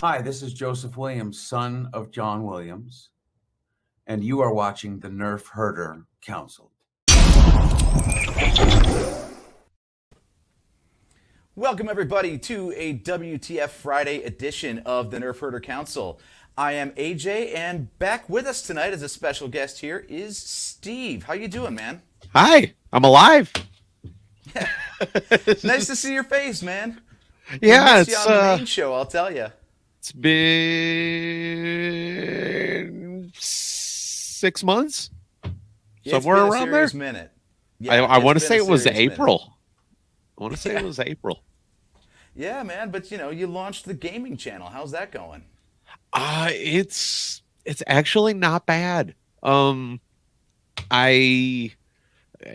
Hi, this is Joseph Williams, son of John Williams, and you are watching the Nerf Herder Council. Welcome, everybody, to a WTF Friday edition of the Nerf Herder Council. I am AJ, and back with us tonight as a special guest here is Steve. How you doing, man? Hi, I'm alive. Nice to see your face, man. We Yeah, missed you on the main show, I'll tell you. it's been 6 months, It's somewhere been a around there. serious minute. I, Yeah, I it's want to been say a it was serious minute. April. I want to say it Yeah, was April. yeah, man. But you launched the gaming channel. How's that going? It's actually not bad. I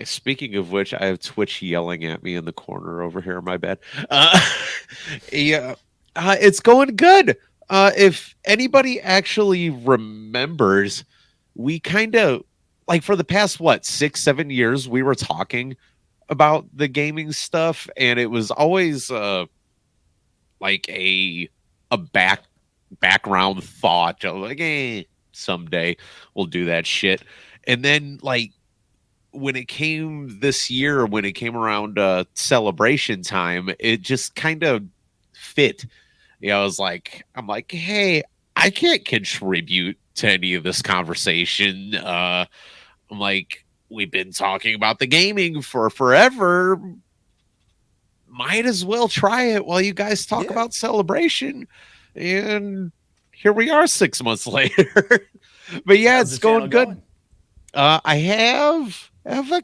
Speaking of which, I have Twitch yelling at me in the corner over here in my bed. Uh, yeah, it's going good. If anybody actually remembers, we kind of like for the past what 6, 7 years, we were talking about the gaming stuff, and it was always like a background thought of like, someday we'll do that shit, and then like when it came this year, when it came around celebration time, it just kind of fit. I was like, I'm like, hey, I can't contribute to any of this conversation. I'm like, we've been talking about the gaming for forever. Might as well try it while you guys talk Yeah. about celebration. And here we are 6 months later. But yeah, How's the it's going channel good. going? I have a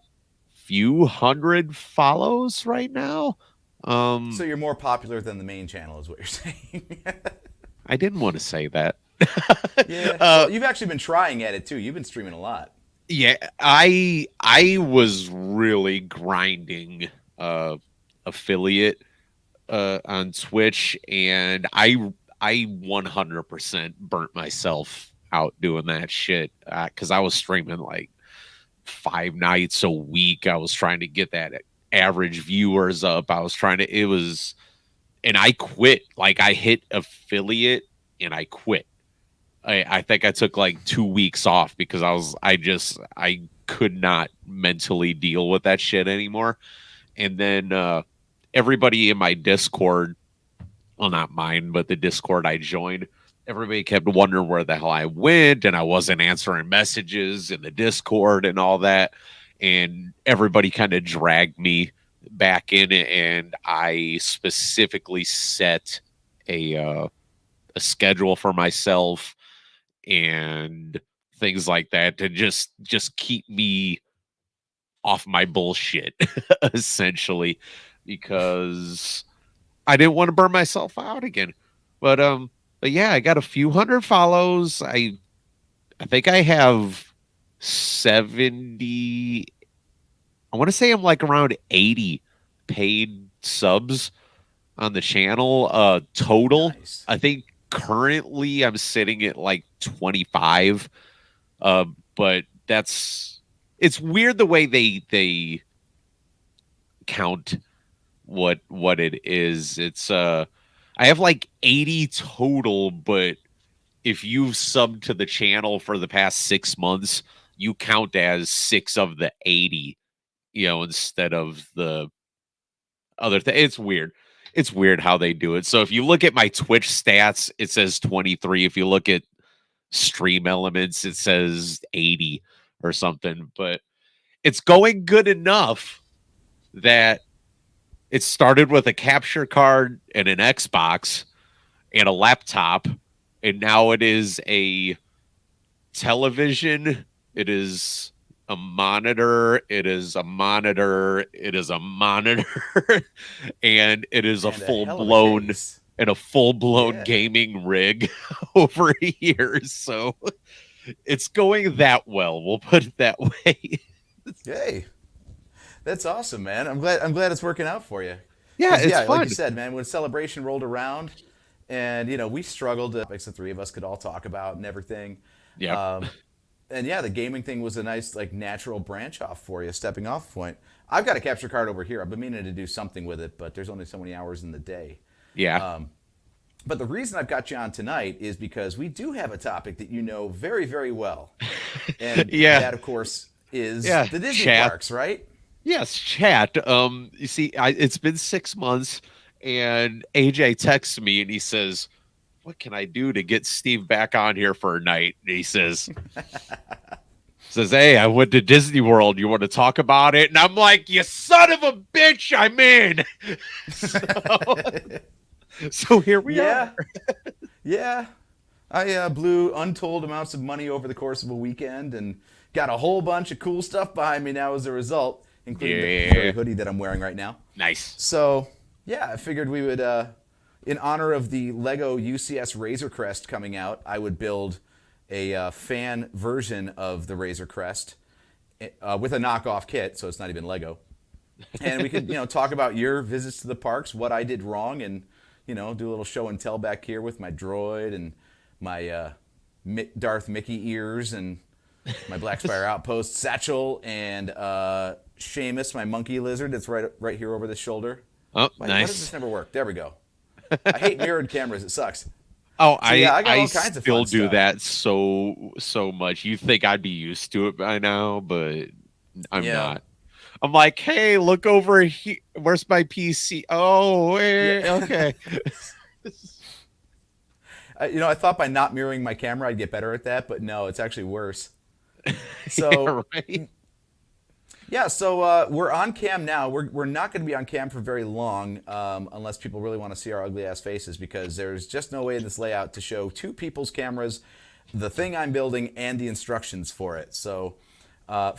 few hundred follows right now. So Um, you're more popular than the main channel, is what you're saying. I didn't want to say that. Yeah. uh, Well, you've actually been trying at it too. You've been streaming a lot. yeah, I was really grinding affiliate on Twitch, and I 100% burnt myself out doing that shit because I was streaming like 5 nights a week. I was trying to get that average viewers up. I was trying to. It was, and I quit. Like I hit affiliate and I quit. I think I took like 2 weeks off because I could not mentally deal with that shit anymore. And then everybody in my Discord, well, not mine, but the Discord I joined, everybody kept wondering where the hell I went, and I wasn't answering messages in the Discord and all that. And everybody kind of dragged me back in it, and I specifically set a schedule for myself and things like that to just keep me off my bullshit essentially, because I didn't want to burn myself out again. But yeah, I got a few hundred follows. I think I have 70. I want to say I'm like around 80 paid subs on the channel total. Nice. I think currently I'm sitting at like 25. Uh but that's it's weird the way they count what it is. It's I have like 80 total, but if you've subbed to the channel for the past 6 months, you count as six of the 80, instead of the other thing. It's weird. It's weird how they do it. So if you look at my Twitch stats, it says 23. If you look at Stream Elements, it says 80 or something. But it's going good enough that it started with a capture card and an Xbox and a laptop, and now it is a television. It is a monitor. It is a monitor. It is a monitor, and it is a And a full hell of a blown case. Yeah. gaming rig over here. So it's going that well. We'll put it that way. Hey, that's awesome, man. I'm glad it's working out for you. Yeah, Because it's yeah, like you fun. said, man, when celebration rolled around, and we struggled to topics the three of us could all talk about and everything. Yep. Um, and yeah, the gaming thing was a nice like natural branch off for you, stepping off point. I've got a capture card over here. I've been meaning to do something with it, but there's only so many hours in the day. Yeah. Um, But the reason I've got you on tonight is because we do have a topic that you know very, very well. And Yeah, that, of course, is yeah, the Disney chat. parks, right? Yes, chat. You see, it's been 6 months, and AJ texts me and he says, "What can I do to get Steve back on here for a night?" And he says, "Hey, I went to Disney World. You want to talk about it?" And I'm like, "You son of a bitch, I'm in." So here we Yeah. are. Yeah. I blew untold amounts of money over the course of a weekend and got a whole bunch of cool stuff behind me now as a result, including the very Yeah, hoodie that I'm wearing right now. nice. So, yeah, I figured we would, in honor of the Lego UCS Razor Crest coming out, I would build a fan version of the Razor Crest with a knockoff kit, so it's not even Lego. And we could, talk about your visits to the parks, what I did wrong, and, do a little show and tell back here with my droid and my Darth Mickey ears and my Black Spire Outpost satchel and Seamus, my monkey lizard that's right here over the shoulder. Oh, Why nice. does this never work? There we go. I hate mirrored cameras. It sucks. Oh, So, yeah, I got I all kinds of still fun do stuff. that so much. You think I'd be used to it by now, but I'm Yeah. not. I'm like, hey, look over here. Where's my PC? Oh, Yeah. okay. I thought by not mirroring my camera I'd get better at that, but no, it's actually worse. So Yeah, right. yeah, so we're on cam now. We're not going to be on cam for very long unless people really want to see our ugly ass faces because there's just no way in this layout to show two people's cameras, the thing I'm building, and the instructions for it. So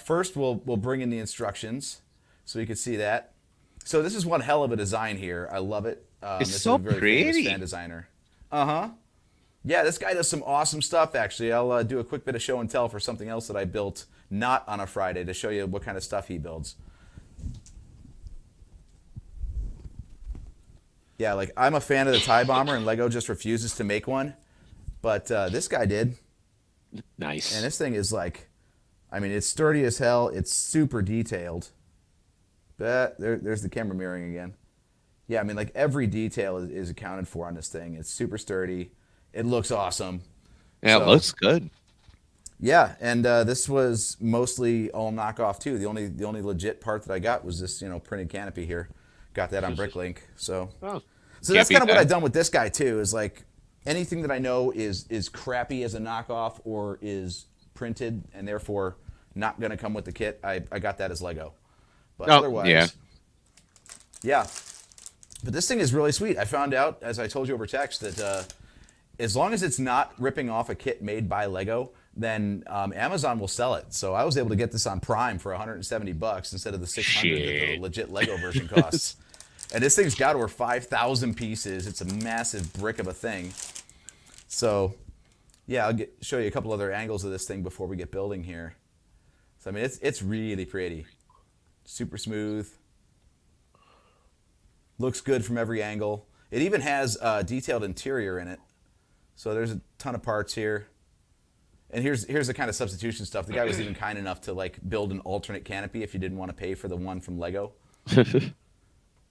first we'll bring in the instructions so you can see that. So this is one hell of a design here. I love it. It's this so is a very famous pretty. fan designer. Uh-huh. Yeah, this guy does some awesome stuff, actually. I'll do a quick bit of show and tell for something else that I built not on a Friday to show you what kind of stuff he builds. Yeah, like I'm a fan of the TIE Bomber, and Lego just refuses to make one. But this guy did. Nice. And this thing is like, it's sturdy as hell. It's super detailed. But there's the camera mirroring again. Yeah, like every detail is accounted for on this thing. It's super sturdy. It looks awesome. Yeah, So- it looks good. Yeah, and this was mostly all knockoff too. The only legit part that I got was this printed canopy here. Got that on Bricklink. So Oh, so can't that's beat kind of what that. I've done with this guy too. Is like anything that I know is crappy as a knockoff or is printed and therefore not going to come with the kit. I got that as Lego. But Oh, otherwise, yeah. yeah. But this thing is really sweet. I found out, as I told you over text, that as long as it's not ripping off a kit made by Lego, then Amazon will sell it. So I was able to get this on Prime for $170 instead of the $600 that the Shit. legit Lego version costs. And this thing's got over 5,000 pieces. It's a massive brick of a thing. So yeah, I'll show you a couple other angles of this thing before we get building here. So it's really pretty, super smooth. Looks good from every angle. It even has detailed interior in it. So there's a ton of parts here. And here's the kind of substitution stuff. The guy was even kind enough to like build an alternate canopy if you didn't want to pay for the one from Lego.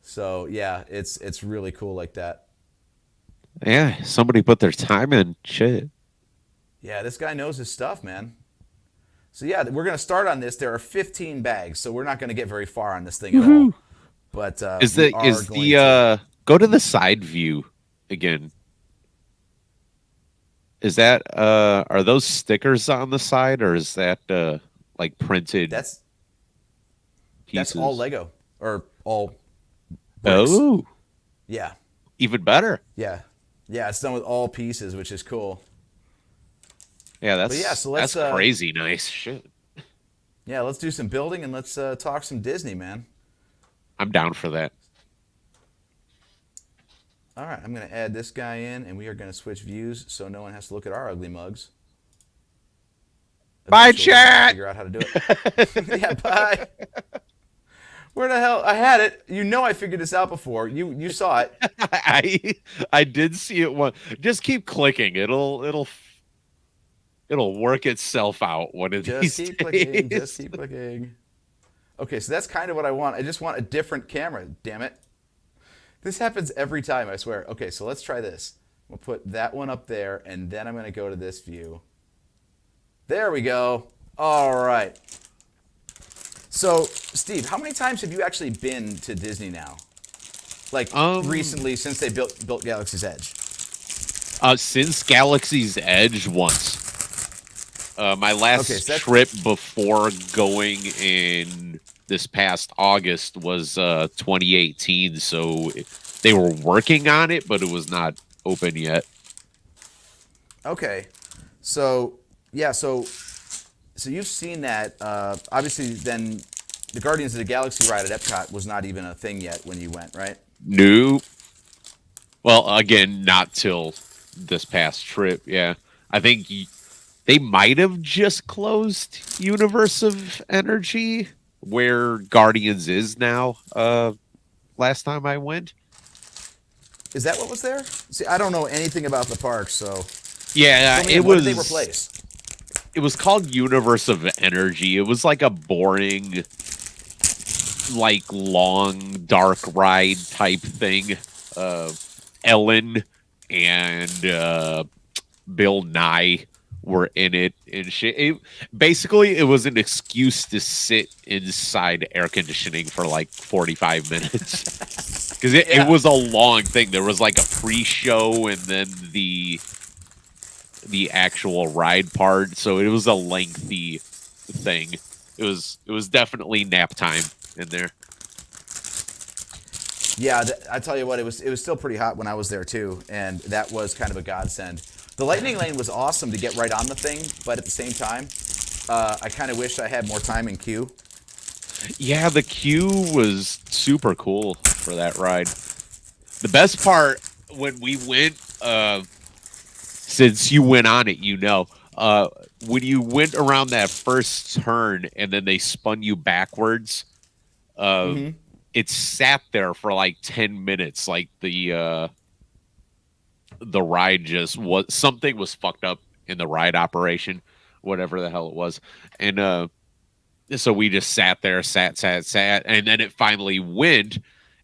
So yeah, it's really cool like that. Yeah, somebody put their time in. Shit. Yeah, this guy knows his stuff, man. So yeah, we're gonna start on this. There are 15 bags, so we're not gonna get very far on this thing at all. But Is we the are is going the to- go to the side view again? Is that are those stickers on the side or is that like printed that's pieces? all Lego or all bricks. Oh, Yeah, even better. yeah, yeah. It's done with all pieces, which is cool. Yeah, that's yeah, so let's, that's crazy nice. Shit. Yeah, let's do some building and let's talk some Disney, man. I'm down for that. All right, I'm going to add this guy in, and we are going to switch views so no one has to look at our ugly mugs. Bye, Eventually, chat! Figure out how to do it. Yeah, bye. Where the hell? I had it. I figured this out before. You saw it. I did see it one. Just keep clicking. It'll work itself out one of Just these keep clicking. days. Just keep clicking. Okay, so that's kind of what I want. I just want a different camera. Damn it. This happens every time, I swear. Okay, so let's try this. We'll put that one up there, and then I'm going to go to this view. There we go. All right. So, Steve, how many times have you actually been to Disney now? Like recently, since they built Galaxy's Edge? Since Galaxy's Edge once. My last trip before going in this past August was 2018. So they were working on it, but it was not open yet. Okay. So, yeah, so you've seen that. Obviously, then the Guardians of the Galaxy ride at Epcot was not even a thing yet when you went, right? No. Well, again, not till this past trip. Yeah, I think they might have just closed Universe of Energy, where Guardians is now. Last time I went. Is that what was there? See, I don't know anything about the park, so yeah, it was. What did they replace? It was called Universe of Energy. It was like a boring, like long dark ride type thing. Ellen and Bill Nye were in it and shit. Basically, it was an excuse to sit inside air conditioning for like 45 minutes. Because it was a long thing. There was like a pre-show and then the actual ride part. So it was a lengthy thing. It was definitely nap time in there. Yeah, I tell you what, it was still pretty hot when I was there too, and that was kind of a godsend. The lightning lane was awesome to get right on the thing, but at the same time, I kind of wish I had more time in queue. Yeah, the queue was super cool for that ride. The best part when we went, since you went on it, when you went around that first turn and then they spun you backwards, it sat there for like 10 minutes. Like the ride something was fucked up in the ride operation, whatever the hell it was. And so we just sat there, sat, and then it finally went.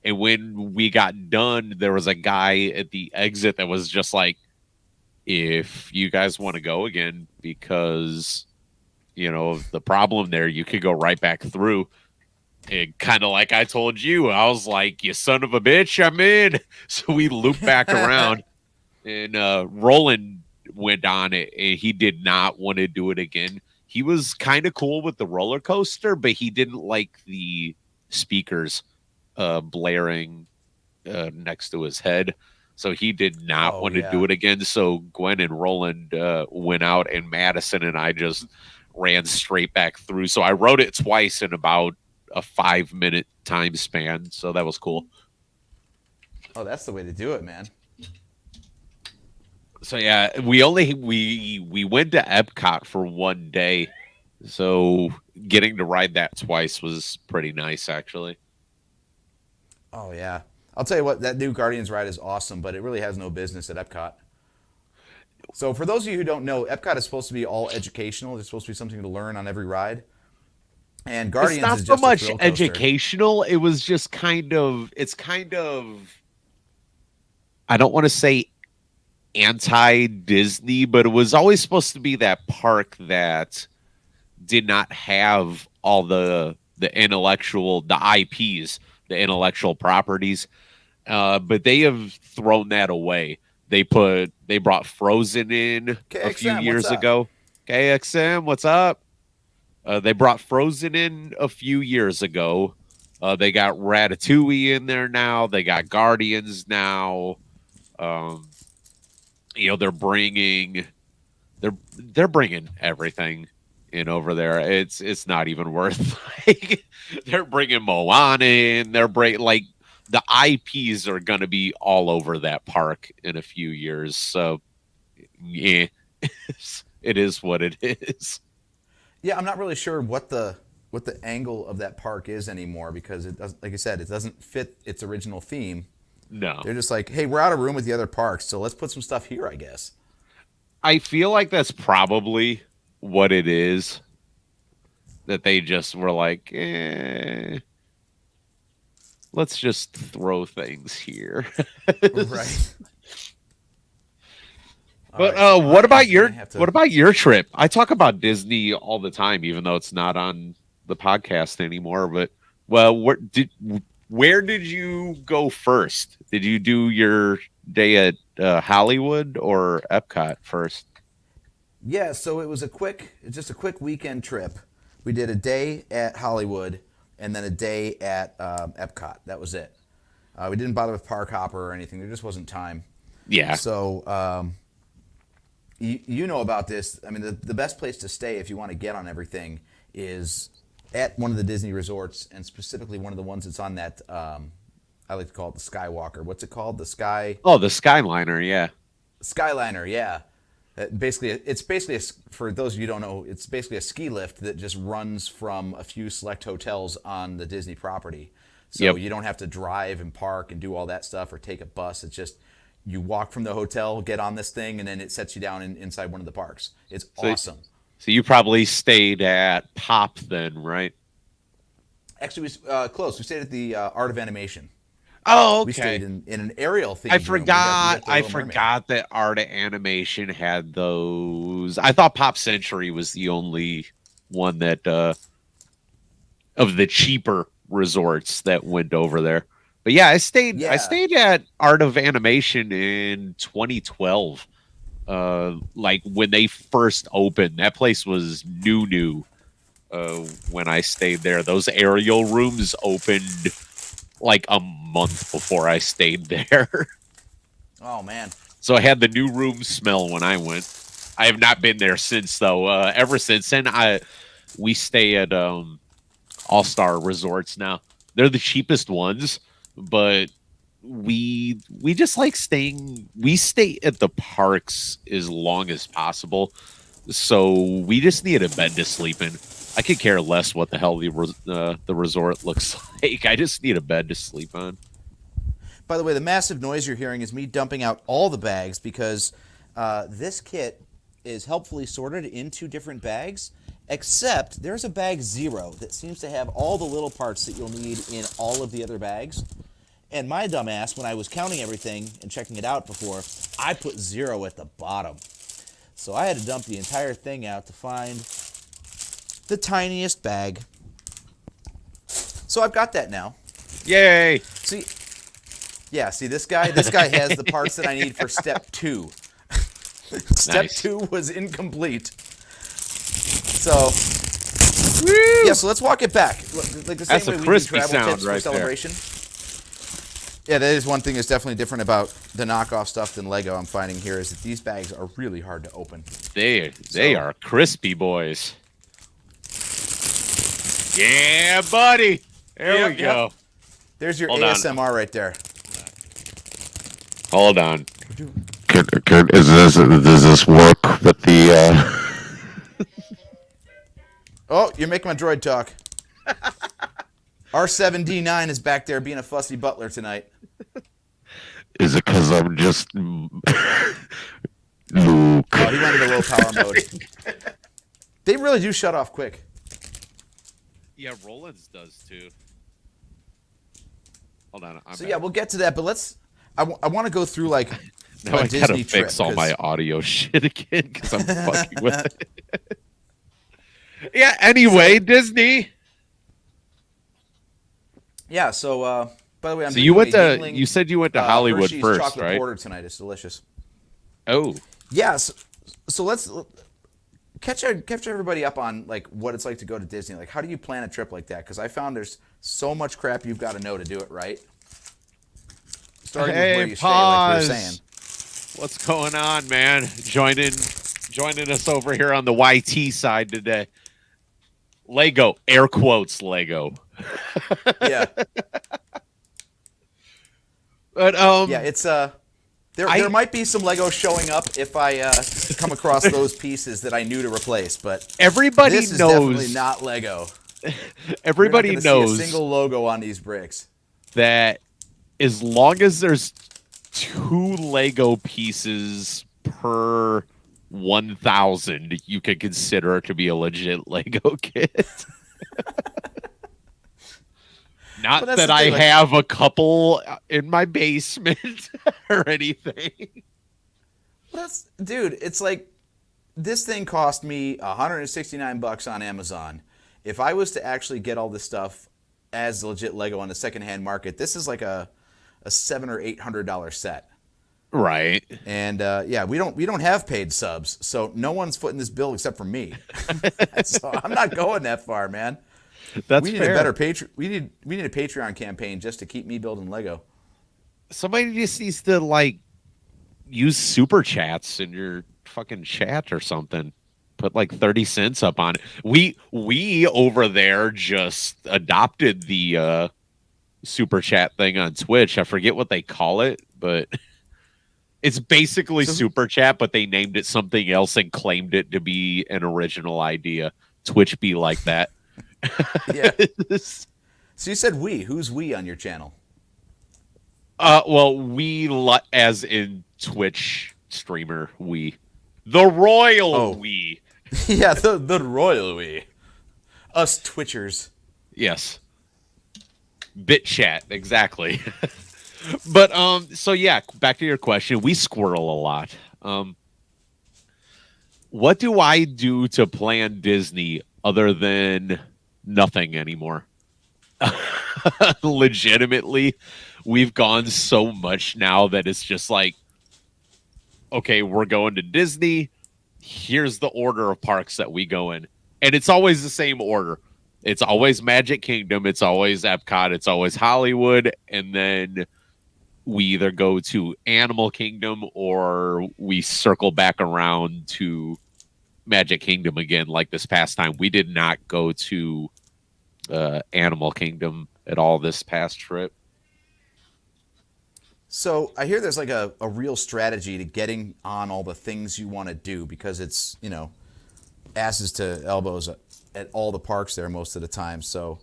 And when we got done, there was a guy at the exit that was just like, if you guys want to go again, because, of the problem there, you could go right back through. And kind of like I told you, I was like, you son of a bitch, I'm in. So we looped back around. And Roland went on it, and he did not want to do it again. He was kind of cool with the roller coaster, but he didn't like the speakers blaring next to his head. So he did not want to do it again. So Gwen and Roland went out, and Madison and I just ran straight back through. So I rode it twice in about a 5-minute time span. So that was cool. Oh, that's the way to do it, man. So yeah, we went to Epcot for one day, so getting to ride that twice was pretty nice, actually. Oh yeah, I'll tell you what, that new Guardians ride is awesome, but it really has no business at Epcot. So for those of you who don't know, Epcot is supposed to be all educational. There's supposed to be something to learn on every ride. And Guardians it's not is so just much a thrill coaster. educational. It was just I don't want to say anti-Disney, but it was always supposed to be that park that did not have all the IPs, the intellectual properties. But they have thrown that away. They brought Frozen in KXM, a few years ago. KXM, what's up? They brought Frozen in a few years ago. They got Ratatouille in there now. They got Guardians now. They're bringing everything in over there. It's not even worth. They're bringing Moana in. They're the IPs are going to be all over that park in a few years. So yeah, it is what it is. Yeah, I'm not really sure what the angle of that park is anymore, because it does, like I said, it doesn't fit its original theme. No. They're just like, hey, we're out of room with the other parks, so let's put some stuff here, I guess. I feel like that's probably what it is. That they just were like, let's just throw things here. Right. But right, so what I am about your gonna have to. what about your trip? I talk about Disney all the time, even though it's not on the podcast anymore. But well, where did you go first? Did you do your day at Hollywood or Epcot first? Yeah, so it was just a quick weekend trip. We did a day at Hollywood and then a day at Epcot. That was it. We didn't bother with Park Hopper or anything. There just wasn't time. Yeah. So you know about this. I mean, the best place to stay if you want to get on everything is at one of the Disney resorts, and specifically one of the ones that's on that. I like to call it the Skywalker. What's it called? The Sky Oh, the Skyliner. Yeah. Skyliner. Yeah. It's basically for those of you who don't know, it's basically a ski lift that just runs from a few select hotels on the Disney property. So Yep. you don't have to drive and park and do all that stuff or take a bus. It's just you walk from the hotel, get on this thing, and then it sets you down inside one of the parks. It's awesome. So you probably stayed at Pop then, right? Actually, we was close. We stayed at the Art of Animation. Oh, okay. We stayed in an aerial theme. I room. We forgot. got the I Little Mermaid. forgot that Art of Animation had those. I thought Pop Century was the only one that of the cheaper resorts that went over there. But yeah, I stayed. Yeah. I stayed at Art of Animation in 2012. Like when they first opened, that place was new. When I stayed there, those aerial rooms opened like a month before I stayed there. Oh man. So I had the new room smell when I went. I have not been there since though. Ever since then, we stay at All Star Resorts now. They're the cheapest ones, but we just like staying. We stay at the parks as long as possible, so we just need a bed to sleep in. I could care less what the hell the resort looks like. I just need a bed to sleep on. By the way, the massive noise you're hearing is me dumping out all the bags because this kit is helpfully sorted into different bags, except there's a bag 0 that seems to have all the little parts that you'll need in all of the other bags. And my dumbass, when I was counting everything and checking it out before, I put 0 at the bottom. So I had to dump the entire thing out to find the tiniest bag. So I've got that now. Yay! See, this guy has the parts that I need for step 2. Step Nice. 2 was incomplete. So, Woo! yeah, so let's walk it back. Like the same That's a way we do crispy travel sound tips for right there. Celebration. Yeah, that is one thing that's definitely different about the knockoff stuff than Lego I'm finding here is that these bags are really hard to open. They So- are crispy boys. Yeah, buddy. There Yep, we go. There's your Hold on. ASMR right there. Hold on. Does this work with the Oh, you're making my droid talk. R7D9 is back there being a fussy butler tonight. is it because I'm just Luke? Oh, he went into low power mode. They really do shut off quick. Yeah, Roland's does too. Hold on. I'm So back. yeah, we'll get to that, but let's. I want to go through like now a I Disney gotta fix trip, all my 'cause- audio shit again because I'm fucking with it. Yeah. Anyway, Disney. Yeah. So by the way, I'm So you drinking went a to. Yingling, You said you went to Hollywood Hershey's first, chocolate right? porter tonight. It's delicious. Oh. Yeah. So let's catch everybody up on like what it's like to go to Disney. Like, how do you plan a trip like that? Because I found there's so much crap you've got to know to do it right. Starting with where Hey, you stay, like we were pause. saying. What's going on, man? Joining us over here on the YT side today. Lego, air quotes, Lego. Yeah. But Yeah, it's there might be some Lego showing up if I come across those pieces that I knew to replace, but everybody this is definitely knows. not Lego. Everybody You're not gonna knows see a single logo on these bricks. that as long as there's 2 Lego pieces per 1,000, you could consider it to be a legit Lego kit. Not But that's that the I thing, like- have a couple in my basement or anything. Dude, it's like this thing cost me $169 on Amazon. If I was to actually get all this stuff as legit Lego on the secondhand market, this is like a $700 or $800 set. Right. And yeah, we don't have paid subs, so no one's footing this bill except for me. So I'm not going that far, man. That's we need fair. a better we need a Patreon campaign just to keep me building Lego. Somebody just needs to like use super chats in your fucking chat or something. Put like 30 cents up on it. We over there just adopted the super chat thing on Twitch. I forget what they call it, but it's basically super chat, but they named it something else and claimed it to be an original idea. Twitch be like that. Yeah. So you said we. Who's we on your channel? Well, as in Twitch streamer, the royal we. Yeah, the royal we. Us Twitchers. Yes. Bit chat, exactly. But so yeah, back to your question. We squirrel a lot. What do I do to plan Disney other than nothing anymore? Legitimately, we've gone so much now that it's just like, okay, we're going to Disney. Here's the order of parks that we go in. And it's always the same order. It's always Magic Kingdom. It's always Epcot. It's always Hollywood. And then we either go to Animal Kingdom or we circle back around to Magic Kingdom again. Like this past time, we did not go to Animal Kingdom at all this past trip. So I hear there's like a real strategy to getting on all the things you want to do because it's, asses to elbows at all the parks there most of the time. So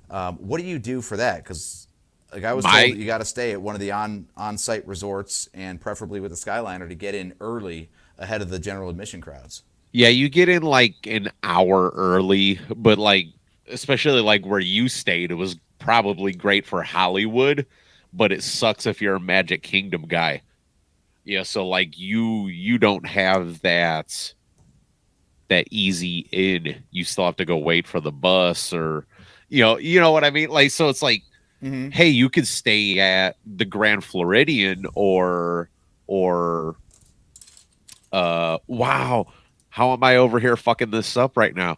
what do you do for that? Because like I was told that you got to stay at one of the on-site resorts and preferably with a Skyliner to get in early ahead of the general admission crowds. Yeah, you get in like an hour early, but like especially like where you stayed, it was probably great for Hollywood, but it sucks if you're a Magic Kingdom guy. Yeah, so like you don't have that easy in. You still have to go wait for the bus or you know what I mean? Like so it's like hey, you could stay at the Grand Floridian or wow, how am I over here fucking this up right now?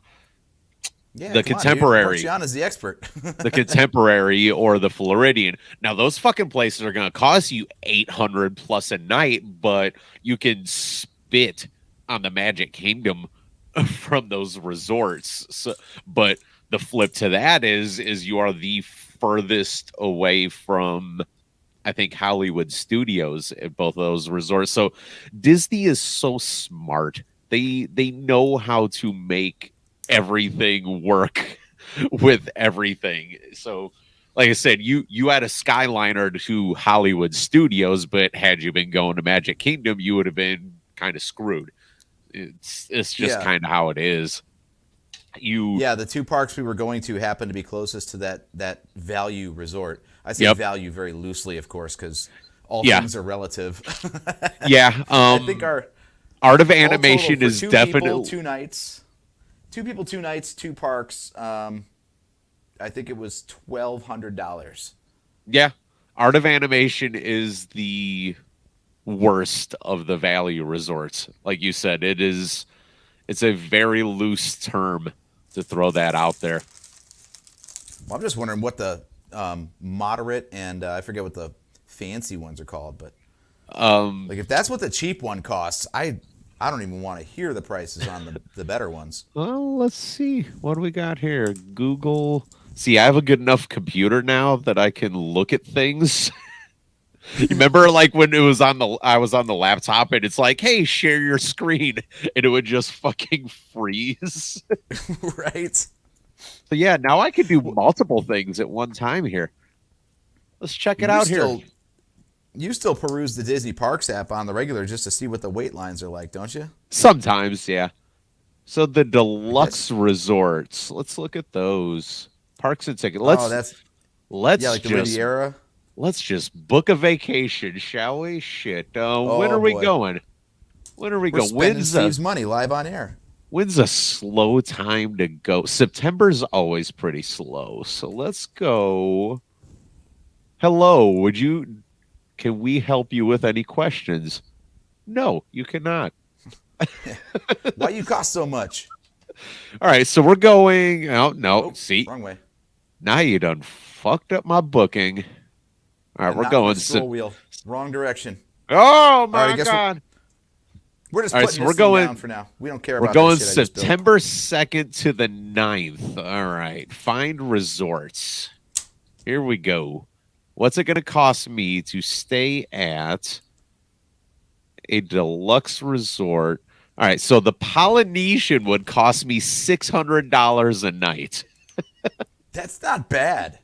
Yeah, the Contemporary. Marciana's the expert. The Contemporary or the Floridian. Now those fucking places are going to cost you $800 plus a night, but you can spit on the Magic Kingdom from those resorts. So, but the flip to that is you are the furthest away from, I think, Hollywood Studios at both of those resorts. So Disney is so smart. They know how to make everything work with everything. So like I said, you had a Skyliner to Hollywood Studios, but had you been going to Magic Kingdom, you would have been kind of screwed. It's just kind of how it is. The two parks we were going to happened to be closest to that value resort. I say value very loosely, of course, because all things are relative. I think our Art of Animation is definitely 2 nights. 2 people, 2 nights, 2 parks. I think it was $1,200. Yeah, Art of Animation is the worst of the value resorts. Like you said, it's a very loose term to throw that out there. Well, I'm just wondering what the moderate and I forget what the fancy ones are called, but like if that's what the cheap one costs, I don't even want to hear the prices on the better ones. Well, let's see. What do we got here? Google. See, I have a good enough computer now that I can look at things. You remember like when I was on the laptop and it's like, hey, share your screen, and it would just fucking freeze. Right. So yeah, now I can do multiple things at one time here. Let's check it out here. You still peruse the Disney Parks app on the regular just to see what the wait lines are like, don't you? Sometimes, yeah. So the deluxe resorts. Let's look at those. Parks and tickets. Let's like the Riviera. Let's just book a vacation, shall we? Shit. When are we going? When are we We're going? spending Steve's money live on air. When's a slow time to go? September's always pretty slow. So let's go. Hello, can we help you with any questions? No, you cannot. Why you cost so much? All right, so we're going. Oh, no, Oh, see, wrong way. now you done fucked up my booking. All right, And we're not going. the scroll wheel. Wrong direction. Oh my I guess God! We're just All right, putting so this thing down for now. We don't care We're about going that shit I just built. September 2nd to the 9th. All right, find resorts. Here we go. What's it going to cost me to stay at a deluxe resort? All right, so the Polynesian would cost me $600 a night. That's not bad.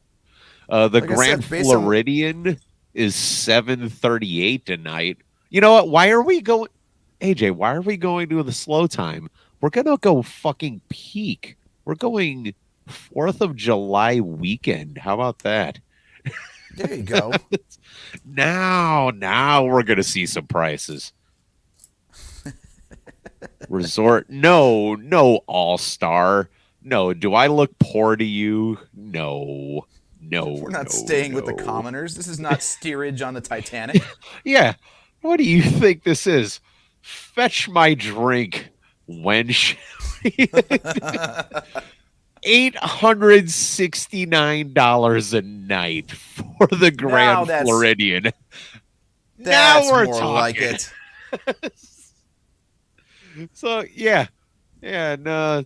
The Like I Grand said, based on- Floridian is $738 a night. You know what? Why are we going, AJ? Why are we going to the slow time? We're gonna go fucking peak. We're going 4th of July weekend. How about that? There you go. Now we're gonna see some prices. Resort, no all-star. No, do I look poor to you? No. We're not staying with the no. commoners. This is not steerage on the Titanic. Yeah. What do you think this is? Fetch my drink, wench. $869 a night for the Grand Floridian. That's Now we're more talking. like it. So and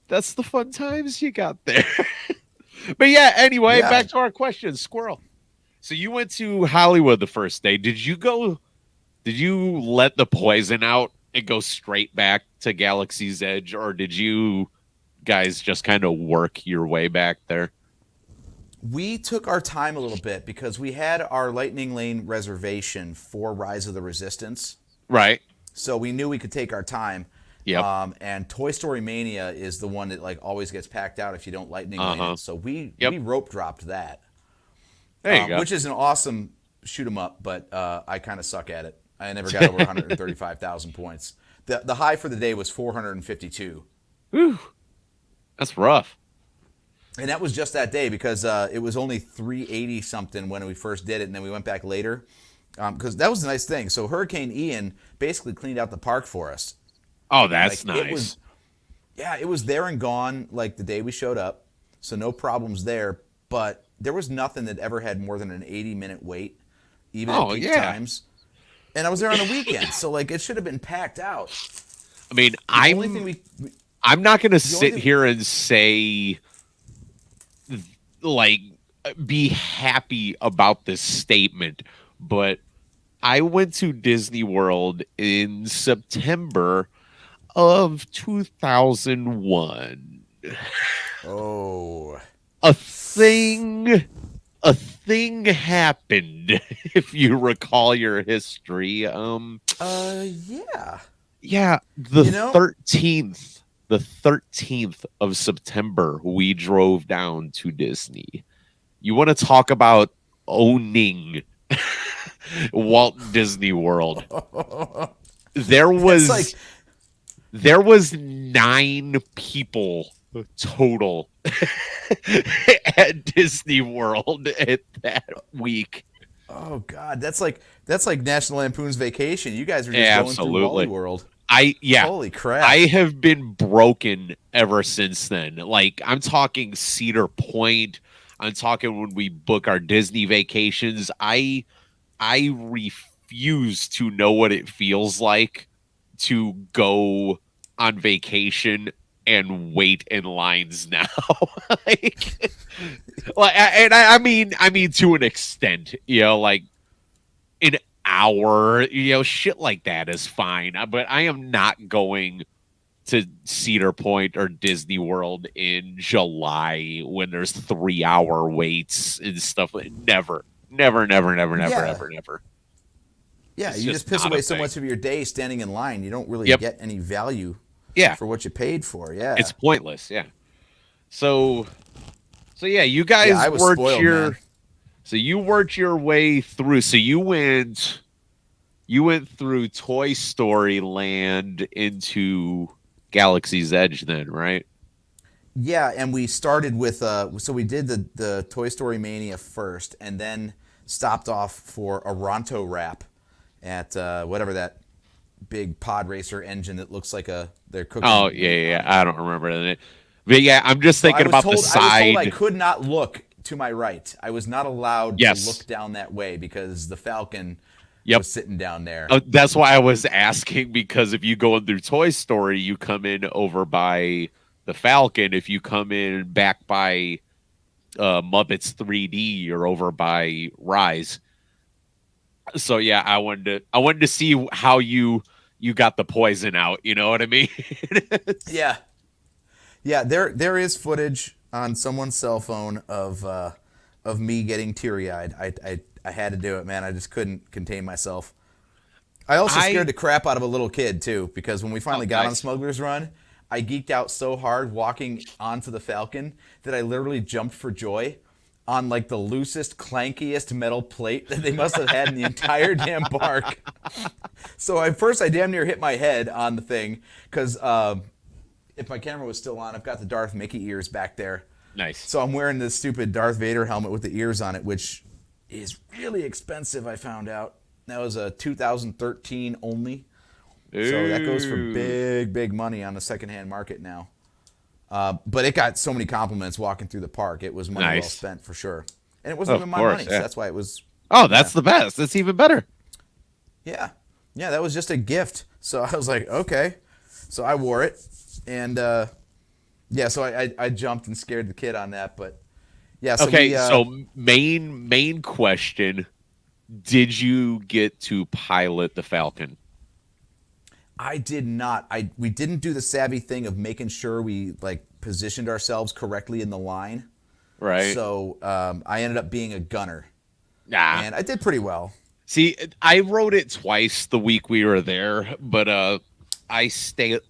that's the fun times you got there. But yeah, anyway, Yeah. back to our question, Squirrel. So you went to Hollywood the first day. Did you let the poison out and go straight back to Galaxy's Edge, or did you guys just kind of work your way back there? We took our time a little bit because we had our Lightning Lane reservation for Rise of the Resistance. Right. So we knew we could take our time. Yep. And Toy Story Mania is the one that like always gets packed out if you don't Lightning Lane it. So we rope dropped that. There you go. Which is an awesome shoot 'em up, but I kind of suck at it. I never got over 135,000 points. The high for the day was 452. Whew. That's rough. And that was just that day because it was only 380 something when we first did it, and then we went back later because that was a nice thing. So Hurricane Ian basically cleaned out the park for us. Oh, that's Like, nice. It was there and gone like the day we showed up, so no problems there. But there was nothing that ever had more than an 80-minute wait, even at peak times. And I was there on a weekend, so like it should have been packed out. I mean, I'm not going to sit here and say, like, be happy about this statement, but I went to Disney World in September of 2001. Oh. A thing happened, if you recall your history. Yeah. Yeah, the 13th of September, we drove down to Disney. You want to talk about owning Walt Disney World? There was 9 people total at Disney World at that week. Oh God, that's like National Lampoon's Vacation. You guys are just going through Wally World. Holy crap! I have been broken ever since then. Like, I'm talking Cedar Point. I'm talking when we book our Disney vacations. I refuse to know what it feels like to go on vacation and wait in lines now. I mean to an extent, like an hour, shit like that is fine. But I am not going to Cedar Point or Disney World in July when there's 3-hour waits and stuff. Never. Ever. Yeah, you just piss away so much of your day standing in line. You don't really get any value for what you paid for. Yeah. It's pointless. Yeah. So yeah, you guys worked you worked your way through. So you went You went through Toy Story Land into Galaxy's Edge, then, right? Yeah, and we started with so we did the Toy Story Mania first, and then stopped off for a Ronto wrap at whatever that big pod racer engine that looks like they're cooking. Oh yeah. I don't remember it. But yeah, I'm just thinking about the I was side. told I could not look to my right. I was not allowed Yes. to look down that way because the Falcon Yep. was sitting down there. That's why I was asking, because if you go in through Toy Story, you come in over by the Falcon. If you come in back by Muppets 3D, you're over by Rise. So yeah, I wanted to see how you got the poison out. You know what I mean? Yeah. There is footage on someone's cell phone of me getting teary eyed. I had to do it, man. I just couldn't contain myself. I also scared the crap out of a little kid too, because when we finally got on Smuggler's Run, I geeked out so hard walking onto the Falcon that I literally jumped for joy on like the loosest, clankiest metal plate that they must have had in the entire damn park. So at first I damn near hit my head on the thing because if my camera was still on, I've got the Darth Mickey ears back there. Nice. So I'm wearing this stupid Darth Vader helmet with the ears on it, which is really expensive, I found out. That was a 2013 only. So that goes for big money on the secondhand market now. But it got so many compliments walking through the park. It was money well spent for sure. And it wasn't even my money, so that's why it was... Oh, that's the best. That's even better. Yeah. Yeah, that was just a gift. So I was like, okay. So I wore it. And, so I jumped and scared the kid on that. But, yeah. So so main question, did you get to pilot the Falcon? I did not. We didn't do the savvy thing of making sure we like positioned ourselves correctly in the line. Right. So I ended up being a gunner. And I did pretty well. See, I rode it twice the week we were there, but I stood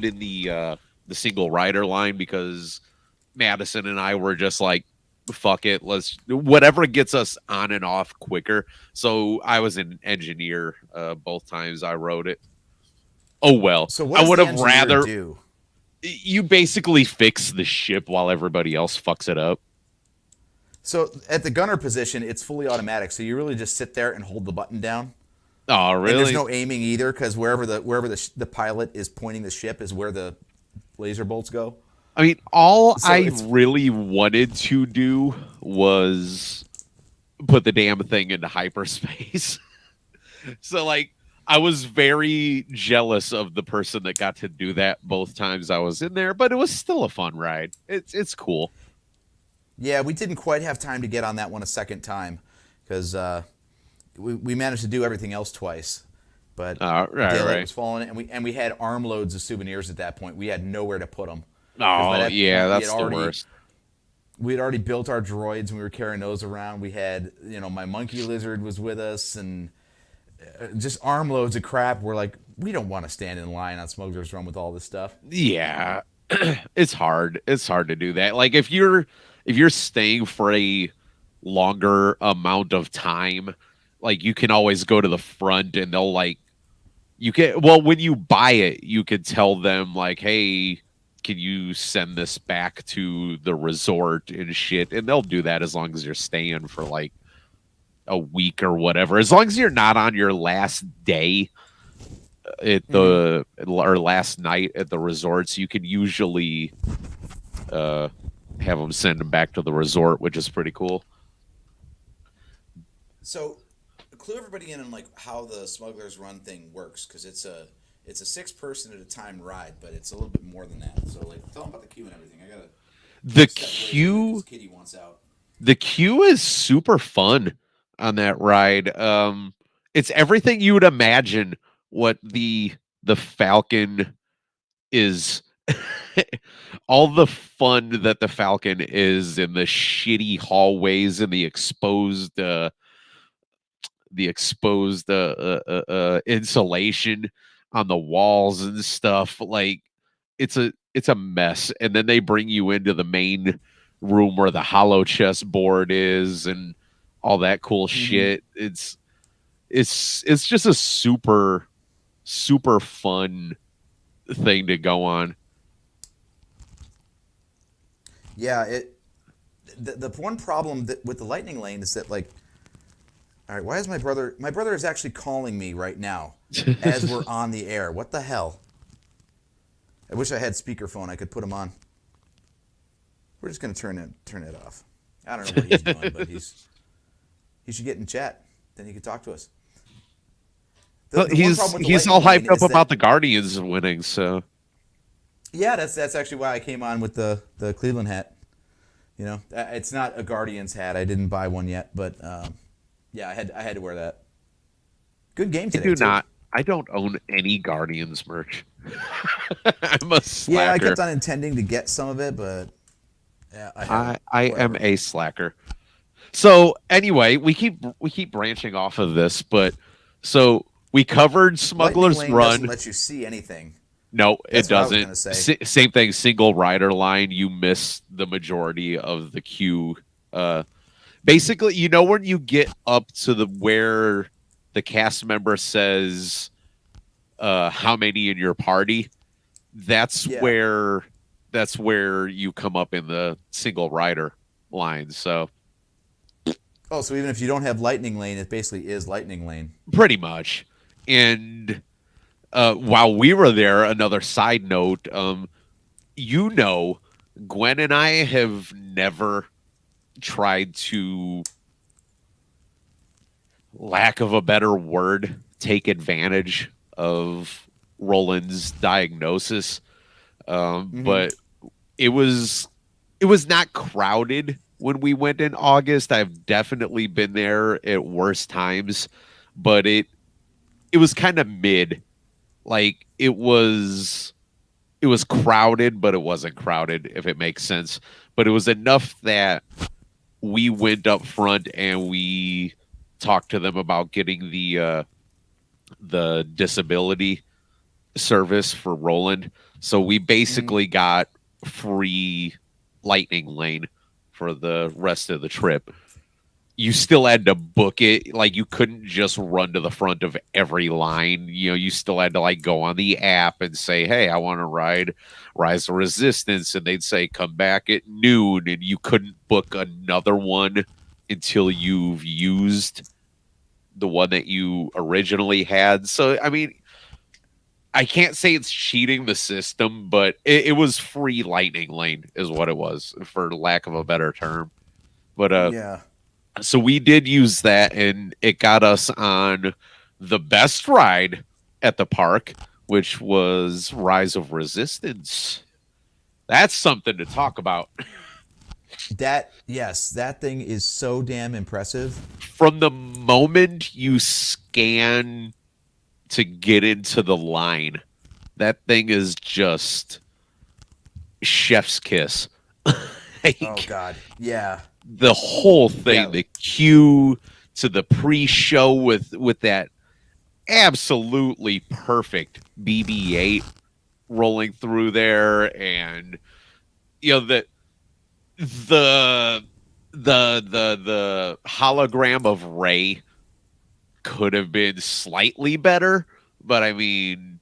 in the single rider line because Madison and I were just like, fuck it, let's whatever gets us on and off quicker. So I was an engineer both times I rode it. Oh well. So what I would have the rather do? You basically fix the ship while everybody else fucks it up. So at the gunner position, it's fully automatic. So you really just sit there and hold the button down. Oh, really? And there's no aiming either, because wherever the pilot is pointing the ship is where the laser bolts go. I mean, all I really wanted to do was put the damn thing into hyperspace. So, like, I was very jealous of the person that got to do that both times I was in there, but it was still a fun ride. It's cool. Yeah, we didn't quite have time to get on that one a second time because we managed to do everything else twice. But daylight was falling, and we had armloads of souvenirs at that point. We had nowhere to put them. Oh, yeah, that's the worst. We had already built our droids, and we were carrying those around. We had, my monkey lizard was with us, and just armloads of crap. We're like, we don't want to stand in line on Smuggler's Run with all this stuff. Yeah, it's hard. It's hard to do that. Like if you're staying for a longer amount of time, like you can always go to the front, and they'll when you buy it, you could tell them like, hey, can you send this back to the resort and shit? And they'll do that as long as you're staying for like a week or whatever. As long as you're not on your last day at or last night at the resorts, you can usually have them send them back to the resort, which is pretty cool. So, clue everybody in on like how the Smuggler's Run thing works, because it's a 6-person at a time ride, but it's a little bit more than that. So, like, tell them about the queue and everything. The queue. Kitty wants out. The queue is super fun on that ride. It's everything you would imagine what the Falcon is. All the fun that the Falcon is in the shitty hallways and the exposed insulation on the walls and stuff. Like it's a mess. And then they bring you into the main room where the hollow chess board is and all that cool shit. It's it's just a super fun thing to go on. Yeah, the one problem with the lightning lane is that, like, all right, why is my brother is actually calling me right now as we're on the air. What the hell? I wish I had speakerphone. I could put him on. We're just gonna turn it off. I don't know what he's doing, but he should get in chat. Then he could talk to us. Well, he's all hyped up about the Guardians winning, so yeah, that's actually why I came on with the Cleveland hat. You know, it's not a Guardians hat. I didn't buy one yet, but yeah, I had to wear that. Good game today. I don't own any Guardians merch. I'm a slacker. Yeah, I kept on intending to get some of it, but yeah, I am a slacker. So anyway, we keep branching off of this, but so we covered Smuggler's Lightning Lane Run. doesn't let you see anything. No, That's it doesn't. say. Same thing. Single rider line, you miss the majority of the queue. Basically, you know, when you get up to where the cast member says how many in your party, that's where you come up in the single rider line. So so even if you don't have Lightning Lane, it basically is Lightning Lane. Pretty much. And while we were there, another side note, you know, Gwen and I have never tried to, lack of a better word, take advantage of Roland's diagnosis. But it was not crowded when we went in August. I've definitely been there at worse times, but it was kind of mid. Like it was crowded, but it wasn't crowded, if it makes sense. But it was enough that we went up front and we talked to them about getting the disability service for Roland. So we basically got free Lightning Lane for the rest of the trip. You still had to book it. Like, you couldn't just run to the front of every line. You know, you still had to, like, go on the app and say, hey, I want to ride Rise of Resistance. And they'd say, come back at noon. And you couldn't book another one until you've used the one that you originally had. So, I mean, I can't say it's cheating the system, but it was free Lightning Lane is what it was, for lack of a better term. But, yeah. So we did use that, and it got us on the best ride at the park, which was Rise of Resistance. That's something to talk about. That thing is so damn impressive. From the moment you scan to get into the line, that thing is just chef's kiss. Oh God, yeah. The whole thing, the queue to the pre-show with that absolutely perfect BB-8 rolling through there, and you know the hologram of Rey could have been slightly better, but I mean,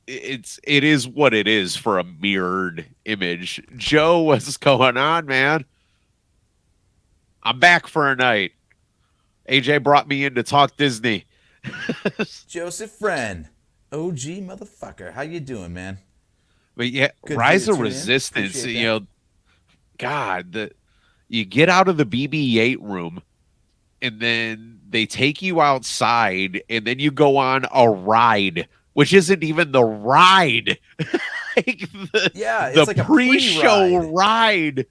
it is what it is for a mirrored image. Joe, what's going on, man? I'm back for a night. AJ brought me in to talk Disney. Joseph Friend, OG motherfucker. How you doing, man? But yeah, Rise of Resistance, you know, God, you get out of the BB-8 room, and then they take you outside, and then you go on a ride, which isn't even the ride. It's like a pre-show ride.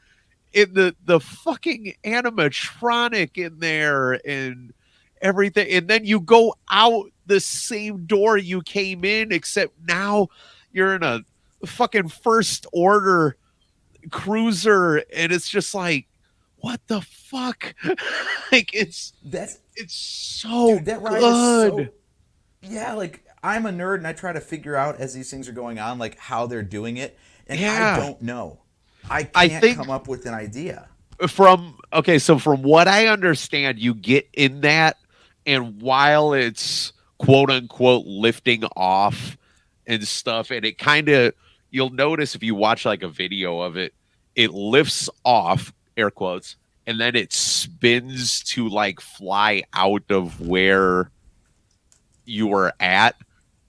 In the fucking animatronic in there and everything, and then you go out the same door you came in, except now you're in a fucking first order cruiser, and it's just like, what the fuck? Like, it's so dude, that ride good. is so, yeah, like, I'm a nerd and I try to figure out as these things are going on, like, how they're doing it, and I don't know. I can't come up with an idea. So from what I understand, you get in that, And while it's quote unquote lifting off and stuff, and it kind of, you'll notice if you watch like a video of it, it lifts off, air quotes, and then it spins to like fly out of where you were at.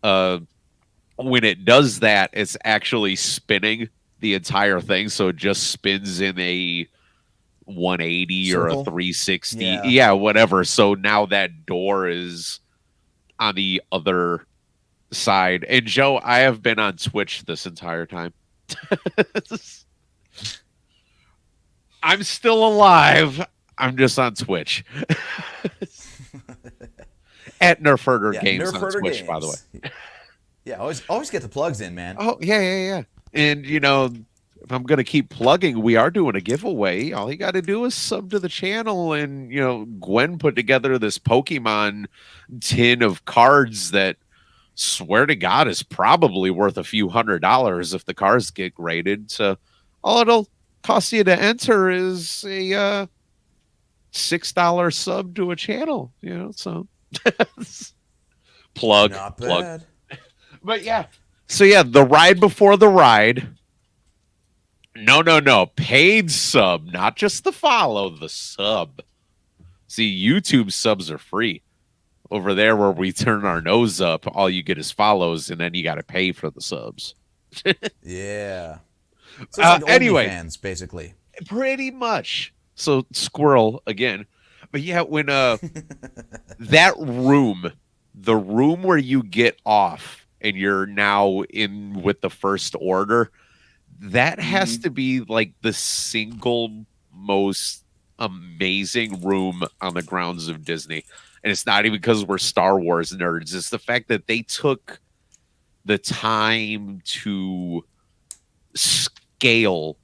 When it does that, it's actually spinning the entire thing. So it just spins in a 180 or a Circle? 360. Yeah. Yeah, whatever. So now that door is on the other side. And Joe, I have been on Twitch this entire time. I'm still alive. I'm just on Twitch. At Nerf Herder Games Nerf on Herder Twitch, Games. by the way. Yeah, always get the plugs in, man. Oh, yeah. And, you know, if I'm going to keep plugging, we are doing a giveaway. All you got to do is sub to the channel. And, you know, Gwen put together this Pokemon tin of cards that, swear to God, is probably worth a few $100s if the cards get graded. So all it'll cost you to enter is a $6 sub to a channel, you know, so plug. But yeah, so yeah, the ride before the ride. No, paid sub, not just the follow, the sub. See, YouTube subs are free. Over there where we turn our nose up, all you get is follows, and then you got to pay for the subs. Yeah. So it's like anyway, OnlyFans, basically. Pretty much. So squirrel again. But yeah, when that room, the room where you get off and you're now in with the first order, that has to be like the single most amazing room on the grounds of Disney. And it's not even because we're Star Wars nerds. It's the fact that they took the time to scale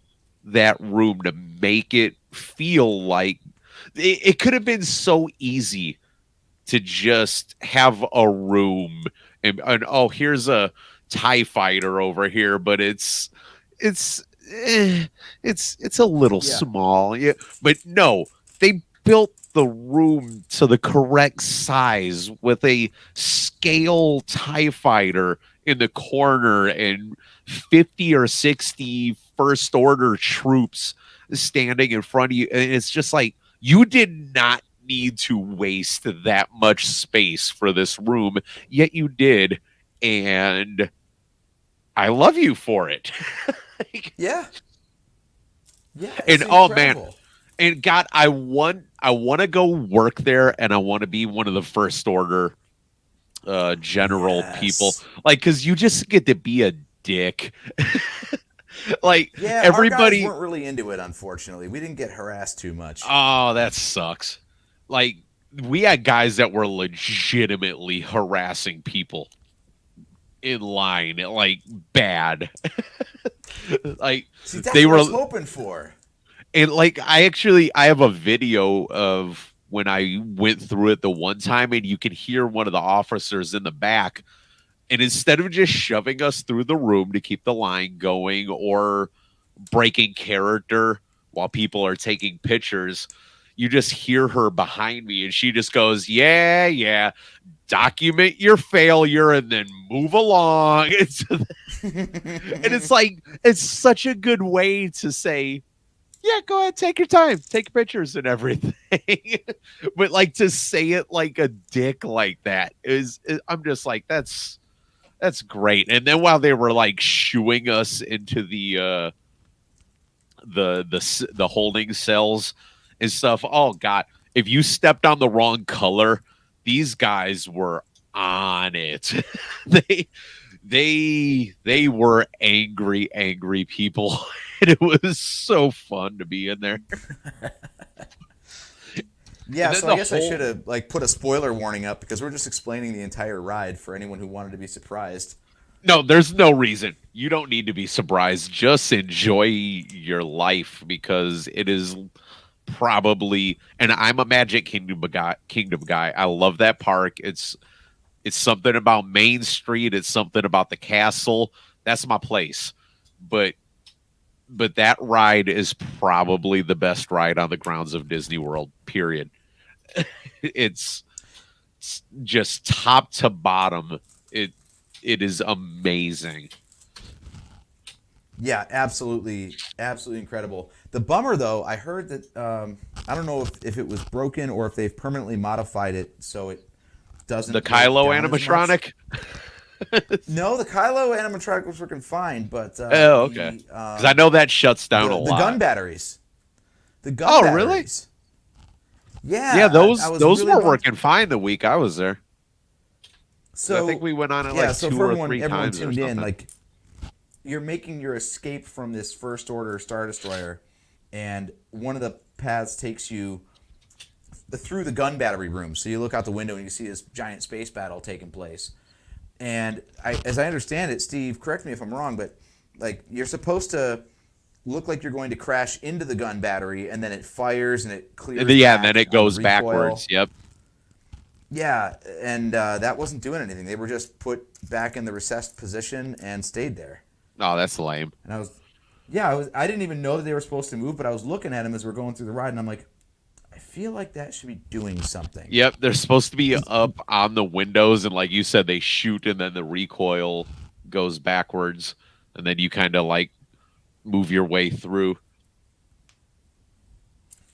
that room to make it feel like it could have been so easy to just have a room and oh, here's a TIE fighter over here, but it's a little small. Yeah, but no, they built the room to the correct size with a scale TIE fighter in the corner and 50 or 60 first order troops standing in front of you. And it's just like, you did not need to waste that much space for this room, yet you did. And I love you for it. Yeah. And oh man, and God, I want to go work there, and I want to be one of the first order general people, like, because you just get to be a dick. Like, yeah, everybody our guys weren't really into it. Unfortunately, we didn't get harassed too much. Oh, that sucks. Like, we had guys that were legitimately harassing people in line, like bad. Like, see, that's they what were I was hoping for. And like, I have a video of when I went through it the one time, and you can hear one of the officers in the back. And instead of just shoving us through the room to keep the line going or breaking character while people are taking pictures, you just hear her behind me, and she just goes, yeah, document your failure and then move along. And it's like, it's such a good way to say, yeah, go ahead, take your time, take pictures and everything. But like, to say it like a dick like that I'm just like, that's great. And then while they were like shooing us into the holding cells and stuff, oh God, if you stepped on the wrong color, these guys were on it. they were angry people. And it was so fun to be in there. Yeah, so I guess I should have like put a spoiler warning up, because we're just explaining the entire ride for anyone who wanted to be surprised. No, there's no reason. You don't need to be surprised. Just enjoy your life, because it is probably, and I'm a Magic Kingdom guy. I love that park. It's something about Main Street. It's something about the castle. That's my place. But that ride is probably the best ride on the grounds of Disney World, period. It's just top to bottom, it is amazing. Yeah, absolutely incredible. The bummer, though, I heard that I don't know if it was broken or if they've permanently modified it so it doesn't. The break Kylo down as much. animatronic. No, the Kylo animatronic was working fine, but Oh, okay. Because I know that shuts down a lot. The gun batteries. The gun Oh, batteries. Really? Yeah. Yeah, those really were working fine the week I was there. So I think we went on it like so 2 for or 3 everyone times or tuned something. in, like you're making your escape from this First Order Star Destroyer, and one of the paths takes you through the gun battery room. So you look out the window and you see this giant space battle taking place. And as I understand it, Steve, correct me if I'm wrong, but like you're supposed to look like you're going to crash into the gun battery, and then it fires and it clears. Yeah, back and then it on goes the recoil. backwards. Yep. Yeah, and that wasn't doing anything. They were just put back in the recessed position and stayed there. Oh, that's lame. And I didn't even know that they were supposed to move, but I was looking at them as we're going through the ride, and I'm like, I feel like that should be doing something. Yep, they're supposed to be up on the windows, and like you said, they shoot, and then the recoil goes backwards, and then you kind of like move your way through.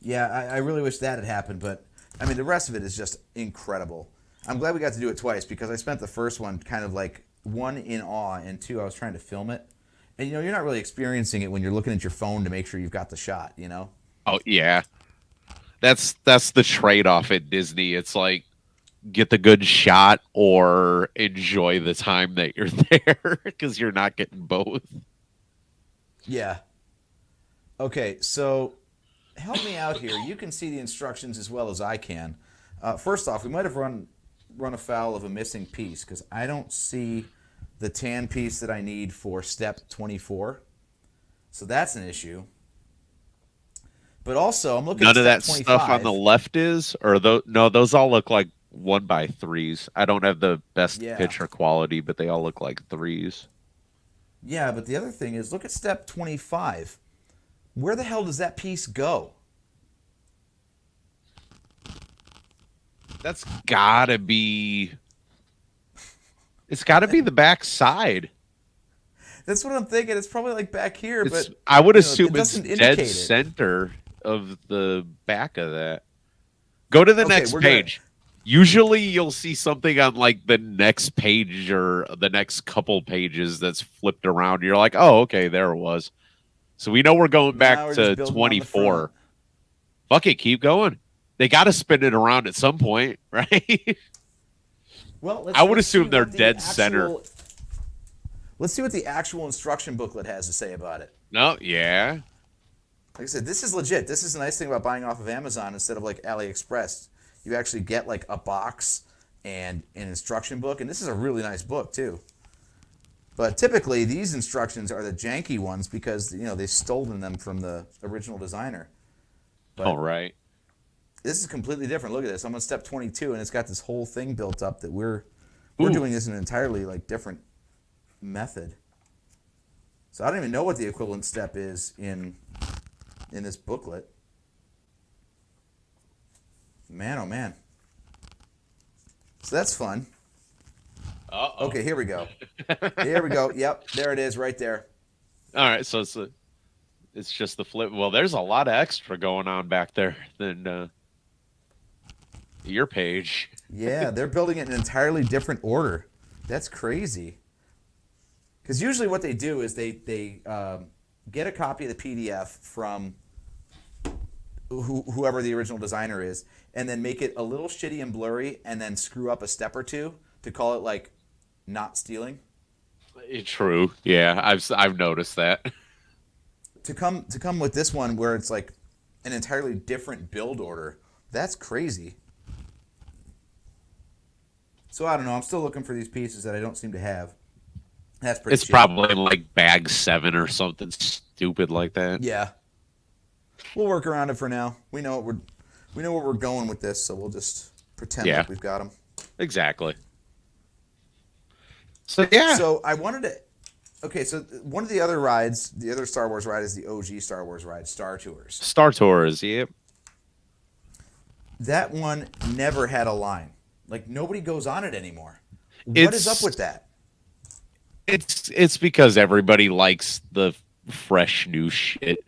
Yeah, I really wish that had happened, but I mean, the rest of it is just incredible. I'm glad we got to do it twice because I spent the first one kind of like, one, in awe, and 2, I was trying to film it. And, you're not really experiencing it when you're looking at your phone to make sure you've got the shot, Oh yeah, that's the trade-off at Disney. It's like get the good shot or enjoy the time that you're there because you're not getting both. Yeah. Okay, so help me out here. You can see the instructions as well as I can. First off, we might have run afoul of a missing piece because I don't see the tan piece that I need for step 24. So that's an issue. But also, I'm looking None at of that step 25. stuff on the left is, or no, those all look like 1x3s. I don't have the best picture quality, but they all look like 3s. Yeah, but the other thing is, look at step 25. Where the hell does that piece go? That's gotta be. It's gotta be the back side. That's what I'm thinking. It's probably like back here, but I would assume it it's doesn't dead indicate it. center of the back of that. Go to the next we're page. Usually you'll see something on like the next page or the next couple pages that's flipped around. You're like, oh, okay, there it was. So we know we're going back Now we're to just building on the 24. front. Fuck it, keep going. They got to spin it around at some point, right? Well, I would let's assume see they're what the dead center. Let's see what the actual instruction booklet has to say about it. No, yeah. Like I said, this is legit. This is the nice thing about buying off of Amazon instead of like AliExpress. You actually get like a box and an instruction book, and this is a really nice book too. But typically, these instructions are the janky ones because they've stolen them from the original designer. But All right. this is completely different. Look at this. I'm on step 22, and it's got this whole thing built up that we're Ooh. doing this in an entirely like different method. So I don't even know what the equivalent step is in this booklet. Man, oh man. So that's fun. Uh-oh. Okay, here we go. Here we go. Yep, there it is, right there. All right, so it's just the flip. Well, there's a lot of extra going on back there than your page. Yeah, they're building it in an entirely different order. That's crazy. Because usually what they do is they get a copy of the PDF from whoever the original designer is, and then make it a little shitty and blurry, and then screw up a step or two to call it like not stealing. True. Yeah, I've noticed that. To come with this one where it's like an entirely different build order, that's crazy. So I don't know. I'm still looking for these pieces that I don't seem to have. That's pretty. It's shitty. probably like bag 7 or something stupid like that. Yeah. We'll work around it for now. We know where we're going with this, so we'll just pretend like we've got them. Exactly. So yeah. So I wanted to. Okay, so one of the other rides, the other Star Wars ride, is the OG Star Wars ride, Star Tours. Star Tours, yep. That one never had a line. Like nobody goes on it anymore. What is up It's with that? it's because everybody likes the fresh new shit.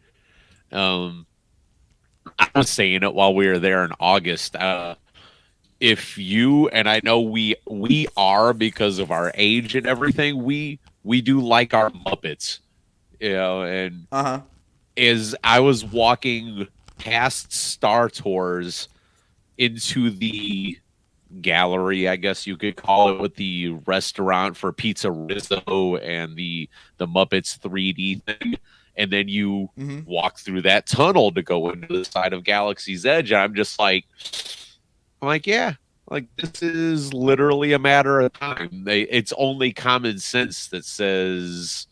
Um, I was saying it while we were there in August. If you and I know we are because of our age and everything, we do like our Muppets, and Uh huh. as I was walking past Star Tours into the gallery, I guess you could call it, with the restaurant for Pizza Rizzo and the Muppets 3D thing, and then you Mm-hmm. walk through that tunnel to go into the side of Galaxy's Edge. I'm just like, yeah, like this is literally a matter of time. It's only common sense that says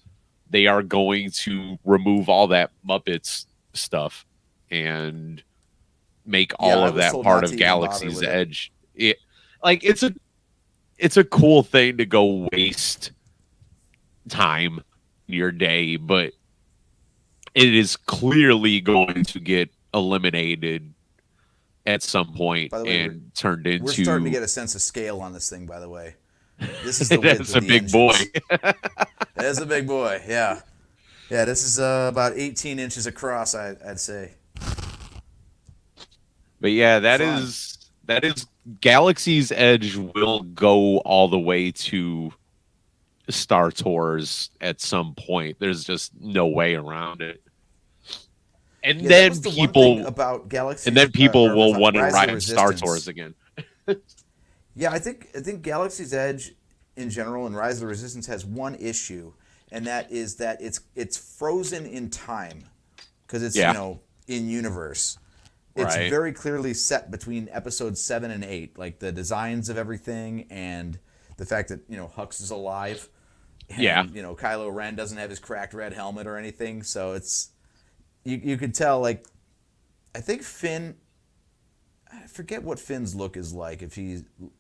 they are going to remove all that Muppets stuff and make Yeah, all I of was that told part not of to even bother Galaxy's with it. Edge. It like it's a cool thing to go waste time in your day, but it is clearly going to get eliminated at some point By the way, and turned we're starting to into get a sense of scale on this thing. By the way, this is the width that's of a the big boy. engines. That is a big boy. Yeah. Yeah, this is about 18 inches across, I'd say. But yeah, Fun. that is Galaxy's Edge will go all the way to Star Tours at some point. There's just no way around it. And Yeah, that then was the one thing people about and then Galaxy's, people or will sorry, want to Rise of the ride Star Tours Resistance. again. Yeah, I think Galaxy's Edge in general and Rise of the Resistance has one issue, and that is that it's frozen in time because it's Yeah. in universe. It's Right. very clearly set between episodes 7 and 8, like the designs of everything and the fact that Hux is alive, and Yeah. Kylo Ren doesn't have his cracked red helmet or anything. So it's you could tell, like, I think Finn. I forget what Finn's look is like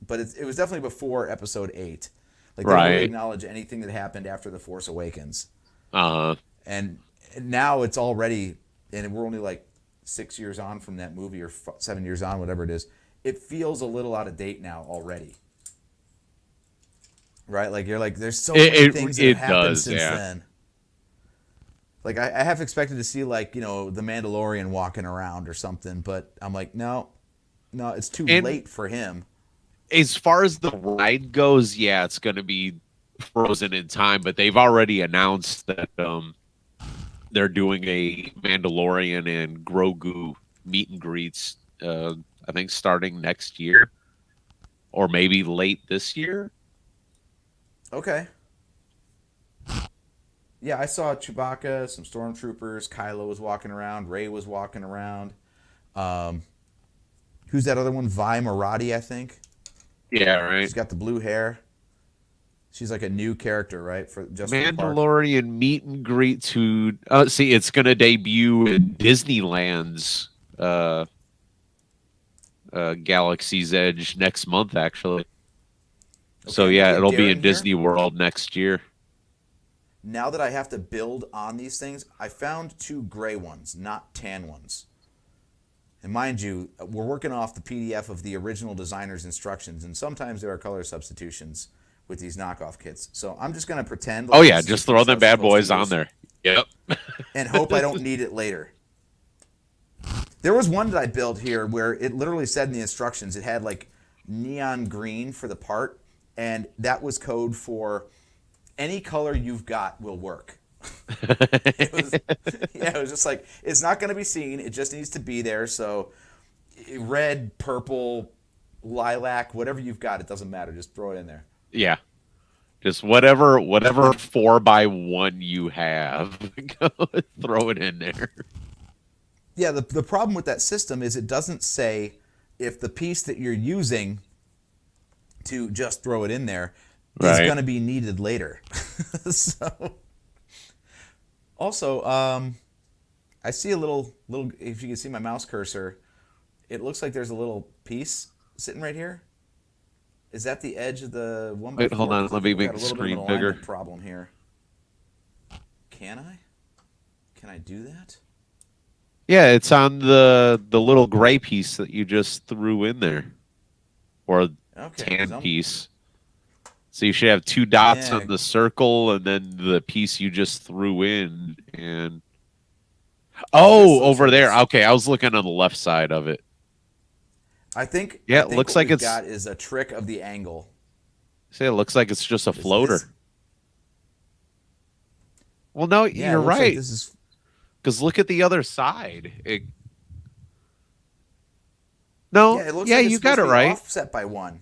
but it was definitely before Episode 8. Like they don't really Right. acknowledge anything that happened after the Force Awakens, Uh and now it's already, and we're only like 6 years on from that movie, or 7 years on, whatever it is. It feels a little out of date now already, right? Like you're like, there's so many things that have it happened does, since yeah. then. Like I have expected to see, like, the Mandalorian walking around or something, but I'm like, no, it's too And late for him. as far as the ride goes, yeah, it's going to be frozen in time, but they've already announced that they're doing a Mandalorian and Grogu meet and greets. I think starting next year, or maybe late this year. Okay. Yeah, I saw Chewbacca, some stormtroopers. Kylo was walking around. Rey was walking around. Um, who's that other one? Vi Marati, I think. Yeah, right. She's got the blue hair. She's like a new character, right? For the park. Mandalorian meet and greet to see, it's going to debut in Disneyland's Galaxy's Edge next month, actually. So Okay, yeah, look at it'll be Darren in here. Disney World next year. Now that I have to build on these things, I found 2 gray ones, not tan ones. And mind you, we're working off the PDF of the original designer's instructions, and sometimes there are color substitutions with these knockoff kits. So I'm just going to pretend like Oh yeah, this is just the throw piece I them was bad supposed boys to on use, there. Yep. and hope I don't need it later. There was one that I built here where it literally said in the instructions, it had like neon green for the part, and that was code for any color you've got will work. It was just like, it's not going to be seen. It just needs to be there. So red, purple, lilac, whatever you've got, it doesn't matter. Just throw it in there. Yeah. Just whatever 4x1 you have, throw it in there. Yeah, the problem with that system is it doesn't say if the piece that you're using to just throw it in there is Right. going to be needed later. So, also, I see a little. If you can see my mouse cursor, it looks like there's a little piece sitting right here. Is that the edge of the 1x4? Wait, hold on. Let me make got the a little bit screen of an alignment bigger. problem here. Can I? Can I do that? Yeah, it's on the little gray piece that you just threw in there. Or Okay. tan piece. So you should have 2 dots on the circle, and then the piece you just threw in. And over there. Okay, I was looking on the left side of it. I think. Yeah, I it think looks what like we've it's. got is a trick of the angle. See, it looks like it's just a floater. Well, no, Yeah, you're it looks right. like this is. Because look at the other side. No, Yeah, it looks yeah, like it's you got it supposed to be right. offset by 1.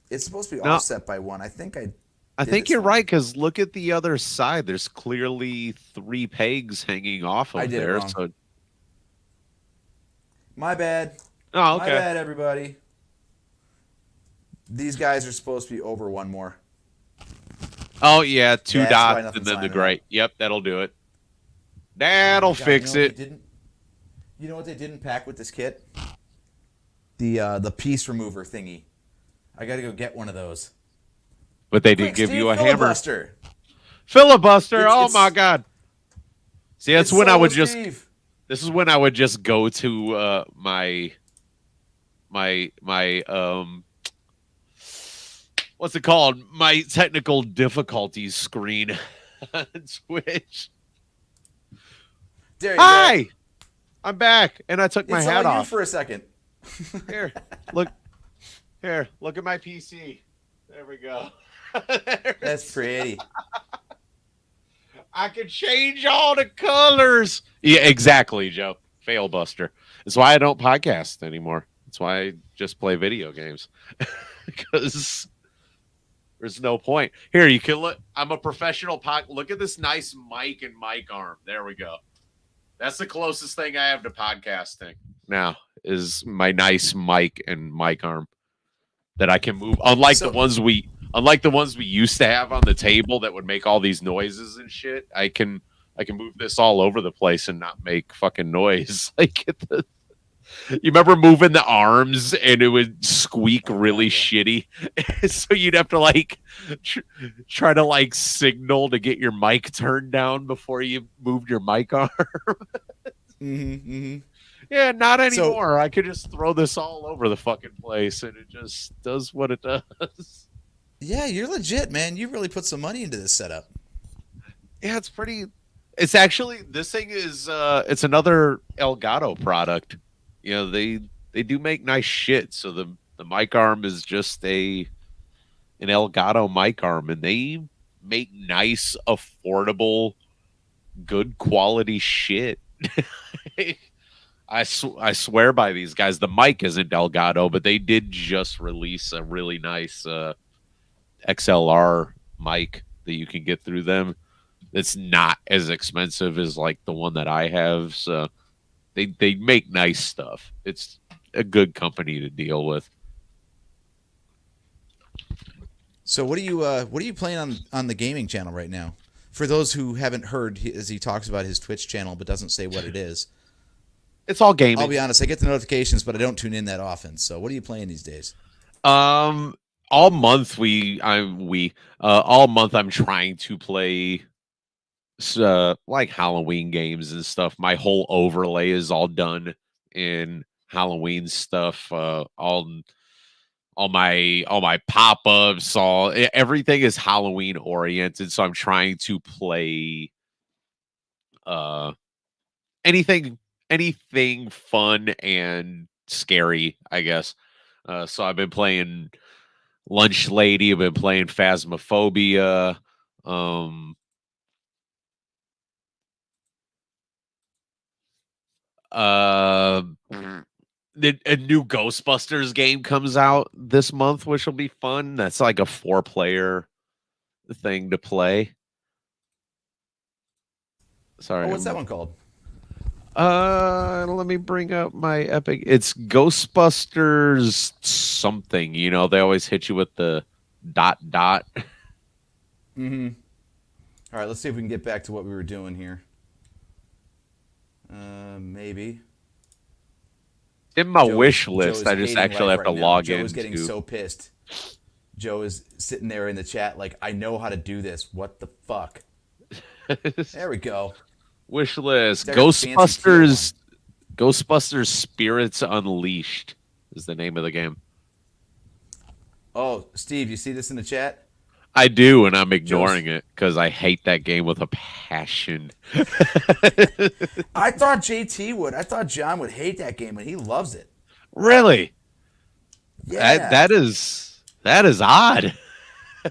It's supposed to be No. offset by 1. I think you're right, because look at the other side. There's clearly 3 pegs hanging off of I did it there. wrong. So, My bad. oh, okay. My bad, everybody. These guys are supposed to be over 1 more. Oh yeah, 2 That's why dots and nothing's then the lining gray. up. Yep, that'll do it. That'll fix it. You know what they didn't pack with this kit? The piece remover thingy. I got to go get one of those. But they did Quick, give Steve, you a filibuster. Filibuster. Oh It's- my god. See, that's It's when I Solo would just. Steve. This is when I would just go to my what's it called? My technical difficulties screen on Twitch. There you Hi, go. I'm back, and I took my It's hat all you off. for a second. Here, look at my PC. There we go. That's pretty. I can change all the colors. Yeah, exactly, Joe. Failbuster. That's why I don't podcast anymore. That's why I just play video games. Because there's no point. Here, you can look. I'm a professional look at this nice mic and mic arm. There we go. That's the closest thing I have to podcasting now is my nice mic and mic arm that I can move. Unlike the ones we used to have on the table that would make all these noises and shit, I can move this all over the place and not make fucking noise. You remember moving the arms and it would squeak really shitty, so you'd have to try to signal to get your mic turned down before you moved your mic arm. Yeah, not anymore. I could just throw this all over the fucking place and it just does what it does. Yeah, you're legit, man. You really put some money into this setup. Yeah, it's actually, this thing is it's another Elgato product. You know, they do make nice shit. So the mic arm is just an Elgato mic arm, and they make nice, affordable, good quality shit. I swear by these guys. The mic isn't Elgato, but they did just release a really nice XLR mic that you can get through them. It's not as expensive as the one that I have. So they make nice stuff. It's a good company to deal with. So what are you playing on the gaming channel right now? For those who haven't heard, as he talks about his Twitch channel but doesn't say what it is. It's all gaming. I'll be honest, I get the notifications, but I don't tune in that often. So what are you playing these days? All month all month I'm trying to play Halloween games and stuff. My whole overlay is all done in Halloween stuff. All my pop-ups, everything is Halloween oriented. So I'm trying to play anything fun and scary, I guess. So I've been playing Lunch Lady. I've been playing Phasmophobia. A new Ghostbusters game comes out this month, which will be fun. That's like a 4-player thing to play. Sorry. Oh, what's that one called? Let me bring up my Epic. It's Ghostbusters something. You know, they always hit you with the ... Mm-hmm. All right, let's see if we can get back to what we were doing here. Maybe. In my wish list, I just actually have to log in. Joe is getting so pissed. Joe is sitting there in the chat like, I know how to do this. What the fuck? There we go. Wish list. Ghostbusters Spirits Unleashed is the name of the game. Oh, Steve, you see this in the chat? I do, and I'm Joe's. ignoring it because I hate that game with a passion. I thought JT would. I thought John would hate that game, and he loves it. Really? That Yeah. that is that is odd.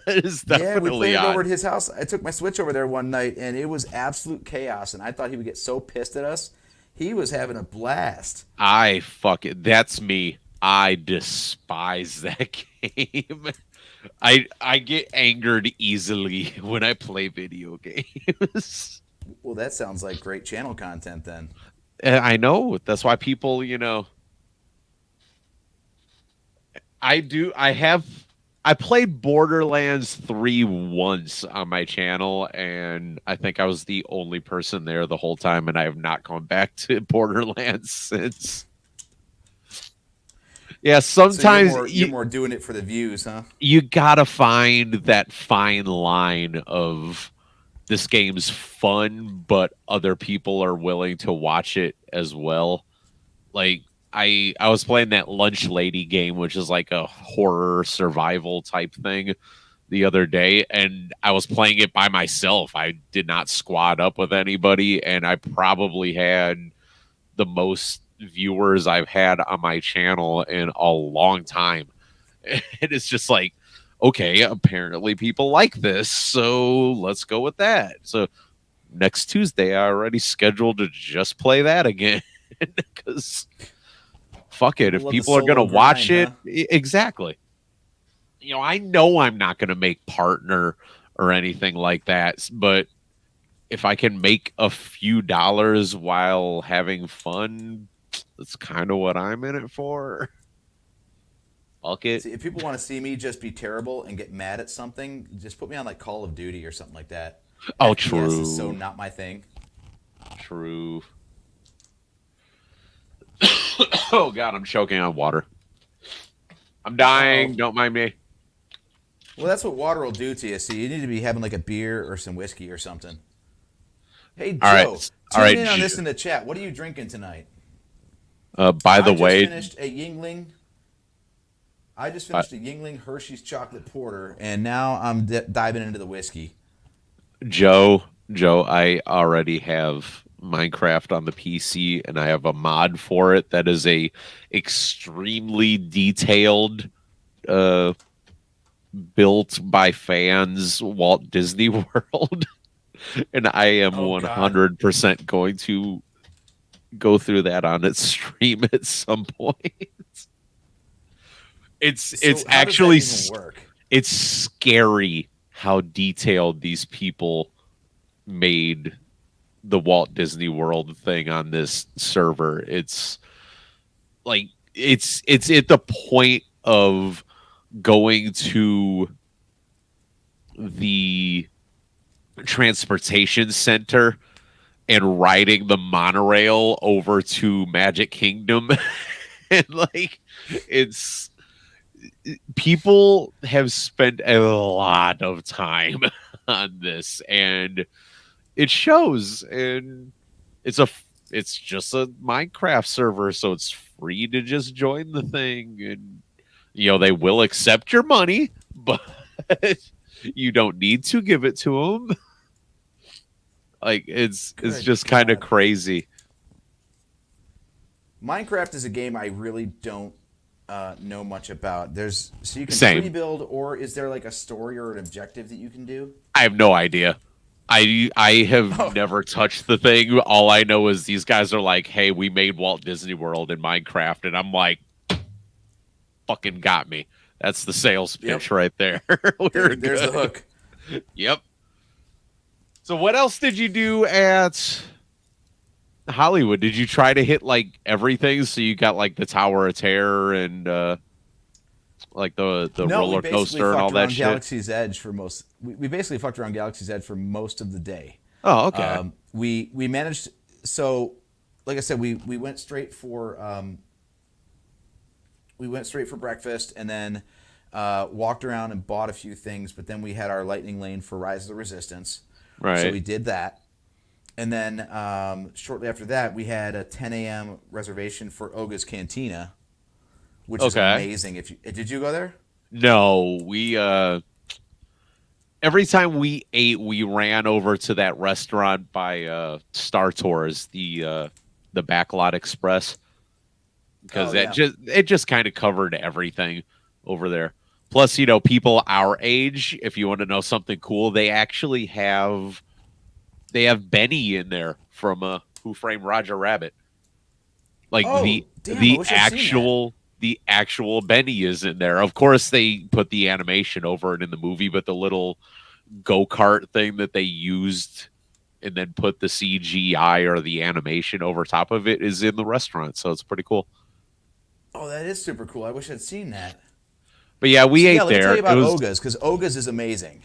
That is Yeah, we definitely played it over odd. at his house. I took my Switch over there one night, and it was absolute chaos. And I thought he would get so pissed at us. He was having a blast. I fuck it. That's me. I despise that game. I get angered easily when I play video games. Well, that sounds like great channel content then. And I know that's why people, I played Borderlands 3 once on my channel, and I think I was the only person there the whole time, and I have not gone back to Borderlands since. Yeah, So you're sometimes more doing it for the views, huh? you gotta find that fine line of this game's fun, but other people are willing to watch it as well. Like I was playing that Lunch Lady game, which is like a horror survival type thing the other day, and I was playing it by myself. I did not squad up with anybody, and I probably had the most viewers I've had on my channel in a long time. And it's just like, okay, apparently people like this, so let's go with that. So next Tuesday, I already scheduled to just play that again because fuck it, People if love the people are gonna solo watch grind, it, huh? exactly. I know I'm not gonna make partner or anything like that, but if I can make a few dollars while having fun, that's kind of what I'm in it for. Fuck it. See, if people want to see me just be terrible and get mad at something, just put me on like Call of Duty or something like that. Oh, FPS is so true. not my thing. True. Oh god, I'm choking on water. I'm dying. Oh, Don't mind me. well, that's what water will do to you. See, you need to be having like a beer or some whiskey or something. Hey, All right. Joe, All tune right. in on this in the chat. What are you drinking tonight? By the I just way, finished a Yingling. I just finished a Yingling Hershey's chocolate porter, and now I'm diving into the whiskey. Joe, I already have Minecraft on the PC, and I have a mod for it that is a extremely detailed, uh, built by fans Walt Disney World, and I am Oh God. 100% going to go through that on its stream at some point. It's So how does that actually even work? it's scary how detailed these people made the Walt Disney World thing on this server. It's like it's at the point of going to the transportation center and riding the monorail over to Magic Kingdom. And like it's people have spent a lot of time on this, and it shows. And it's a it's just a Minecraft server, so it's free to just join the thing, and they will accept your money, but you don't need to give it to them. Like it's Good just kind of God. crazy. Minecraft is a game I really don't know much about. So you can Same. pre-build, or is there like a story or an objective that you can do? I have no idea. I have never touched the thing. All I know is these guys are like, "Hey, we made Walt Disney World in Minecraft," and I'm like, "Fucking got me." That's the sales pitch Yep. right there. We're There's the good. hook. Yep. So what else did you do at Hollywood? Did you try to hit like everything? So you got like the Tower of Terror and like the No, we roller basically coaster and all fucked that around shit? Galaxy's Edge for most. We basically fucked around Galaxy's Edge for most of the day. Oh, okay. We managed. So, like I said, we went straight for breakfast, and then walked around and bought a few things. But then we had our lightning lane for Rise of the Resistance, Right. so we did that. And then shortly after that, we had a 10 a.m. reservation for Oga's Cantina, which is Okay. amazing. Did you go there? No, we every time we ate, we ran over to that restaurant by Star Tours, the Backlot Express, because Oh yeah. it just kind of covered everything over there. Plus, you know, people our age, if you want to know something cool, they have Benny in there from Who Framed Roger Rabbit. Like Oh damn! I wish I'd seen that. the actual Benny is in there. Of course, they put the animation over it in the movie, but the little go kart thing that they used and then put the CGI or the animation over top of it is in the restaurant. So it's pretty cool. Oh, that is super cool. I wish I'd seen that. But yeah, we So yeah, ate let me tell there. you It about was Oga's because Oga's is amazing.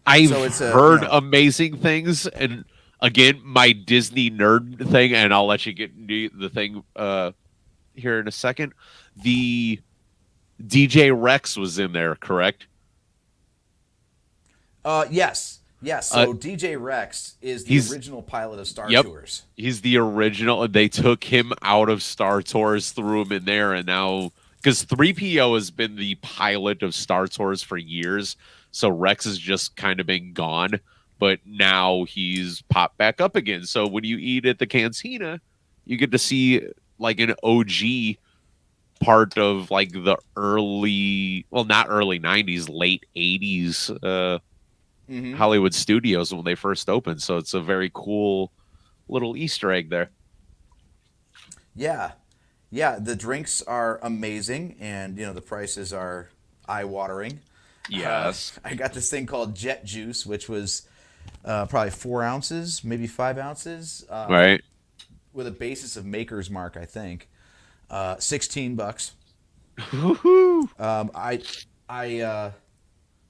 I've So it's heard amazing things, and again, my Disney nerd thing, and I'll let you get into the thing here in a second. The DJ Rex was in there, correct? Yes, yes. Uh, So DJ Rex is the he's original pilot of Star Yep, Tours. he's the original. They took him out of Star Tours, threw him in there, and now because 3PO has been the pilot of Star Tours for years, so Rex has just kind of been gone. But now he's popped back up again. So when you eat at the cantina, you get to see like an OG part of like the early, well, not early '90s, late '80s Hmm. Hollywood studios when they first opened. So it's a very cool little Easter egg there. Yeah, yeah. The drinks are amazing, and the prices are eye-watering. Yes. I got this thing called Jet Juice, which was probably 4 ounces, maybe 5 ounces, Right. with a basis of Maker's Mark, I think. $16. Woohoo.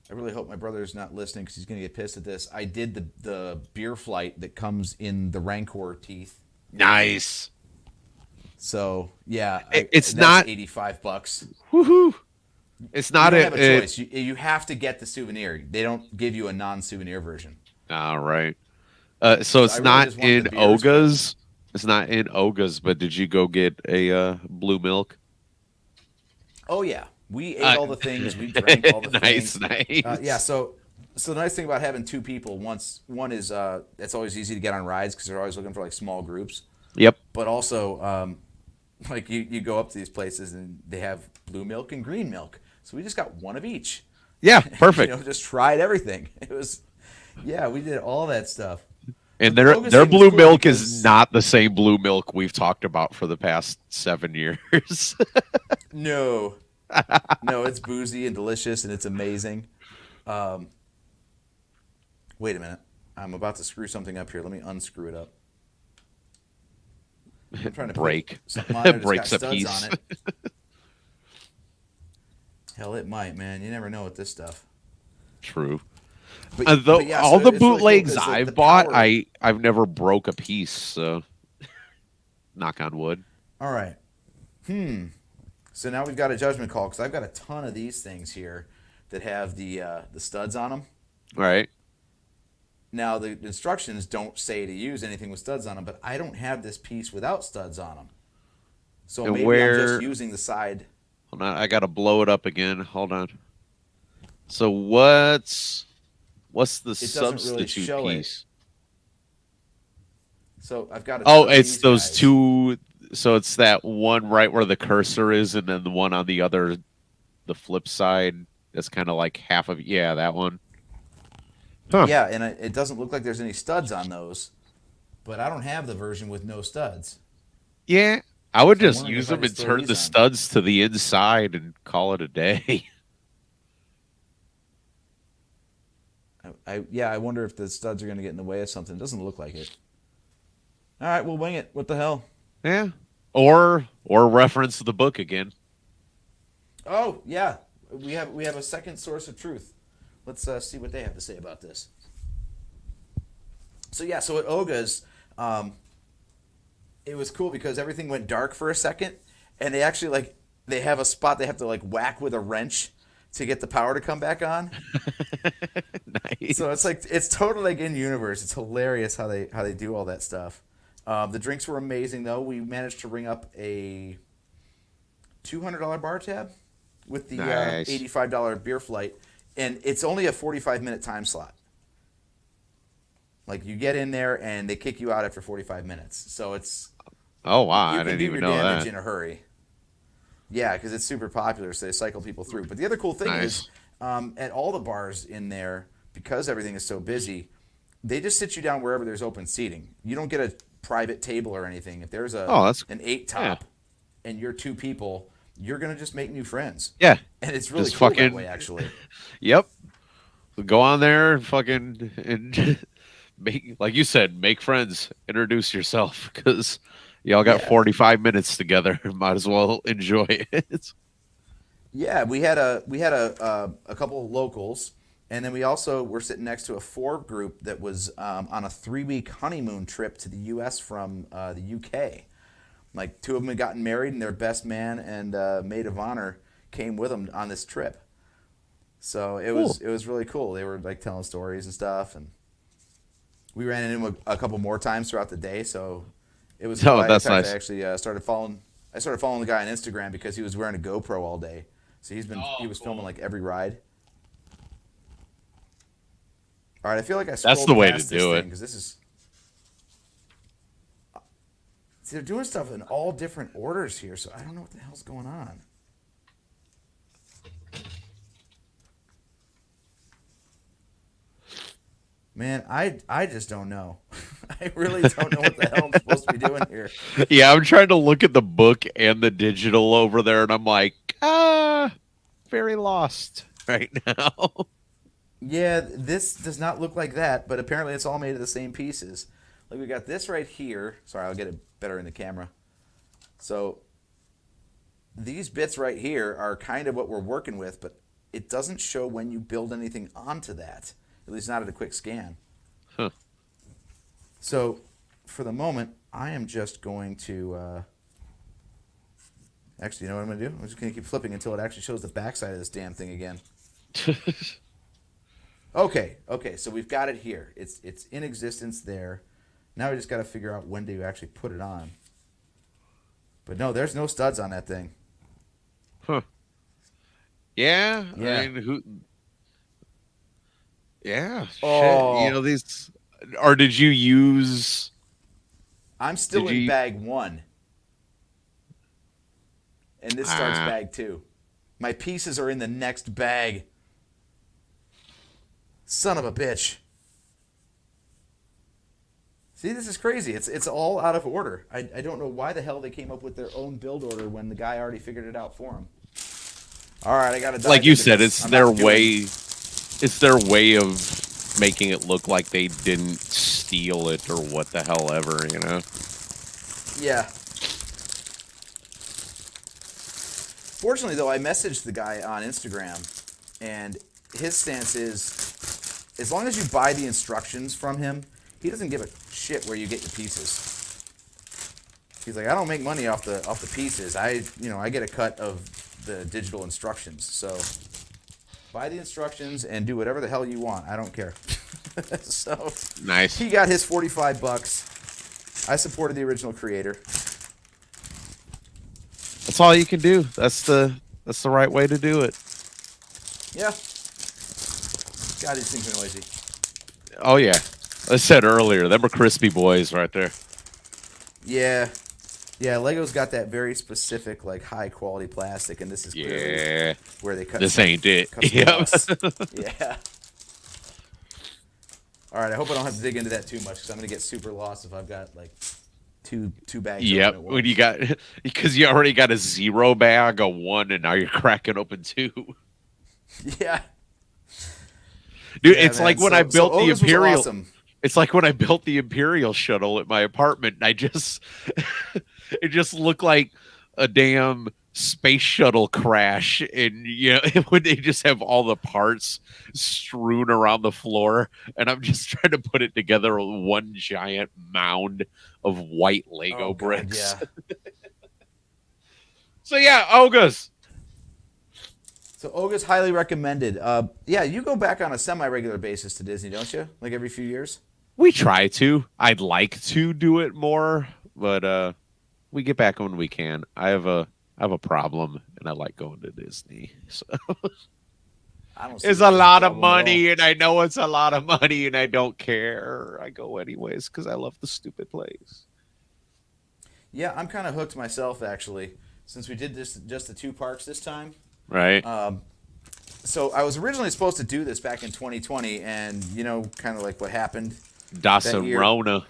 I really hope my brother's not listening because he's gonna get pissed at this. I did the beer flight that comes in the Rancor teeth. Nice. So yeah, It's that's not $85. woohoo. It's You not don't have a choice. You have to get the souvenir. They don't give you a non-souvenir version. all right. So I it's really not just wanted in the beers, but Oga's. It's not in Oga's, but did you go get a blue milk? oh yeah, we ate Uh, all the things. We drank all the nice, things. nice. Yeah. So the nice thing about having two people, one is it's always easy to get on rides because they're always looking for like small groups. Yep. But also, like you go up to these places and they have blue milk and green milk. So we just got one of each. Yeah, perfect. Just tried everything. It was, yeah, we did all that stuff. And But the Oga's their thing was blue cool milk is because- not the same blue milk we've talked about for the past 7 years. No, no, it's boozy and delicious and it's amazing. Wait a minute, I'm about to screw something up here. Let me unscrew it up. I'm trying to Break. put something on there that's Breaks got a studs piece. on it. Hell, it might, man. You never know with this stuff. True. But yeah, All so the it's really cool bootlegs 'cause I've the bought, power- I've never broke a piece. So, knock on wood. All right. So now we've got a judgment call because I've got a ton of these things here that have the studs on them. All right. Now the instructions don't say to use anything with studs on them, but I don't have this piece without studs on them. So And maybe I'm where- just using the side. Hold on, I gotta blow it up again. Hold on. So what's the doesn't really substitute show it. piece? So I've got. Oh, it's these those guys. two. So it's that one right where the cursor is, and then the one on the flip side. That's kind of like half of. Yeah, that one. Huh. Yeah, and it doesn't look like there's any studs on those, but I don't have the version with no studs. Yeah, I would So I'm just wondering use if I them and just throw turn these the on. studs to the inside and call it a day. I wonder if the studs are going to get in the way of something. It doesn't look like it. All right, we'll wing it. What the hell? Yeah. Or reference the book again. Oh yeah, we have a second source of truth. Let's see what they have to say about this. So yeah, so at Oga's, it was cool because everything went dark for a second, and they actually they have a spot they have to whack with a wrench to get the power to come back on. Nice. So it's totally in universe. It's hilarious how they do all that stuff. The drinks were amazing though. We managed to ring up a $200 bar tab. with the Nice. $85 beer flight, and it's only a 45-minute time slot. Like, you get in there and they kick you out after 45 minutes. So it's Oh wow, you I can didn't do even your know damage that. in a hurry. Yeah, because it's super popular, so they cycle people through. But the other cool thing is, at all the bars in there, because everything is so busy, they just sit you down wherever there's open seating. You don't get a private table or anything. If there's an 8 top and you're 2 people, you're gonna just make new friends. Yeah, And it's really just cool fucking- that way, actually. Yep. Go on there and fucking and make, like you said, make friends, introduce yourself, because y'all got 45 minutes together. Might as well enjoy it. Yeah, we had a couple of locals, and then we also were sitting next to a 4 group that was on a 3-week honeymoon trip to the U.S. from the U.K. Like, 2 of them had gotten married, and their best man and maid of honor came with them on this trip. So it was really cool. They were like telling stories and stuff, and we ran into him a couple more times throughout the day. So it was cool. That's In fact, nice. I actually started following the guy on Instagram because he was wearing a GoPro all day. So he was filming like every ride. All right, I feel like I scrolled the way past to this do thing it. because this is. See, they're doing stuff in all different orders here, so I don't know what the hell's going on. Man, I just don't know. I really don't know what the hell I'm supposed to be doing here. Yeah, I'm trying to look at the book and the digital over there, and I'm like, very lost right now. Yeah, this does not look like that, but apparently it's all made of the same pieces. Like, we got this right here. Sorry, I'll get it better in the camera. So these bits right here are kind of what we're working with, but it doesn't show when you build anything onto that, at least not at a quick scan. Huh. So for the moment, I am just going to... Actually, you know what I'm going to do? I'm just going to keep flipping until it actually shows the backside of this damn thing again. Okay, so we've got it here. It's in existence there. Now we just got to figure out when do you actually put it on. But no, there's no studs on that thing. Huh. Yeah. Yeah. I mean, who? Yeah. Oh. Shit. You know these. Or did you use? I'm still in bag 1. And this starts bag 2. My pieces are in the next bag. Son of a bitch. See, this is crazy. It's all out of order. I don't know why the hell they came up with their own build order when the guy already figured it out for them. All right, I got to. Like you said, it's their way. It's their way of making it look like they didn't steal it or what the hell ever, you know? Yeah. Fortunately, though, I messaged the guy on Instagram, and his stance is, as long as you buy the instructions from him, he doesn't give a shit where you get your pieces. He's like, I don't make money off the pieces. I get a cut of the digital instructions. So buy the instructions and do whatever the hell you want. I don't care. So Nice. he got his $45. I supported the original creator. That's all you can do. That's the right way to do it. Yeah. God, these things are noisy. Oh yeah. I said earlier, them are crispy boys right there. Yeah. Yeah, Lego's got that very specific, like, high quality plastic, and this is clearly where they cut. This ain't it. cut some Yep. loss. Yeah. All right, I hope I don't have to dig into that too much because I'm gonna get super lost if I've got like two bags. Yep. open at When once. you got, because you already got a 0 bag, a 1, and now you're cracking open 2. Yeah. Dude, Yeah, it's man. like when I So built the Otis was Imperial. awesome. It's like when I built the Imperial shuttle at my apartment, and I just, it just looked like a damn space shuttle crash, and when they just have all the parts strewn around the floor, and I'm just trying to put it together with one giant mound of white Lego God, bricks. yeah. So yeah, Ogas. So Oga's highly recommended. Yeah, you go back on a semi-regular basis to Disney, don't you? Like every few years? We try to. I'd like to do it more, but we get back when we can. I have a I have a problem, and I like going to Disney. So I don't see it's that a as lot of problem at all. money, and I know it's a lot of money, and I don't care. I go anyways because I love the stupid place. Yeah, I'm kind of hooked myself actually. Since we did this just the 2 parks this time. Right? So I was originally supposed to do this back in 2020, and kind of like what happened that year. Rona.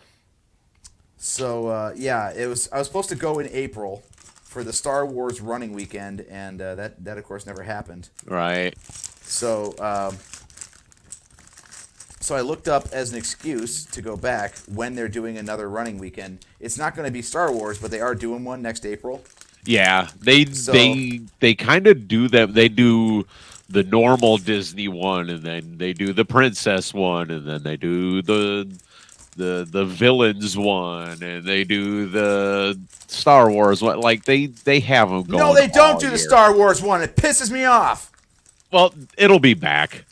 So yeah, I was supposed to go in April for the Star Wars running weekend, and that of course never happened. Right. So so I looked up as an excuse to go back when they're doing another running weekend. It's not going to be Star Wars, but they are doing one next April. Yeah, they kind of do that. They do the normal Disney one, and then they do the princess one, and then they do the villains one, and they do the Star Wars one. Like they have them going. No, they don't all do the year. Star Wars one. It pisses me off. Well, it'll be back.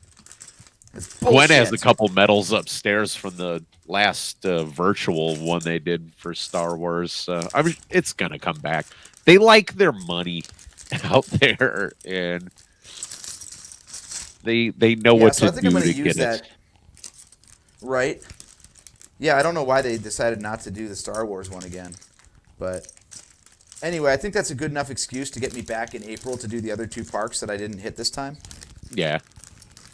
It's Gwen has a bullshit. couple medals upstairs from the last virtual one they did for Star Wars. It's gonna come back. They like their money out there, and they know what so to I think do I'm going to to use get that. it. Right? Yeah, I don't know why they decided not to do the Star Wars one again, but anyway, I think that's a good enough excuse to get me back in April to do the other 2 parks that I didn't hit this time. Yeah.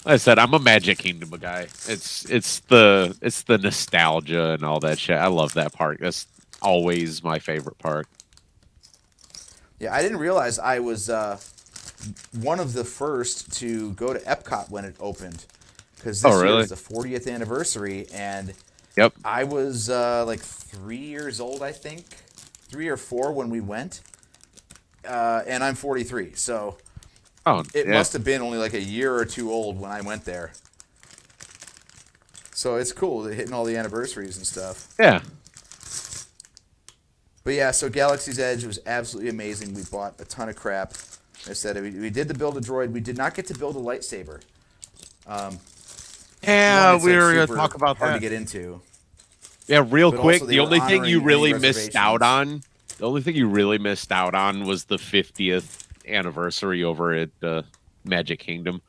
Like I said, I'm a Magic Kingdom guy. It's the nostalgia and all that shit. I love that park. That's always my favorite park. Yeah, I didn't realize I was one of the first to go to Epcot when it opened, because this year is the 40th anniversary, and Yep. I was like 3 years old, I think, 3 or 4 when we went, and I'm 43, so it must have been only like a year or 2 old when I went there. So it's cool hitting all the anniversaries and stuff. Yeah. But yeah, so Galaxy's Edge was absolutely amazing. We bought a ton of crap. I said we did the Build-A-Droid. We did not get to build a lightsaber. Yeah, One, we were it's, going like, to talk about hard that. to get into. Yeah, real But quick, also they the were only thing you honoring really many missed out reservations. on, the only thing you really missed out on was the 50th anniversary over at Magic Kingdom.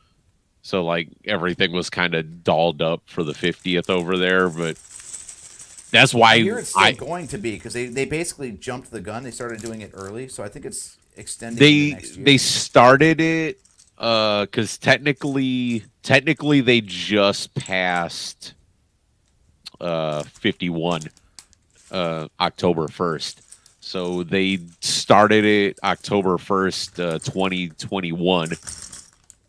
So like everything was kind of dolled up for the 50th over there, but that's why I hear it's still going to be, because they basically jumped the gun. They started doing it early, so I think it's extending into next year. they started it because technically they just passed 51 October 1st. So they started it October 1st, 2021.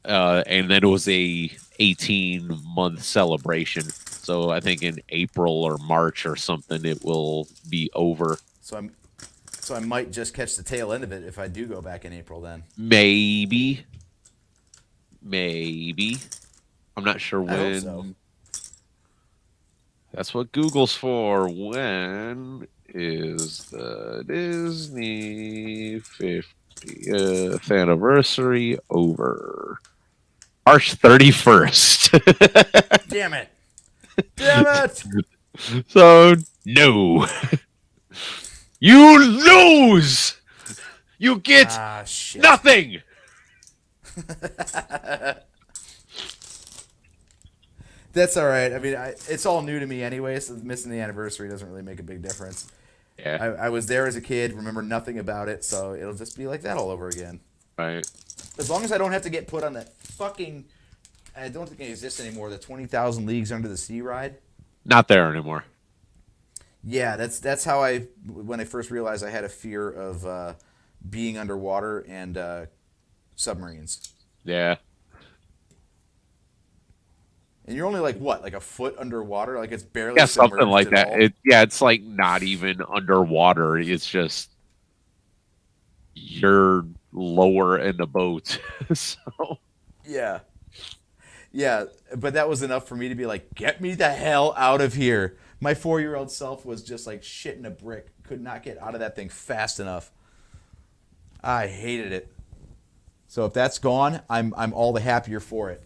And then it was a 18-month celebration. So I think in April or March or something, it will be over. So I might just catch the tail end of it if I do go back in April then. Maybe. I'm not sure I hope when. so. That's what Google's for. When is the Disney 50th anniversary over? March 31st. Damn it! Damn it! So, no. You lose! You get Shit. nothing! That's all right. I mean, it's all new to me anyway, so missing the anniversary doesn't really make a big difference. Yeah. I was there as a kid, remember nothing about it, so it'll just be like that all over again. Right. As long as I don't have to get put on that fucking, I don't think it exists anymore, the 20,000 Leagues Under the Sea ride. Not there anymore. Yeah, that's how when I first realized I had a fear of being underwater and submarines. Yeah. And you're only like what, like a foot underwater? Like it's barely Yeah, something submerged like at that. all? It's like not even underwater. It's just you're lower in the boat. So Yeah. Yeah, but that was enough for me to be like, get me the hell out of here. My 4-year-old self was just like shit in a brick. Could not get out of that thing fast enough. I hated it. So if that's gone, I'm all the happier for it.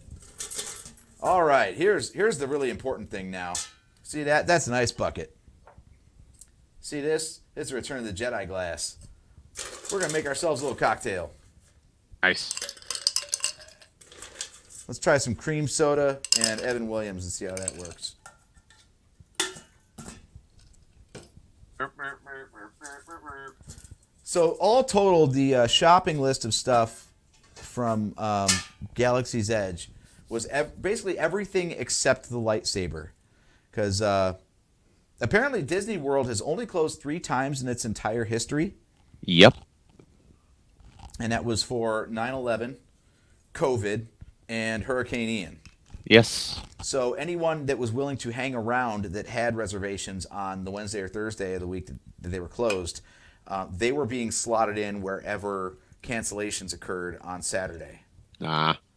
All right, here's the really important thing now. See that? That's an ice bucket. See this? It's a Return of the Jedi glass. We're gonna make ourselves a little cocktail. Nice. Let's try some cream soda and Evan Williams and see how that works. So all total, the shopping list of stuff from Galaxy's Edge was basically everything except the lightsaber. Because apparently Disney World has only closed 3 times in its entire history. Yep. And that was for 9/11, COVID, and Hurricane Ian. Yes. So anyone that was willing to hang around that had reservations on the Wednesday or Thursday of the week that they were closed, they were being slotted in wherever cancellations occurred on Saturday.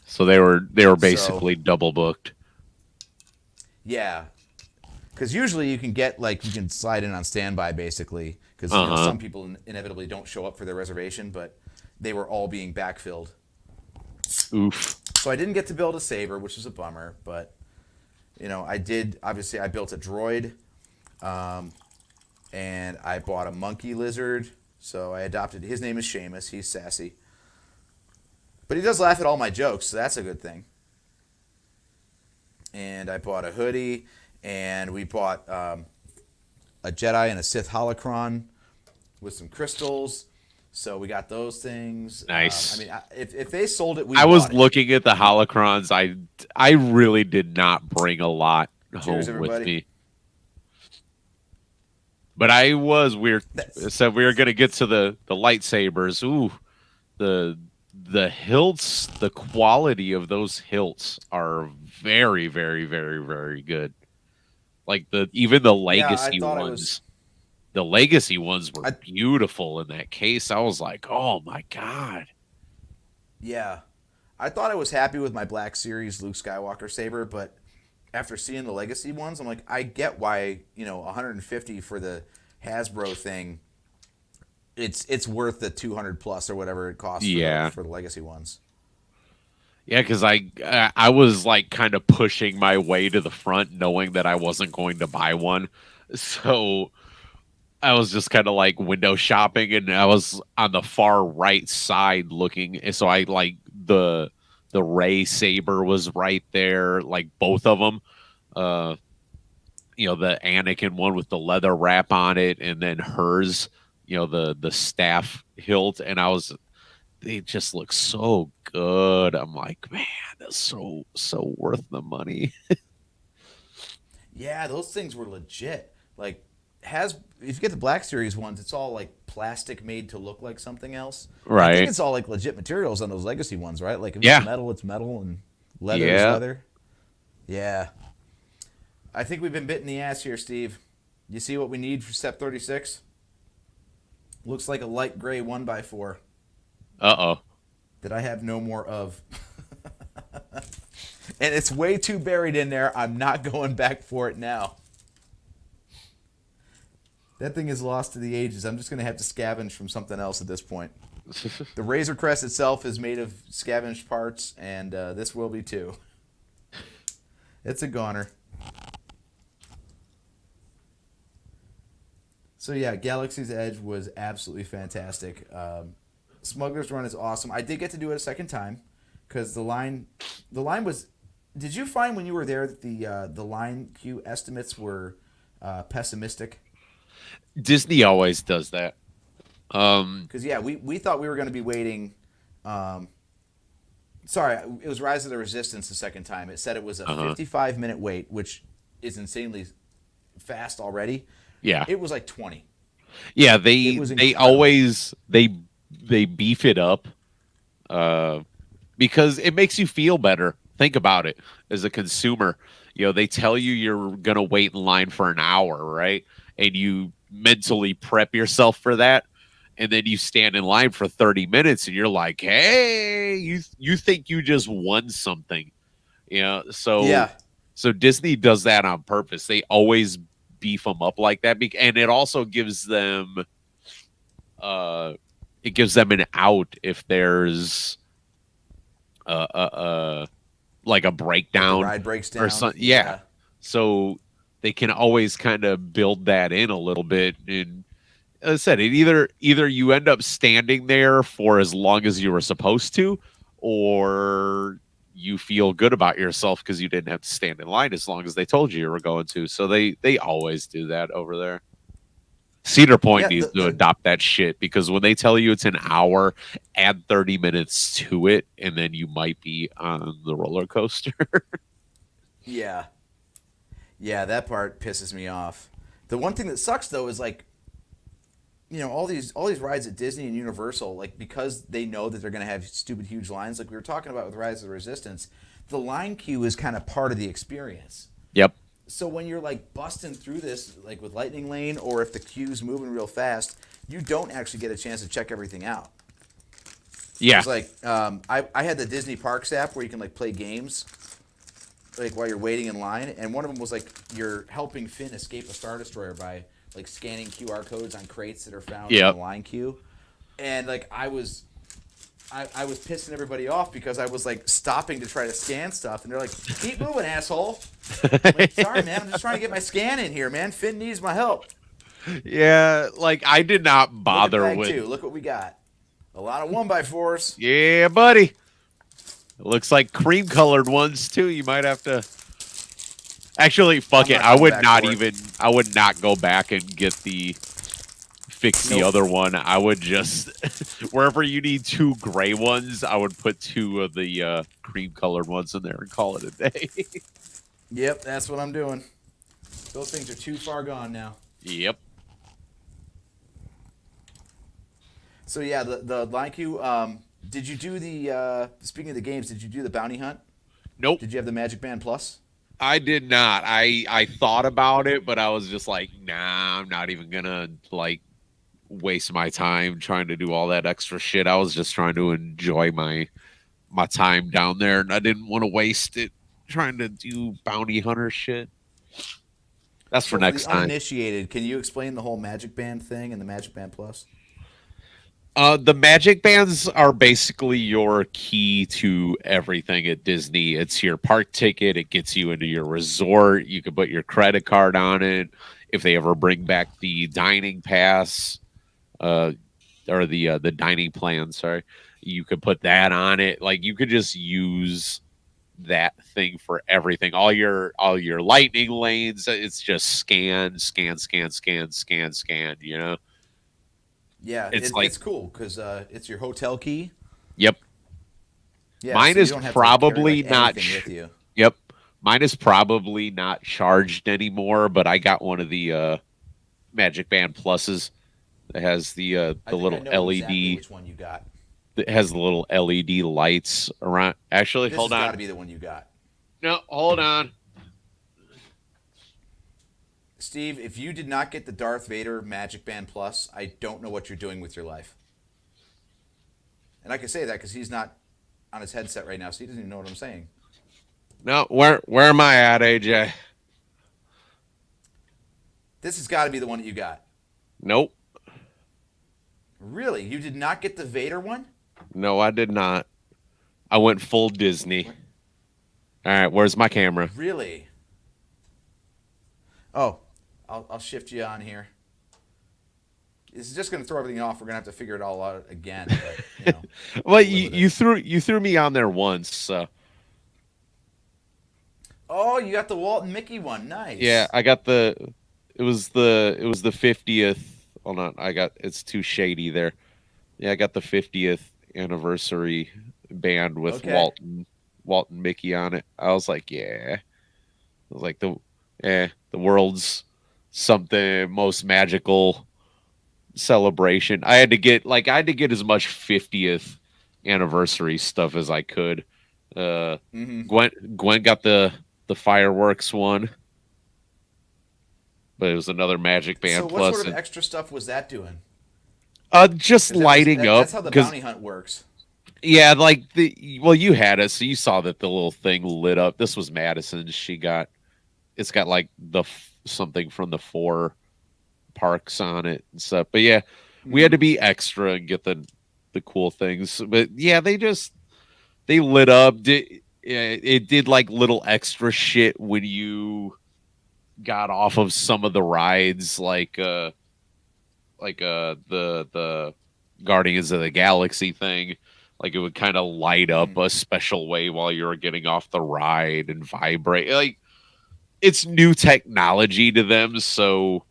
So they were basically double booked. Yeah, because usually you can get you can slide in on standby basically because some people inevitably don't show up for their reservation, but they were all being backfilled. Oof. So I didn't get to build a saber, which is a bummer, but I did. Obviously, I built a droid, and I bought a monkey lizard. So I adopted. His name is Seamus. He's sassy, but he does laugh at all my jokes, so that's a good thing. And I bought a hoodie, and we bought a Jedi and a Sith holocron with some crystals. So we got those things. Nice. If they sold it, I was looking at the holocrons. I really did not bring a lot home with me. But I was weird. So we were gonna get to the lightsabers. Ooh, the hilts. The quality of those hilts are very, very, very, very good. Like even the legacy ones. The legacy ones were beautiful in that case. I was like, oh my God. Yeah. I thought I was happy with my Black Series Luke Skywalker saber, but after seeing the legacy ones, I'm like, I get why, $150 for the Hasbro thing. It's worth the 200 plus or whatever it costs for the legacy ones. Yeah, because I was like kind of pushing my way to the front knowing that I wasn't going to buy one. So I was just kind of like window shopping, and I was on the far right side looking. So I like the Rey saber was right there, like both of them. The Anakin one with the leather wrap on it, and then hers, the staff hilt, and they just look so good. I'm like, man, that's so worth the money. Yeah, those things were legit. Like, if you get the Black Series ones, it's all like plastic made to look like something else. Right. I think it's all like legit materials on those legacy ones, right? Like if it's metal, it's metal, and leather is leather. Yeah. I think we've been bit in the ass here, Steve. You see what we need for Step 36? Looks like a light gray 1x4. Uh-oh. That I have no more of. And it's way too buried in there. I'm not going back for it now. That thing is lost to the ages. I'm just going to have to scavenge from something else at this point. The Razor Crest itself is made of scavenged parts, and this will be too. It's a goner. So yeah, Galaxy's Edge was absolutely fantastic. Smuggler's Run is awesome. I did get to do it a second time because the line was. Did you find when you were there that the line queue estimates were pessimistic? Disney always does that. Because we thought we were going to be waiting. Sorry, it was Rise of the Resistance the second time. It said it was a 55-minute wait, which is insanely fast already. Yeah, it was like 20. Yeah, they always beef it up because it makes you feel better. Think about it as a consumer. They tell you you're gonna wait in line for an hour, right? And you mentally prep yourself for that, and then you stand in line for 30 minutes, and you're like, "Hey, you think you just won something?" So Disney does that on purpose. They always beef them up like that, and it also gives them an out if there's like a breakdown, the ride breaks down or something. So they can always kind of build that in a little bit, and I said it either you end up standing there for as long as you were supposed to, or you feel good about yourself because you didn't have to stand in line as long as they told you were going to. So they always do that over there. Cedar Point Yeah, needs to adopt that shit because when they tell you it's an hour, add 30 minutes to it, and then you might be on the roller coaster. yeah, yeah. That part pisses me off. The one thing that sucks though is like, all these rides at Disney and Universal, like because they know that they're going to have stupid huge lines, like we were talking about with Rise of the Resistance, the line queue is kind of part of the experience. Yep. So when you're like busting through this, like with Lightning Lane, or if the queue's moving real fast, you don't actually get a chance to check everything out. Yeah. It's like I had the Disney Parks app where you can like play games, like while you're waiting in line, and one of them was like you're helping Finn escape a Star Destroyer by like scanning QR codes on crates that are found in the line queue, and like I was pissing everybody off because I was like stopping to try to scan stuff, and they're like, "Keep moving, asshole." I'm like, sorry, man, I'm just trying to get my scan in here, man. Finn needs my help. Yeah, like I did not bother Look at with. bag 2. Look what we got. A lot of 1x4s. Yeah, buddy. It looks like cream colored ones too. You might have to. Actually, fuck I'm it. not I going would back not for it. even. I would not go back and get the fix the Nope. other one. I would just wherever you need 2 gray ones, I would put 2 of the cream colored ones in there and call it a day. Yep, that's what I'm doing. Those things are too far gone now. Yep. So yeah, the line queue. Did you do the? Speaking of the games, did you do the bounty hunt? Nope. Did you have the Magic Band Plus? I did not. I thought about it, but I was just like, nah, I'm not even gonna like waste my time trying to do all that extra shit. I was just trying to enjoy my time down there, and I didn't want to waste it trying to do bounty hunter shit. That's for next the time. uninitiated, can you explain the whole Magic Band thing and the Magic Band Plus? The magic bands are basically your key to everything at Disney. It's your park ticket. It gets you into your resort. You can put your credit card on it. If they ever bring back the dining pass, or the dining plan, sorry, you could put that on it. Like you could just use that thing for everything. All your lightning lanes. It's just scan. You know. Yeah, it's cool because it's your hotel key. Yep. Yeah, Mine so you is don't have probably to carry, like, not. anything with you. Yep. Mine is probably not charged anymore, but I got one of the Magic Band Pluses that has the I think little I know LED. exactly which one you got. That has the little LED lights around. Actually, This hold has got on. to be the one you got. No, hold on. Steve, if you did not get the Darth Vader Magic Band Plus, I don't know what you're doing with your life. And I can say that because he's not on his headset right now, so he doesn't even know what I'm saying. No, where am I at, AJ? This has got to be the one that you got. Nope. Really? You did not get the Vader one? No, I did not. I went full Disney. All right, where's my camera? Really? Oh, I'll shift you on here. This is just going to throw everything off. We're going to have to figure it all out again. But, Well, you threw me on there once, so. Oh, you got the Walt and Mickey one. Nice. Yeah, I got it was the 50th. Hold on, it's too shady there. Yeah, I got the 50th anniversary band with Walt and Mickey on it. I was like, yeah. I was like the world's something most magical celebration. I had to get as much 50th anniversary stuff as I could. Gwen got the fireworks one. But it was another Magic Band Plus. So what sort of extra stuff was that doing? Just lighting up. That's how the bounty hunt works. Yeah, like you had it, so you saw that the little thing lit up. This was Madison's. It's got like something from the 4 parks on it and stuff. But yeah, we had to be extra and get the cool things. But yeah, they lit up. It did like little extra shit when you got off of some of the rides, like the Guardians of the Galaxy thing. Like it would kind of light up a special way while you were getting off the ride and vibrate. Like it's new technology to them, so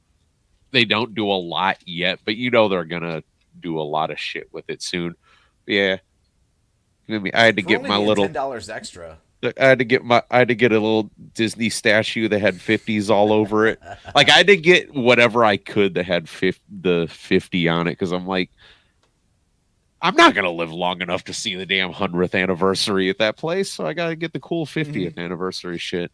they don't do a lot yet, but you know they're gonna do a lot of shit with it soon. Yeah. I mean, I had to For get only my being little $10 extra. I had to get a little Disney statue that had 50s all over it. Like I had to get whatever I could that had the 50 on it because I'm like, I'm not gonna live long enough to see the damn 100th anniversary at that place, so I gotta get the cool 50th anniversary shit.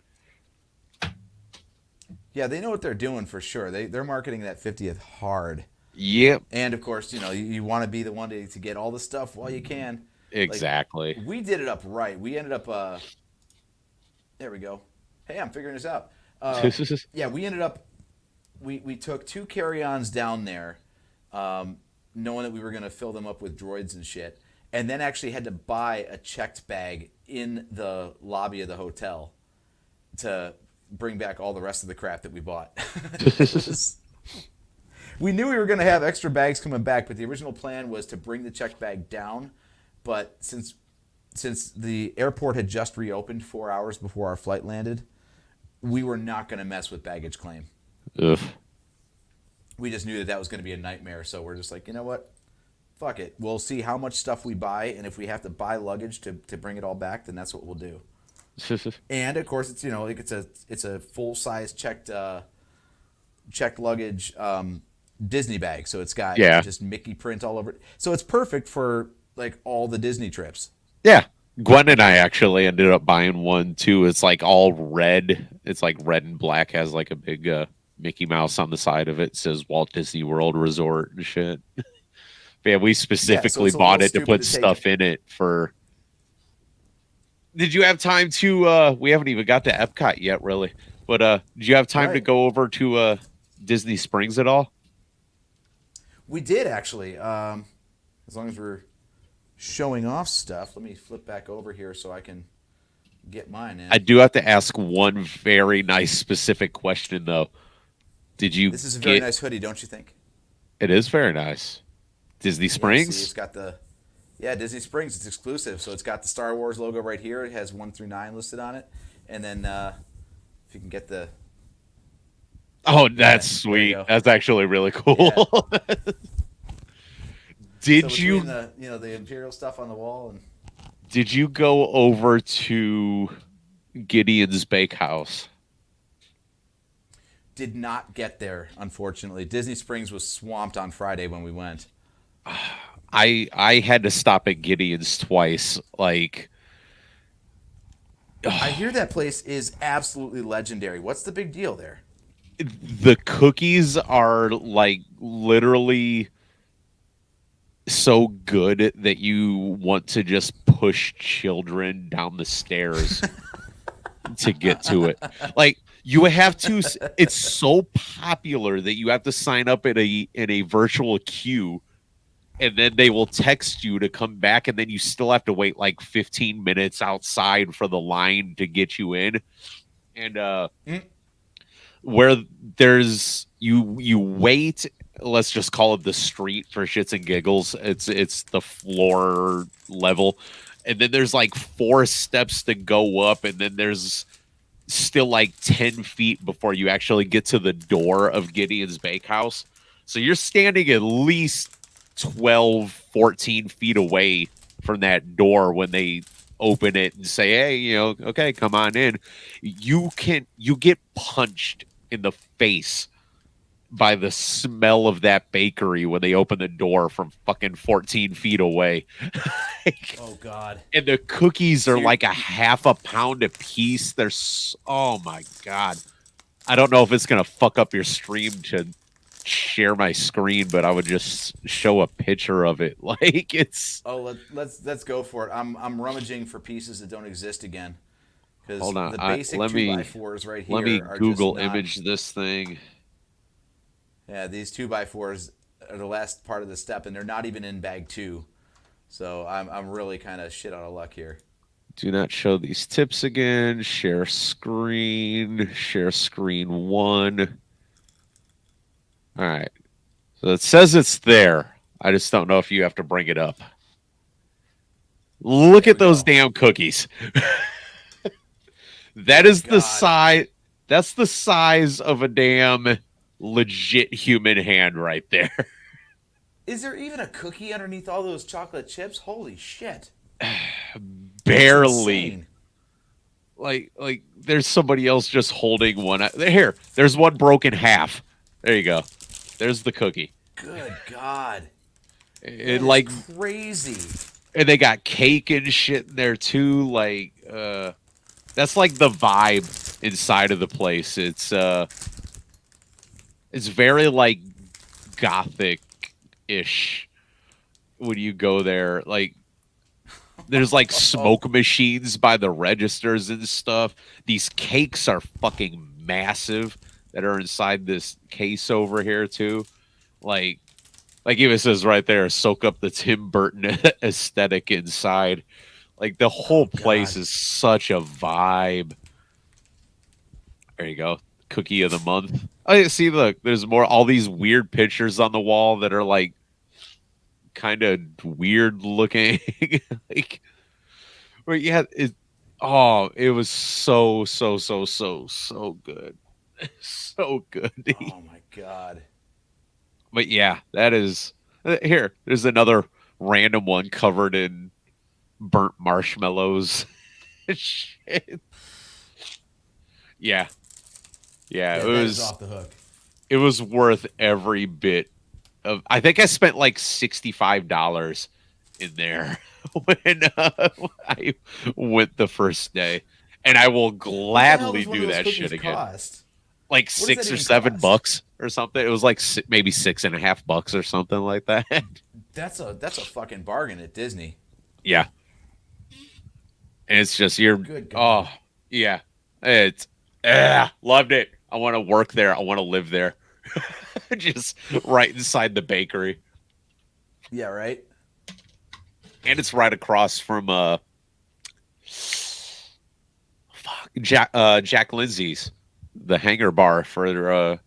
Yeah, they know what they're doing for sure. They're marketing that 50th hard. Yep, And of course, you want to be the one to get all the stuff while you can. exactly. Like, we did it up right. We ended up. There we go. Hey, I'm figuring this out. Yeah, we ended up. We took 2 carry-ons down there, knowing that we were going to fill them up with droids and shit, and then actually had to buy a checked bag in the lobby of the hotel to bring back all the rest of the crap that we bought. We knew we were going to have extra bags coming back, but the original plan was to bring the checked bag down. But since the airport had just reopened 4 hours before our flight landed, we were not going to mess with baggage claim. Ugh. We just knew that was going to be a nightmare, so we're just like, you know what? Fuck it. We'll see how much stuff we buy, and if we have to buy luggage to bring it all back, then that's what we'll do. And of course, it's like it's a full size checked luggage Disney bag, so it's got just Mickey print all over it. So it's perfect for like all the Disney trips. Yeah. Gwen and I actually ended up buying one too. It's like all red. It's like red and black, has like a big Mickey Mouse on the side of it. It says Walt Disney World Resort and shit. But yeah, we specifically bought it to put stuff in it for. Did you have time to we haven't even got to Epcot yet really. But did you have time to go over to Disney Springs at all? We did actually. As long as we're showing off stuff, let me flip back over here so I can get mine in. I do have to ask one very nice specific question though. Did you? This is a very nice hoodie, don't you think? It is very nice. Disney Springs. See, it's got Disney Springs. It's exclusive, so it's got the Star Wars logo right here. It has 1 through 9 listed on it, and then if you can get the. Oh, that's sweet. That's actually really cool. Yeah. Did you the Imperial stuff on the wall and did you go over to Gideon's Bakehouse? Did not get there, unfortunately. Disney Springs was swamped on Friday when we went. I had to stop at Gideon's twice. Like I hear that place is absolutely legendary. What's the big deal there? The cookies are like literally so good that you want to just push children down the stairs to get to it. Like you have to. It's so popular that you have to sign up in a virtual queue, and then they will text you to come back, and then you still have to wait like 15 minutes outside for the line to get you in, and where there's you wait. Let's just call it the street for shits and giggles. It's the floor level, and then there's like 4 steps to go up, and then there's still like 10 feet before you actually get to the door of Gideon's Bakehouse. So you're standing at least 12, 14 feet away from that door when they open it and say, hey, okay, come on in. You get punched in the face by the smell of that bakery when they open the door from fucking 14 feet away. Oh God. And the cookies are like a half a pound a piece. Oh my God. I don't know if it's going to fuck up your stream to share my screen, but I would just show a picture of it. Like it's. Oh, let's go for it. I'm rummaging for pieces that don't exist again. Hold on. The basic 2x4s right here. Let me are Google just not... image this thing. Yeah, these 2x4s are the last part of the step, and they're not even in bag 2. So I'm really kind of shit out of luck here. Do not show these tips again. Share screen. Share screen 1. All right. So It says it's there. I just don't know if you have to bring it up. Look There at we those go. damn cookies. That Good is the God. size. That's the size of a damn legit human hand right there. Is there even a cookie underneath all those chocolate chips? Holy shit. Barely. Insane. Like there's somebody else just holding one. Here, there's one broken half. There you go. There's the cookie. Good God. And That is like, crazy. and they got cake and shit in there too. Like, that's like the vibe inside of the place. It's very like gothic-ish when you go there. Like, there's like smoke machines by the registers and stuff. These cakes are fucking massive that are inside this case over here too. Like even says right there, soak up the Tim Burton aesthetic inside. Like the whole place God. is such a vibe. There you go. Cookie of the month. Oh, yeah, see, look, there's more, all these weird pictures on the wall that are like kind of weird looking. Like, but yeah, it was so good. So good. Oh my God. But yeah, that is here. There's another random one covered in burnt marshmallows. Shit. Yeah. Yeah, Yeah, it that is was off the hook. it was worth every bit of. I think I spent like $65 in there when I went the first day, and I will What the hell gladly does one of do those that cookies shit again. cost? Like What does that $6 or even $7 cost? or something. It was like maybe $6.50 or something like that. That's a fucking bargain at Disney. Yeah, and it's just Good God. oh yeah, it's loved it. I want to work there. I want to live there. Just right inside the bakery, Yeah, right? and it's right across from Jack Lindsay's, the hangar bar for the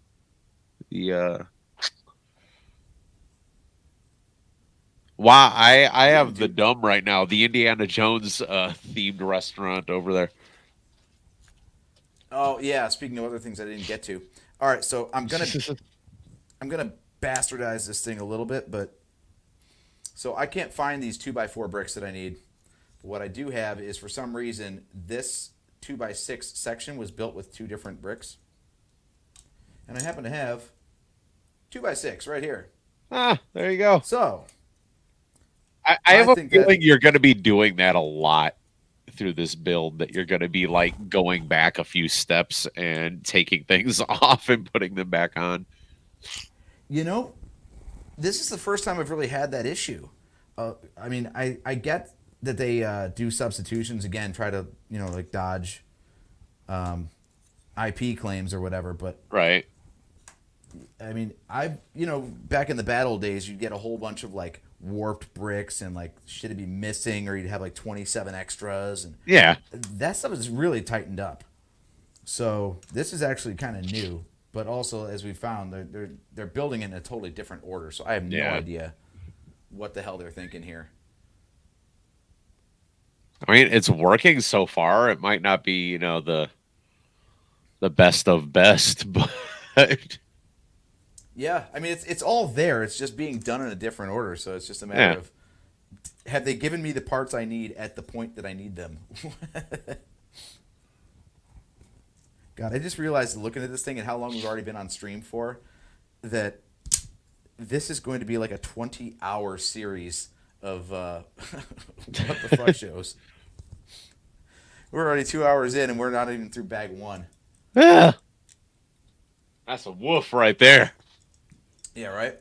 wow, I Yeah, have the dude. dumb right now, the Indiana Jones themed restaurant over there. Oh yeah, speaking of other things I didn't get to. All right, so I'm gonna bastardize this thing a little bit, but so I can't find these 2x4 bricks that I need. What I do have is, for some reason, this 2x6 section was built with two different bricks, and I happen to have 2x6 right here. Ah, there you go. So I have a think feeling that you're going to be doing that a lot through this build, that you're going to be like going back a few steps and taking things off and putting them back on. you know, this is the first time I've really had that issue. I mean, I get that they do substitutions again, try to like dodge IP claims or whatever, but Right. I mean, back in the bad old days, you'd get a whole bunch of like warped bricks and like shit would be missing, or you'd have like 27 extras, and Yeah. that stuff is really tightened up. So this is actually kind of new, but also, as we found, they're building it in a totally different order. So I have no Yeah. idea what the hell they're thinking here. I mean, it's working so far. It might not be, the best of best, but Yeah, I mean it's all there. It's just being done in a different order. So it's just a matter Yeah. of, have they given me the parts I need at the point that I need them? God, I just realized, looking at this thing and how long we've already been on stream for, that this is going to be like a 20-hour series of what the fuck shows. We're already 2 hours in, and we're not even through bag one. yeah. That's a woof right there. Yeah, right?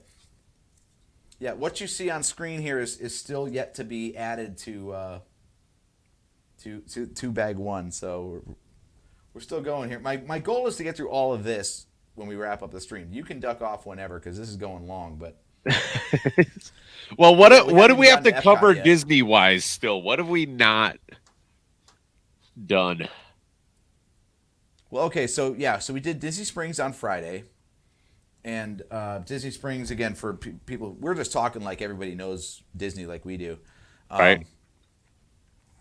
Yeah, what you see on screen here is still yet to be added to bag one. So we're still going here. My goal is to get through all of this when we wrap up the stream. You can duck off whenever, because this is going long, but Well, we haven't what do we have gotten to to Epcot cover yet. Disney wise still? What have we not done? Well, okay, so we did Disney Springs on Friday. And Disney Springs, again, for people, we're just talking like everybody knows Disney like we do. Right.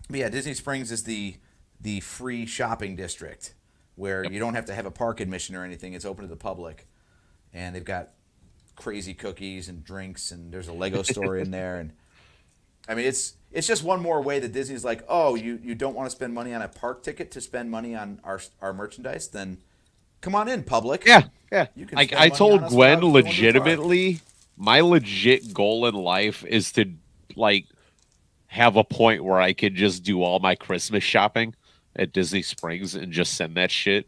But yeah, Disney Springs is the free shopping district where you don't have to have a park admission or anything. It's open to the public, and they've got crazy cookies and drinks, and there's a Lego store in there. And I mean, it's just one more way that Disney's like, oh, you don't want to spend money on a park ticket to spend money on our merchandise? Then come on in, public. Yeah, yeah. You can Like spend I money told on us Gwen, without going to the park. legitimately, my legit goal in life is to like have a point where I could just do all my Christmas shopping at Disney Springs and just send that shit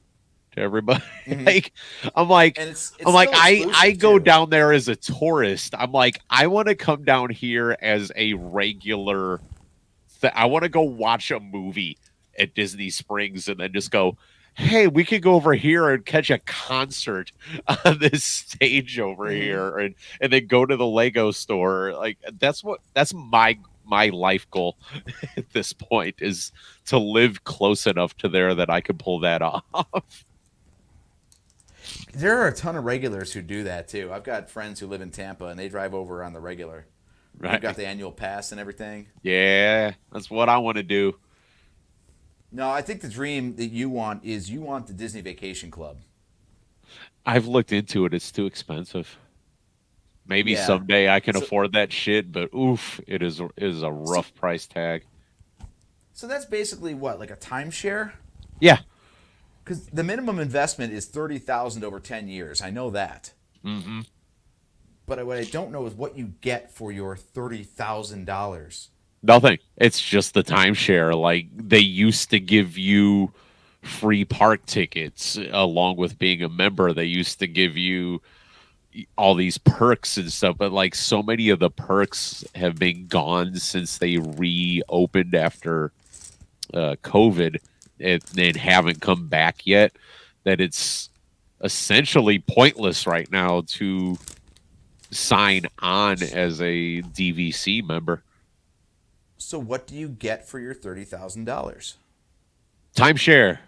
to everybody. Like I'm like And it's I'm like still I exclusive, go too. down there as a tourist. I'm like I want to come down here as a regular I want to go watch a movie at Disney Springs and then just go, hey, we could go over here and catch a concert on this stage over here and then go to the Lego store. Like that's my life goal at this point is to live close enough to there that I could pull that off. There are a ton of regulars who do that too. I've got friends who live in Tampa and they drive over on the regular. Right. They've got the annual pass and everything. Yeah, that's what I want to do. No, I think the dream that you want is you want the Disney Vacation Club. I've looked into it. It's too expensive. Maybe Yeah. someday I can So- afford that shit, but oof, it is a rough price tag. So that's basically what, like a timeshare? Yeah. Because the minimum investment is $30,000 over 10 years. I know that. Mm-hmm. But what I don't know is what you get for your $30,000. Nothing. It's just the timeshare. Like they used to give you free park tickets along with being a member. They used to give you all these perks and stuff, but like so many of the perks have been gone since they reopened after COVID and haven't come back yet, that it's essentially pointless right now to sign on as a DVC member. So what do you get for your $30,000? Timeshare.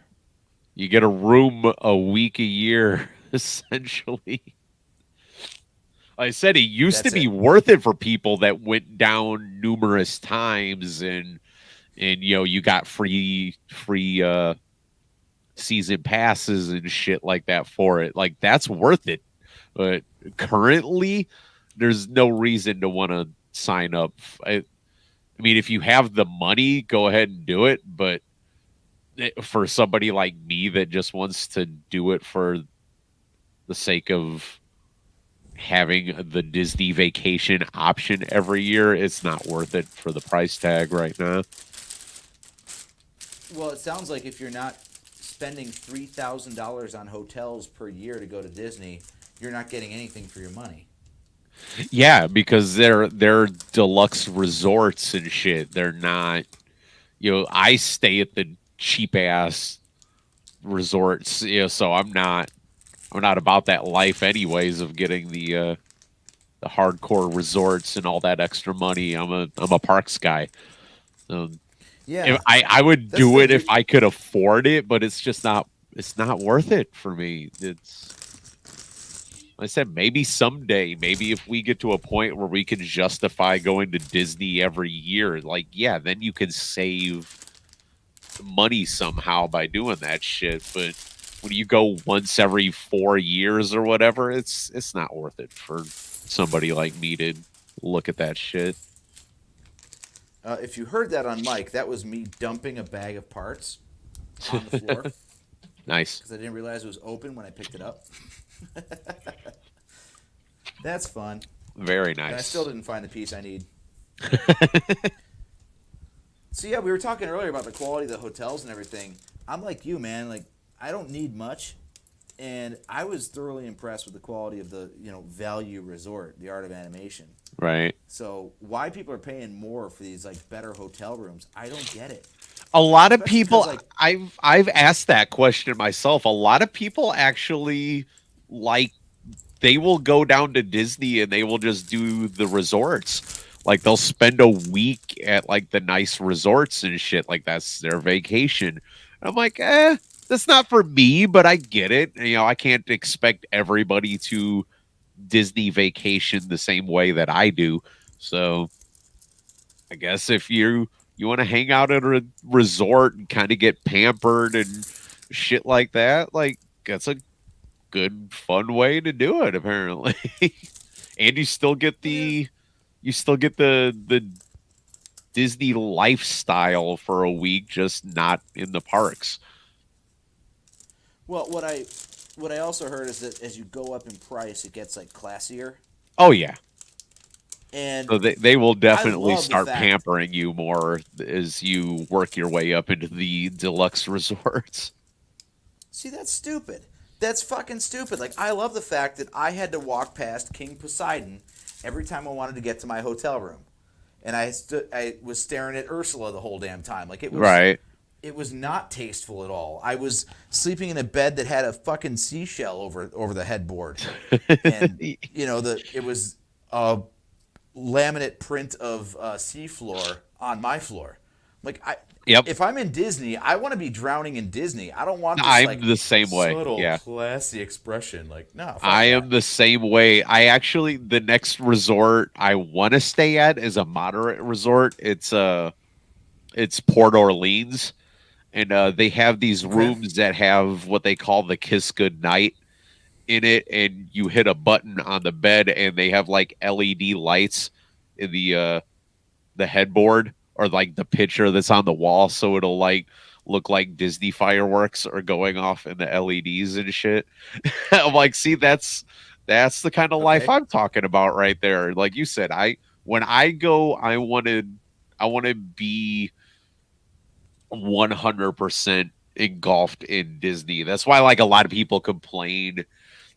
You get a room a week a year, essentially. I said it used That's to be it. worth it for people that went down numerous times and you know, you got free season passes and shit like that for it. Like that's worth it. But currently there's no reason to want to sign up. I mean, if you have the money, go ahead and do it. But for somebody like me that just wants to do it for the sake of having the Disney vacation option every year, it's not worth it for the price tag right now. Well, it sounds like if you're not spending $3,000 on hotels per year to go to Disney, you're not getting anything for your money. Yeah, because they're deluxe resorts and shit. They're not, you know, I stay at the cheap ass resorts, you know, so I'm not about that life anyways of getting the hardcore resorts and all that extra money. I'm a parks guy. Yeah. I would That's do the it thing. if I could afford it, but it's just not worth it for me. It's I said maybe someday, maybe if we get to a point where we can justify going to Disney every year, like yeah, then you can save money somehow by doing that shit. But when you go once every 4 years or whatever, it's not worth it for somebody like me to look at that shit. If you heard that on mic, that was me dumping a bag of parts on the floor Nice. because I didn't realize it was open when I picked it up. That's fun. Very And I nice. still didn't find the piece I need. So yeah, we were talking earlier about the quality of the hotels and everything. I'm like you, man. Like I don't need much, and I was thoroughly impressed with the quality of the Value Resort, the Art of Animation. Right. So why people are paying more for these like better hotel rooms, I don't get it. A lot of Especially people, 'cause, like- I've asked that question myself. A lot of people actually like they will go down to Disney and they will just do the resorts. Like they'll spend a week at like the nice resorts and shit. Like that's their vacation. I'm like, that's not for me, but I get it. You know, I can't expect everybody to Disney vacation the same way that I do. So I guess if you want to hang out at a resort and kind of get pampered and shit like that, like that's a good fun way to do it apparently. And you still get the Disney lifestyle for a week, just not in the parks. Well, what I also heard is that as you go up in price, it gets like classier. Oh yeah. And So they will definitely love the start fact- pampering you more as you work your way up into the deluxe resorts. See, that's stupid. That's fucking stupid. Like, I love the fact that I had to walk past King Poseidon every time I wanted to get to my hotel room, and I was staring at Ursula the whole damn time. Like, it was Right. It was not tasteful at all. I was sleeping in a bed that had a fucking seashell over the headboard, and it was a laminate print of seafloor on my floor. Like, Yep. if I'm in Disney, I want to be drowning in Disney. I don't want this, I'm like, the same way. subtle, Yeah. classy expression. Like, no, fuck I that. am the same way. I actually the next resort I want to stay at is a moderate resort. It's Port Orleans, and they have these Okay. rooms that have what they call the Kiss Goodnight in it, and you hit a button on the bed, and they have like LED lights in the headboard or like the picture that's on the wall, so it'll like look like Disney fireworks are going off in the LEDs and shit. I'm like, see, that's the kind of life Okay. I'm talking about right there. Like you said, when I go, I want to be 100% engulfed in Disney. That's why like a lot of people complain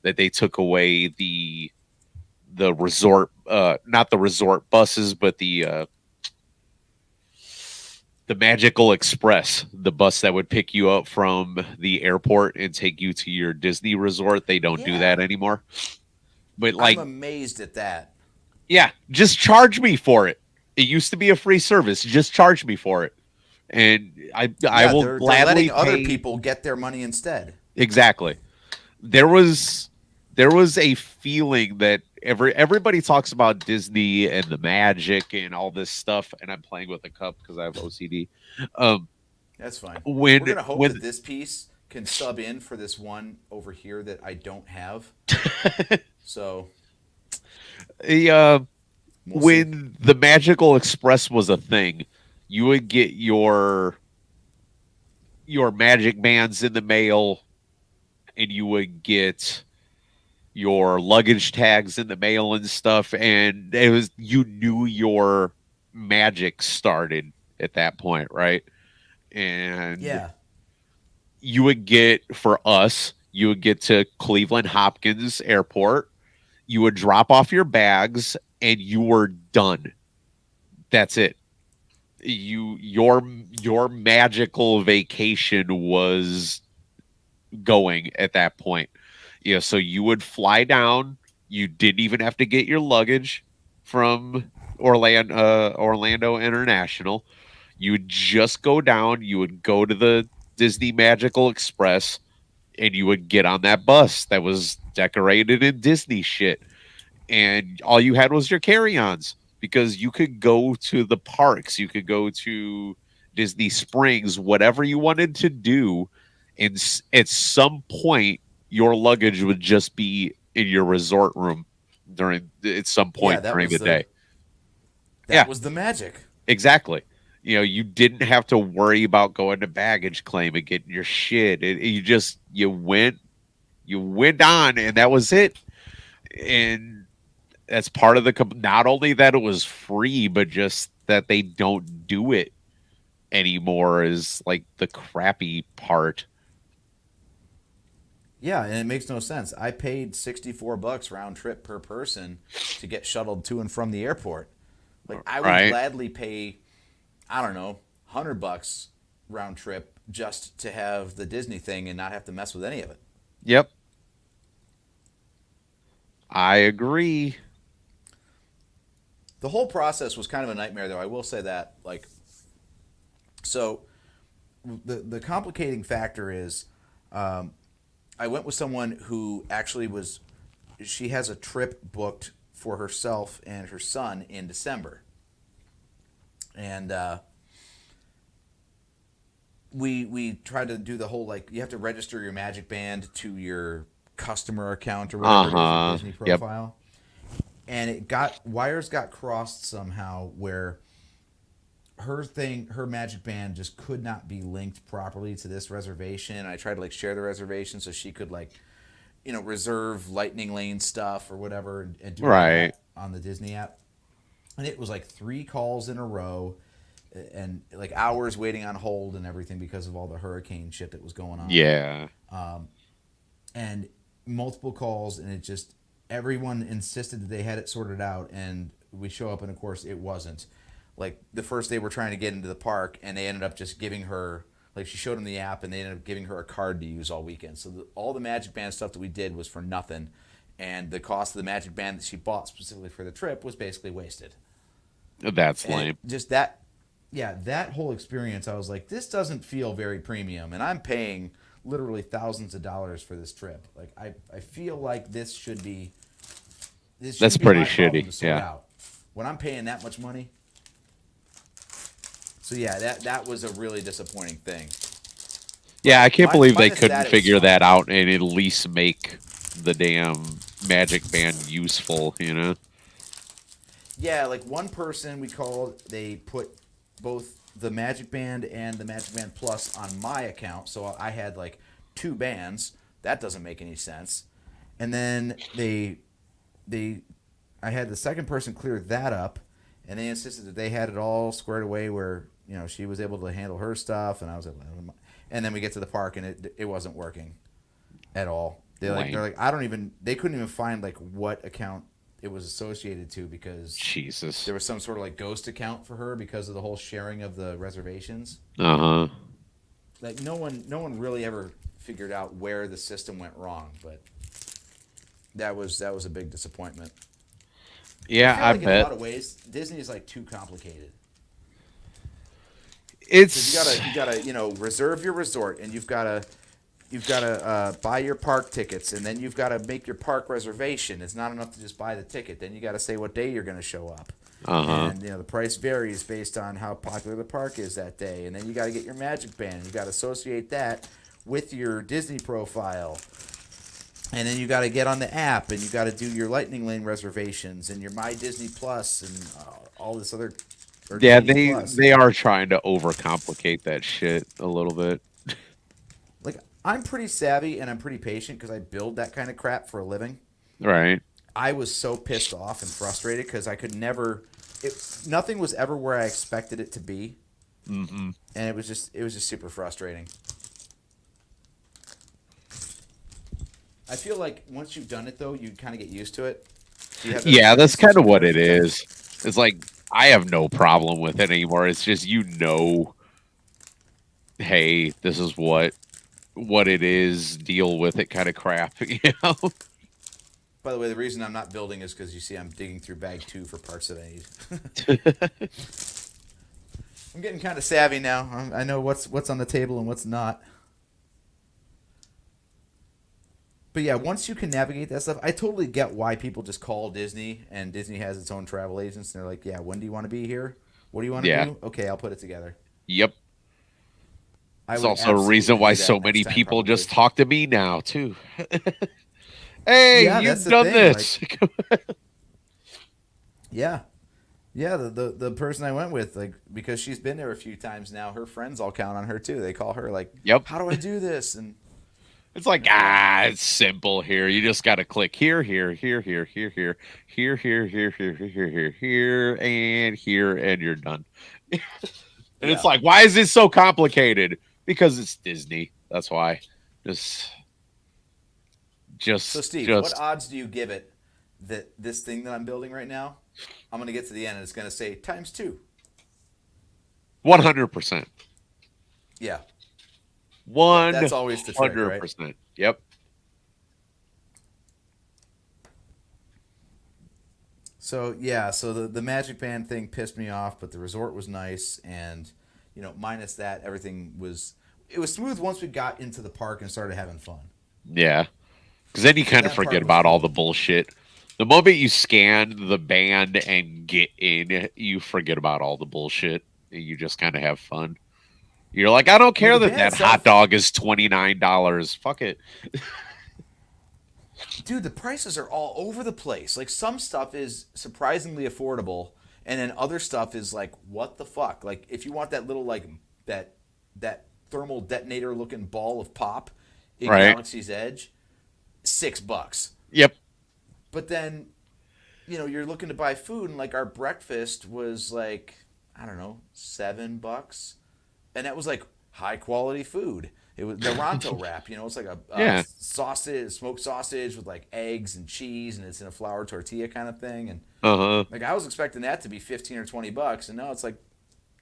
that they took away the resort not the resort buses, but the Magical Express, the bus that would pick you up from the airport and take you to your Disney resort. They don't do Yeah. that anymore. But like, I'm amazed at that. yeah, just charge me for it. It used to be a free service. Just charge me for it, and I will they're gladly letting other pay. people get their money instead. Exactly. There was a feeling that everybody talks about Disney and the magic and all this stuff, and I'm playing with a cup because I have OCD. Um, That's fine. when We're gonna hope when that this piece can sub in for this one over here that I don't have. So the we'll see. when the Magical Express was a thing, you would get your magic bands in the mail, and you would get your luggage tags in the mail and stuff, and it was you knew your magic started at that point, right? And Yeah. you would get for us, you would get to Cleveland Hopkins Airport, you would drop off your bags, and you were done. That's it. Your magical vacation was going at that point. You know, so you would fly down. You didn't even have to get your luggage from Orlando International. You would just go down. You would go to the Disney Magical Express, and you would get on that bus that was decorated in Disney shit. And all you had was your carry-ons, because you could go to the parks, you could go to Disney Springs, whatever you wanted to do, and at some point your luggage would just be in your resort room at some point that during was the day. That was the magic. Exactly. You know, you didn't have to worry about going to baggage claim and getting your shit. You went on, and that was it. And that's part of not only that it was free, but just that they don't do it anymore is like the crappy part. Yeah, and it makes no sense. I paid $64 round trip per person to get shuttled to and from the airport. Like, I would Right. gladly pay, I don't know, $100 round trip just to have the Disney thing and not have to mess with any of it. Yep. I agree. The whole process was kind of a nightmare, though. I will say that. So the complicating factor is I went with someone who actually she has a trip booked for herself and her son in December. And we tried to do the whole, like, you have to register your Magic Band to your customer account or whatever it is, your Disney Yep. profile. And wires got crossed somehow where her Magic Band just could not be linked properly to this reservation. I tried to, like, share the reservation so she could, like, reserve Lightning Lane stuff or whatever and do Right. that on the Disney app. And it was like 3 calls in a row and like hours waiting on hold and everything because of all the hurricane shit that was going on. Yeah. And multiple calls, and it just, everyone insisted that they had it sorted out, and we show up and of course it wasn't. Like the first day we're trying to get into the park, and they ended up just giving her, like, she showed them the app and they ended up giving her a card to use all weekend. So all the Magic Band stuff that we did was for nothing, and the cost of the Magic Band that she bought specifically for the trip was basically wasted. That's And lame. just that, yeah, that whole experience, I was like, this doesn't feel very premium, and I'm paying literally thousands of dollars for this trip. Like, I feel like this should be That's be pretty my problem shitty, to sort yeah. out. When I'm paying that much money. So yeah, that was a really disappointing thing. Yeah, I can't believe they minus couldn't that, it was figure fine. that out and at least make the damn Magic Band useful, Yeah, like one person we called, they put both the Magic Band and the Magic Band Plus on my account, so I had like 2 bands. That doesn't make any sense. And then I had the second person clear that up, and they insisted that they had it all squared away where she was able to handle her stuff, and I was able to handle and then we get to the park and it wasn't working at all. They're like they couldn't even find like what account it was associated to because Jesus. there was some sort of like ghost account for her because of the whole sharing of the reservations. Uh-huh. Like no one really ever figured out where the system went wrong, but that was a big disappointment. Yeah, I feel like in a bet. lot of ways Disney is like too complicated. It's You gotta reserve your resort, and you've gotta buy your park tickets, and then you've got to make your park reservation. It's not enough to just buy the ticket. Then you got to say what day you're going to show up. Uh-huh. And the price varies based on how popular the park is that day. And then you got to get your Magic Band. You got to associate that with your Disney profile. And then you got to get on the app, and you got to do your Lightning Lane reservations and your My Disney Plus and all this other. Yeah, Disney Plus. they are trying to overcomplicate that shit a little bit. Like, I'm pretty savvy and I'm pretty patient because I build that kind of crap for a living. Right. I was so pissed off and frustrated because I could never. Nothing was ever where I expected it to be, Mm-hmm. and it was just super frustrating. I feel like once you've done it though, you kind of get used to it. Yeah, that's kind of what it is. It's like I have no problem with it anymore. It's just hey, this is what it is. Deal with it, kind of crap. By the way, the reason I'm not building is because you see I'm digging through bag 2 for parts that I need. I'm getting kind of savvy now. I know what's on the table and what's not. But yeah, once you can navigate that stuff, I totally get why people just call Disney, and Disney has its own travel agents, and they're like, yeah, when do you want to be here? What do you want to do? Okay, I'll put it together. Yep. I There's would also a reason absolutely why do that so next many time, people probably. just talk to me now, too. Hey, Yeah, you've that's the done thing, this. Yeah. Yeah, the person I went with, like, because she's been there a few times now, her friends all count on her too. They call her like, Yep. how do I do this? And It's like, it's simple here. You just got to click here, here, here, here, here, here, here, here, here, here, here, here, and you're done. And it's like, why is this so complicated? Because it's Disney. That's why. So Steve, what odds do you give it that this thing that I'm building right now, I'm going to get to the end and it's going to say times 2? 100%. Yeah. That's always the trick, right? 100%. Yep. So yeah, so the Magic Band thing pissed me off, but the resort was nice, and minus that, everything was. it was smooth once we got into the park and started having fun. Yeah. Because then you So kind of that part forget was about all cool. the bullshit. The moment you scan the band and get in, you forget about all the bullshit. And you just kind of have fun. You're like, I don't You know, care the that band that hot itself, dog is $29. Fuck it. dude, the prices are all over the place. Like some stuff is surprisingly affordable, and then other stuff is like, what the fuck? Like if you want that little like that that thermal detonator looking ball of pop in Right? Galaxy's Edge, $6. Yep. But then, you're looking to buy food, and like our breakfast was like, I don't know, $7, and that was like high quality food. It was the Ronto wrap, it's like a Yeah. sausage, smoked sausage with like eggs and cheese, and it's in a flour tortilla kind of thing. And Uh huh. like I was expecting that to be 15 or $20, and now it's like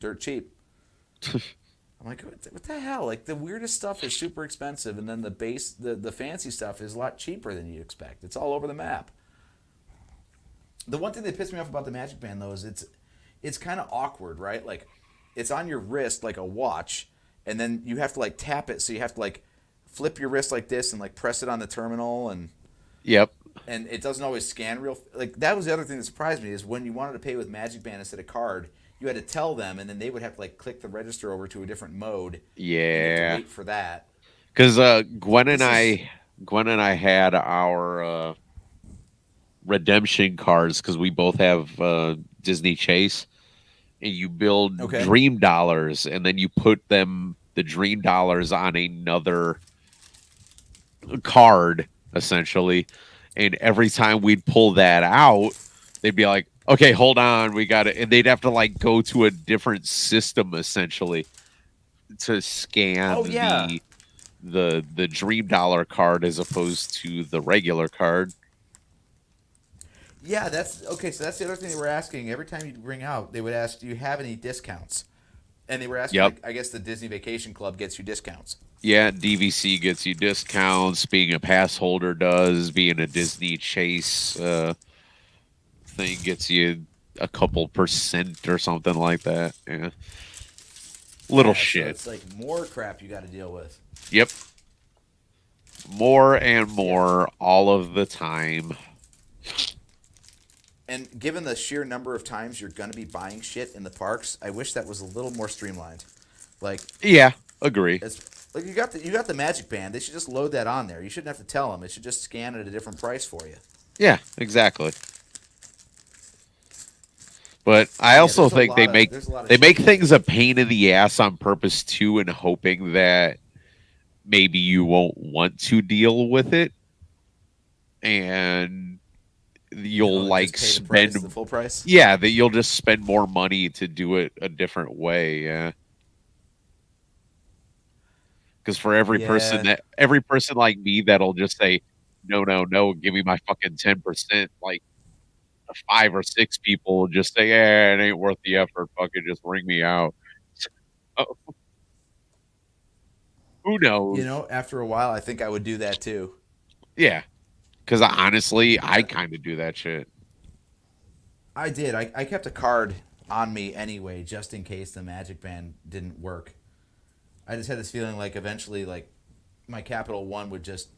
dirt cheap. I'm like, what the hell? Like the weirdest stuff is super expensive, and then the fancy stuff is a lot cheaper than you'd expect. It's all over the map. The one thing that pissed me off about the Magic Band though is it's kind of awkward, right? Like it's on your wrist like a watch, and then you have to like tap it, so you have to like flip your wrist like this and like press it on the terminal, and Yep. it doesn't always scan real. Like that was the other thing that surprised me is when you wanted to pay with Magic Band instead of card, you had to tell them, and then they would have to like click the register over to a different mode, and you have to Yeah. wait for that. Because This is Gwen and I had our redemption cards because we both have Disney Chase, and you build okay. dream dollars, and then you put the dream dollars on another card essentially, and every time we'd pull that out, they'd be like, okay, hold on, we got it, and they'd have to like go to a different system essentially to scan Oh yeah, the dream dollar card as opposed to the regular card. yeah. That's okay. So that's the other thing they were asking. Every time you bring out, they would ask, "Do you have any discounts?" And they were asking, Yep. like, I guess the Disney Vacation Club gets you discounts. Yeah, DVC gets you discounts. Being a pass holder does. Being a Disney Chase thing gets you a couple percent or something like that. Yeah, little Yeah, so shit. it's like more crap you got to deal with. Yep, more and Yeah. more all of the time. And given the sheer number of times you're going to be buying shit in the parks, I wish that was a little more streamlined. Like, Yeah, agree. like you got the Magic Band. They should just load that on there. You shouldn't have to tell them. It should just scan it at a different price for you. Yeah, exactly. But I Yeah, also think there's a lot of they make cheap things a pain in the ass on purpose too, and hoping that maybe you won't want to deal with it, and you'll like just pay the price, spend the full price. yeah, that you'll just spend more money to do it a different way. Yeah, because for Yeah. every person like me that'll just say no, no, no, give me my fucking 10%. Like 5 or 6 people will just say, "Yeah, it ain't worth the effort. Fucking just ring me out." Oh, who knows? After a while, I think I would do that too. Yeah, because honestly, I Yeah, kind of do that shit. I did. I kept a card on me anyway, just in case the Magic Band didn't work. I just had this feeling like eventually, like my Capital One would just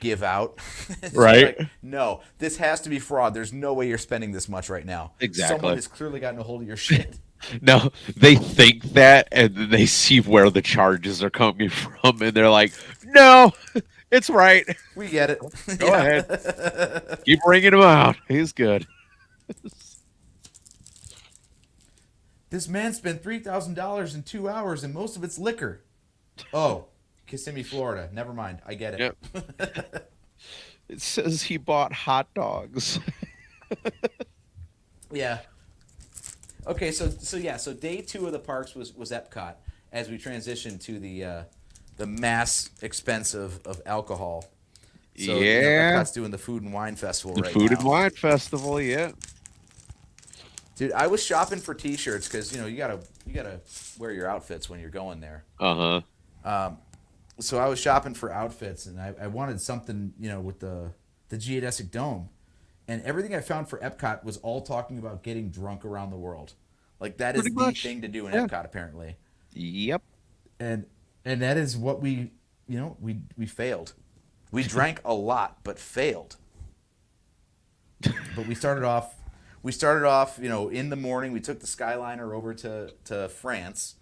give out. It's Right. like, no, this has to be fraud. There's no way you're spending this much right now. Exactly. Someone has clearly gotten a hold of your shit. No, they think that, and then they see where the charges are coming from, and they're like, "No, it's right. We get it. Go ahead. Keep ringing him out. He's good." This man spent $3,000 in 2 hours, and most of it's liquor. Oh, Kissimmee, Florida. Never mind. I get it. Yep. It says he bought hot dogs. Yeah. Okay, so day 2 of the parks was Epcot as we transitioned to the mass expense of alcohol. So, Yeah. Epcot's doing the Food and Wine Festival The right Food now. and Wine Festival, yeah. Dude, I was shopping for T-shirts because you gotta wear your outfits when you're going there. Uh-huh. So I was shopping for outfits, and I wanted something with the geodesic dome, and everything I found for Epcot was all talking about getting drunk around the world. Like that is Pretty the much. thing to do in Yeah. Epcot apparently. Yep. And And that is what we failed. We drank a lot, but failed. But we started off, in the morning. We took the Skyliner over to France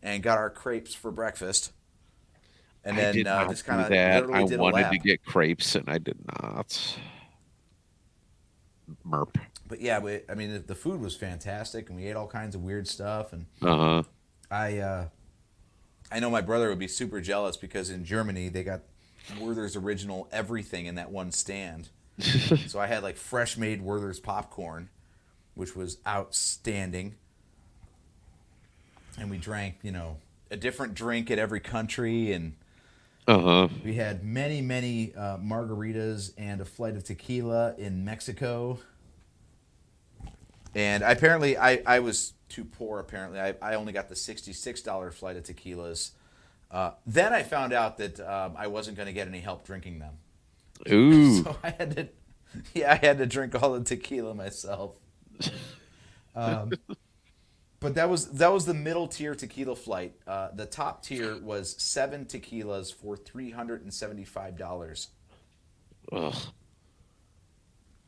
and got our crepes for breakfast. And I then did not just do kind of that. literally I did a wanted lap. to get crepes, and I did not. Merp. But yeah, the food was fantastic, and we ate all kinds of weird stuff. And Uh-huh. I know my brother would be super jealous because in Germany they got Werther's Original everything in that one stand. So I had like fresh made Werther's popcorn, which was outstanding. And we drank, a different drink at every country, and Uh-huh. we had many, many margaritas and a flight of tequila in Mexico. And apparently, I was too poor. Apparently, I only got the $66 flight of tequilas. Then I found out that I wasn't going to get any help drinking them. Ooh. So I had to drink all the tequila myself. But that was the middle tier tequila flight. The top tier was 7 tequilas for $375. Ugh.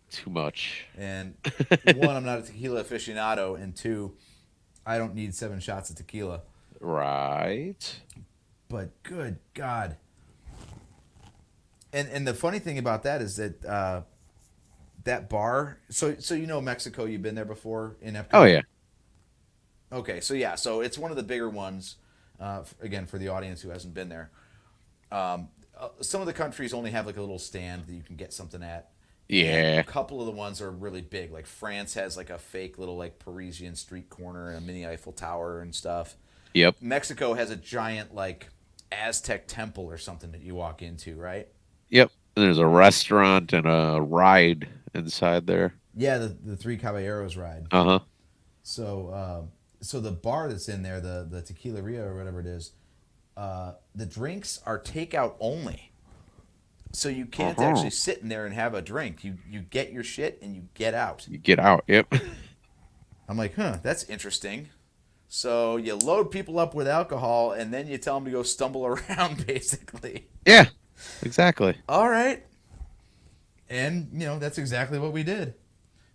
Too much. And one, I'm not a tequila aficionado, and two, I don't need 7 shots of tequila. Right. But good God. And the funny thing about that is that that bar. So Mexico. You've been there before in Epcot. Oh yeah. Okay, so it's one of the bigger ones. Again, for the audience who hasn't been there, some of the countries only have like a little stand that you can get something at. Yeah. And a couple of the ones are really big. Like France has like a fake little like Parisian street corner and a mini Eiffel Tower and stuff. Yep. Mexico has a giant like Aztec temple or something that you walk into, right? Yep. And there's a restaurant and a ride inside there. Yeah, the Three Caballeros ride. Uh-huh. So the bar that's in there, the Tequila Rio or whatever it is, the drinks are takeout only. So you can't actually sit in there and have a drink. You get your shit and you get out. You get out. Yep. I'm like, that's interesting. So you load people up with alcohol and then you tell them to go stumble around, basically. Yeah. Exactly. All right. And, that's exactly what we did.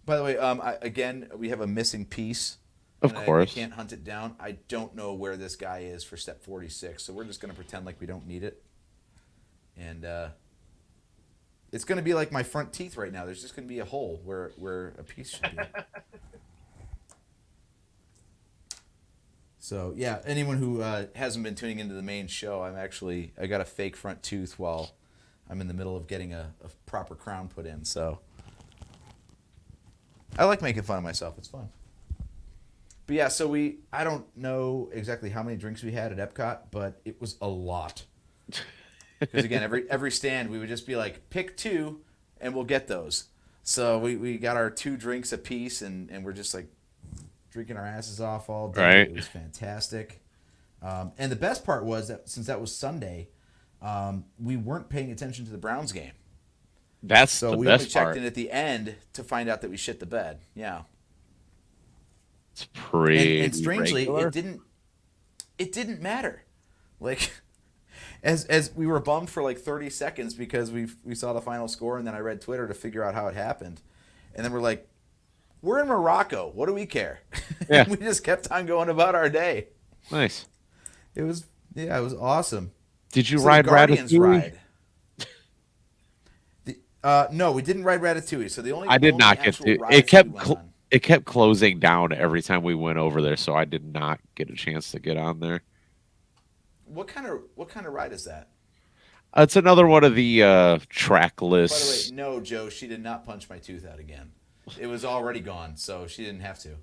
By the way, we have a missing piece. Of course. I can't hunt it down. I don't know where this guy is for step 46, so we're just going to pretend like we don't need it. And it's going to be like my front teeth right now. There's just going to be a hole where a piece should be. So, yeah, anyone who hasn't been tuning into the main show, I got a fake front tooth while I'm in the middle of getting a proper crown put in. So, I like making fun of myself. It's fun. But yeah, so I don't know exactly how many drinks we had at Epcot, but it was a lot. Because again, every stand we would just be like, pick 2 and we'll get those. So we got our 2 drinks a piece and we're just like drinking our asses off all day. Right. It was fantastic. And the best part was that since that was Sunday, we weren't paying attention to the Browns game. That's So the we only best checked part. in at the end to find out that we shit the bed. Yeah. It's pretty And strangely, regular. it didn't matter. Like, as we were bummed for like 30 seconds because we saw the final score, and then I read Twitter to figure out how it happened, and then we're like, we're in Morocco. What do we care? Yeah. We just kept on going about our day. Nice. It was awesome. Did you So ride the Guardians Ratatouille? ride. No, we didn't ride Ratatouille. So the only I did only not get actual to. rides It kept we went on- it kept closing down every time we went over there, so I did not get a chance to get on there. What kind of ride is that? It's another one of the By the way, trackless. no, Joe, she did not punch my tooth out again. It was already gone, so she didn't have to.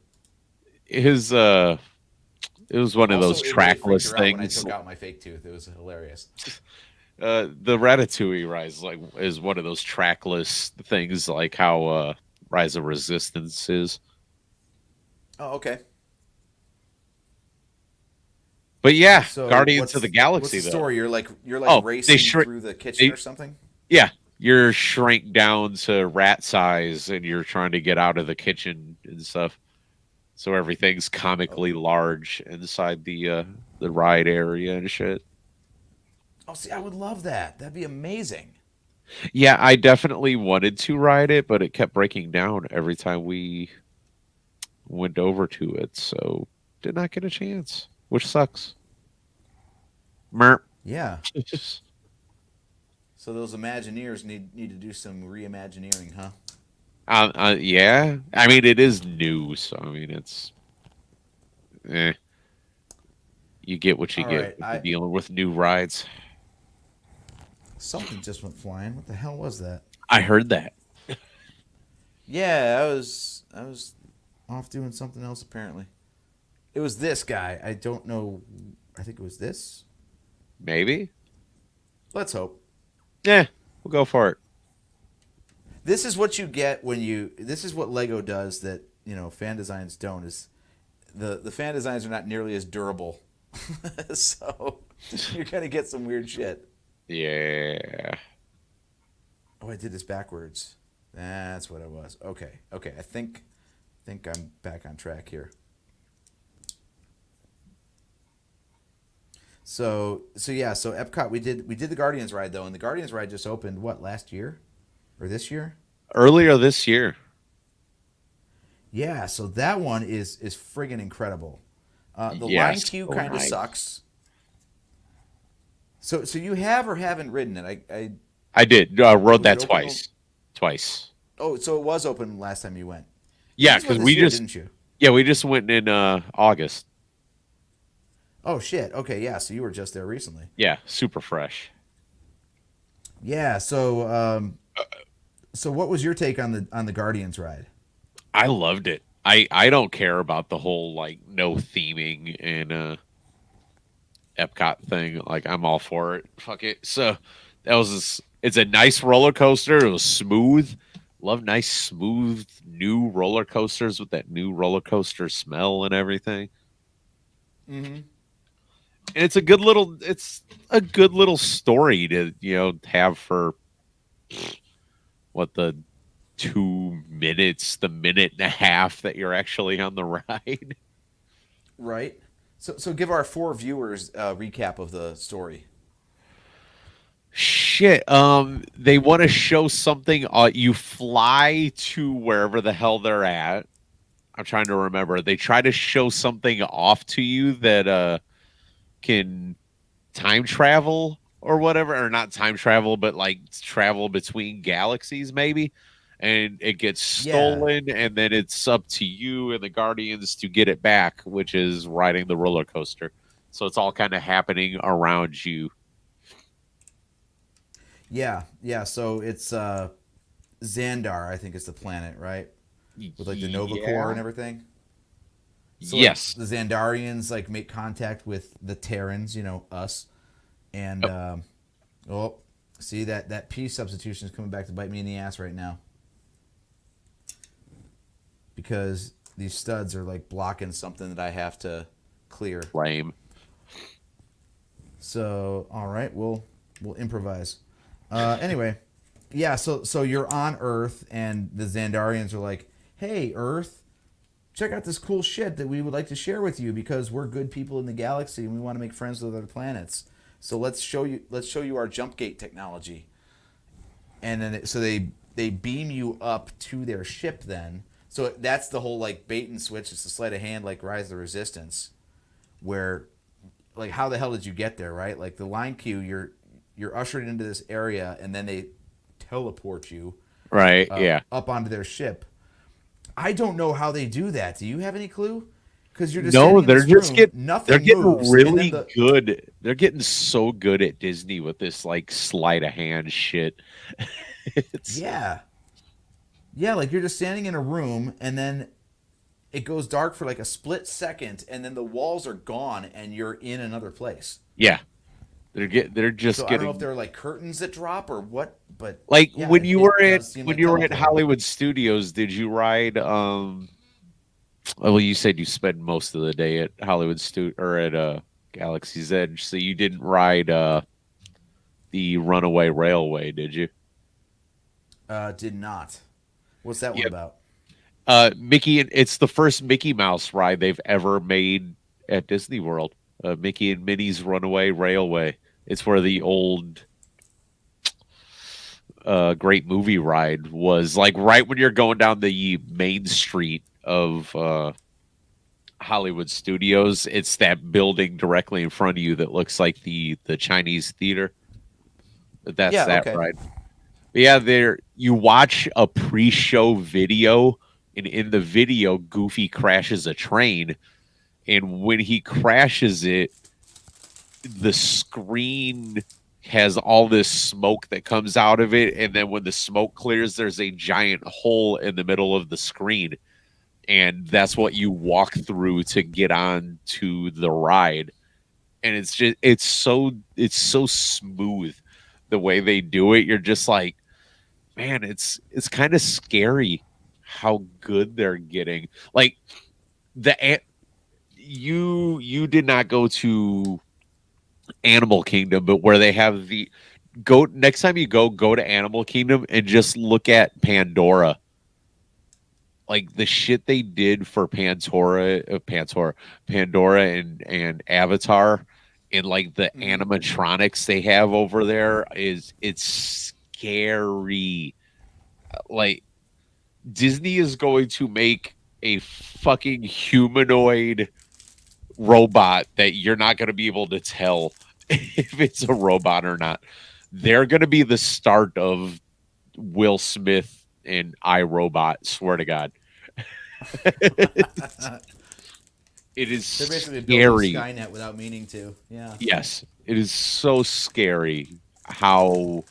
It was one of those Also, it really trackless freaked her out when I things. took out my fake tooth. It was hilarious. The Ratatouille rise is one of those trackless things, like how Rise of Resistance is. Oh, okay. But yeah, So Guardians what's- of the Galaxy. What's the though. story? You're like Oh, they racing shrink- through the kitchen they- or something. Yeah, you're shrink down to rat size, and you're trying to get out of the kitchen and stuff. So everything's comically large inside the ride area and shit. Oh, see, I would love that. That'd be amazing. Yeah, I definitely wanted to ride it, but it kept breaking down every time we went over to it, so did not get a chance, which sucks. Merp. Yeah. So those Imagineers need to do some reimagineering, huh? Yeah. I mean, it is new, so I mean, it's you get what you All get right. if you're dealing with new rides. Something just went flying. What the hell was that? I heard that. Yeah, I was off doing something else apparently. It was this guy. I don't know. I think it was this. Maybe. Let's hope. Yeah, we'll go for it. This is what you get when you. This is what Lego does that fan designs don't. Is the fan designs are not nearly as durable, so you're gonna get some weird shit. Yeah. Oh, I did this backwards. That's what it was. Okay. I think I'm back on track here. So Epcot, we did the Guardians ride though, and the Guardians ride just opened last year or this year? Earlier this year. Yeah, so that one is friggin' incredible. The line Yes. queue Oh, kind of nice. sucks. So you have or haven't ridden it? I did. Rode Was that it open twice. Twice. Oh, so it was open last time you went. Yeah, You just went because this we year, just didn't you? we just went in August. Oh shit. Okay, yeah. So you were just there recently. Yeah, super fresh. Yeah. So what was your take on the Guardians ride? I loved it. I don't care about the whole like no theming and Epcot thing. Like I'm all for it. Fuck it. So that was it's a nice roller coaster. It was smooth. Love nice smooth new roller coasters with that new roller coaster smell and everything. Mm-hmm. And it's a good little story to have for what the 2 minutes, the minute and a half that you're actually on the ride. Right. So give our 4 viewers a recap of the story. Shit. They want to show something. You fly to wherever the hell they're at. I'm trying to remember. They try to show something off to you that can time travel or whatever, or not time travel, but like travel between galaxies, maybe. And it gets stolen, and then it's up to you and the Guardians to get it back, which is riding the roller coaster. So it's all kind of happening around you. Yeah. So it's Xandar, I think is the planet, right? With like the Nova Core and everything. So yes. like, the Xandarians like make contact with the Terrans, us, and see that P substitution is coming back to bite me in the ass right now because these studs are like blocking something that I have to clear. Lame. So all right, we'll improvise. Anyway, yeah. So you're on Earth, and the Xandarians are like, "Hey, Earth, check out this cool shit that we would like to share with you because we're good people in the galaxy and we want to make friends with other planets. So let's show you our jump gate technology." And then so they beam you up to their ship then. So that's the whole like bait and switch. It's a sleight of hand like Rise of the Resistance, where like how the hell did you get there, right? Like the line queue, you're ushered into this area and then they teleport you Right. Yeah. up onto their ship. I don't know how they do that. Do you have any clue? Because you're just No, standing in they're this just room, getting nothing they're getting moves, and really then good. They're getting so good at Disney with this like sleight of hand shit. It's yeah, like you're just standing in a room and then it goes dark for like a split second and then the walls are gone and you're in another place. yeah. They're just So I don't getting know if they're like curtains that drop or what, but like yeah, when you were does at seem when like you were at teleport. Hollywood Studios, did you ride well, you said you spent most of the day at Hollywood or at Galaxy's Edge, so you didn't ride the Runaway Railway, did you? Did not. What's that one Yep. about? Mickey, it's the first Mickey Mouse ride they've ever made at Disney World. Mickey and Minnie's Runaway Railway. It's where the old great movie ride was, like right when you're going down the main street of Hollywood Studios. It's that building directly in front of you that looks like the Chinese theater. That's Yeah, that okay. ride. But yeah, there you watch a pre-show video, and in the video, Goofy crashes a train, and when he crashes it, the screen has all this smoke that comes out of it, and then when the smoke clears, there's a giant hole in the middle of the screen, and that's what you walk through to get on to the ride. And it's so smooth the way they do it. You're just like, man, it's kind of scary how good they're getting. Like you did not go to Animal Kingdom, but where they have the go next time you go to Animal Kingdom and just look at Pandora. Like the shit they did for Pandora and Avatar, and like the animatronics they have over there it's scary. Like Disney is going to make a fucking humanoid robot that you're not going to be able to tell if it's a robot or not. They're going to be the start of Will Smith and iRobot, swear to God. It is They're basically scary. building Skynet without meaning to. Yeah. Yes, it is so scary how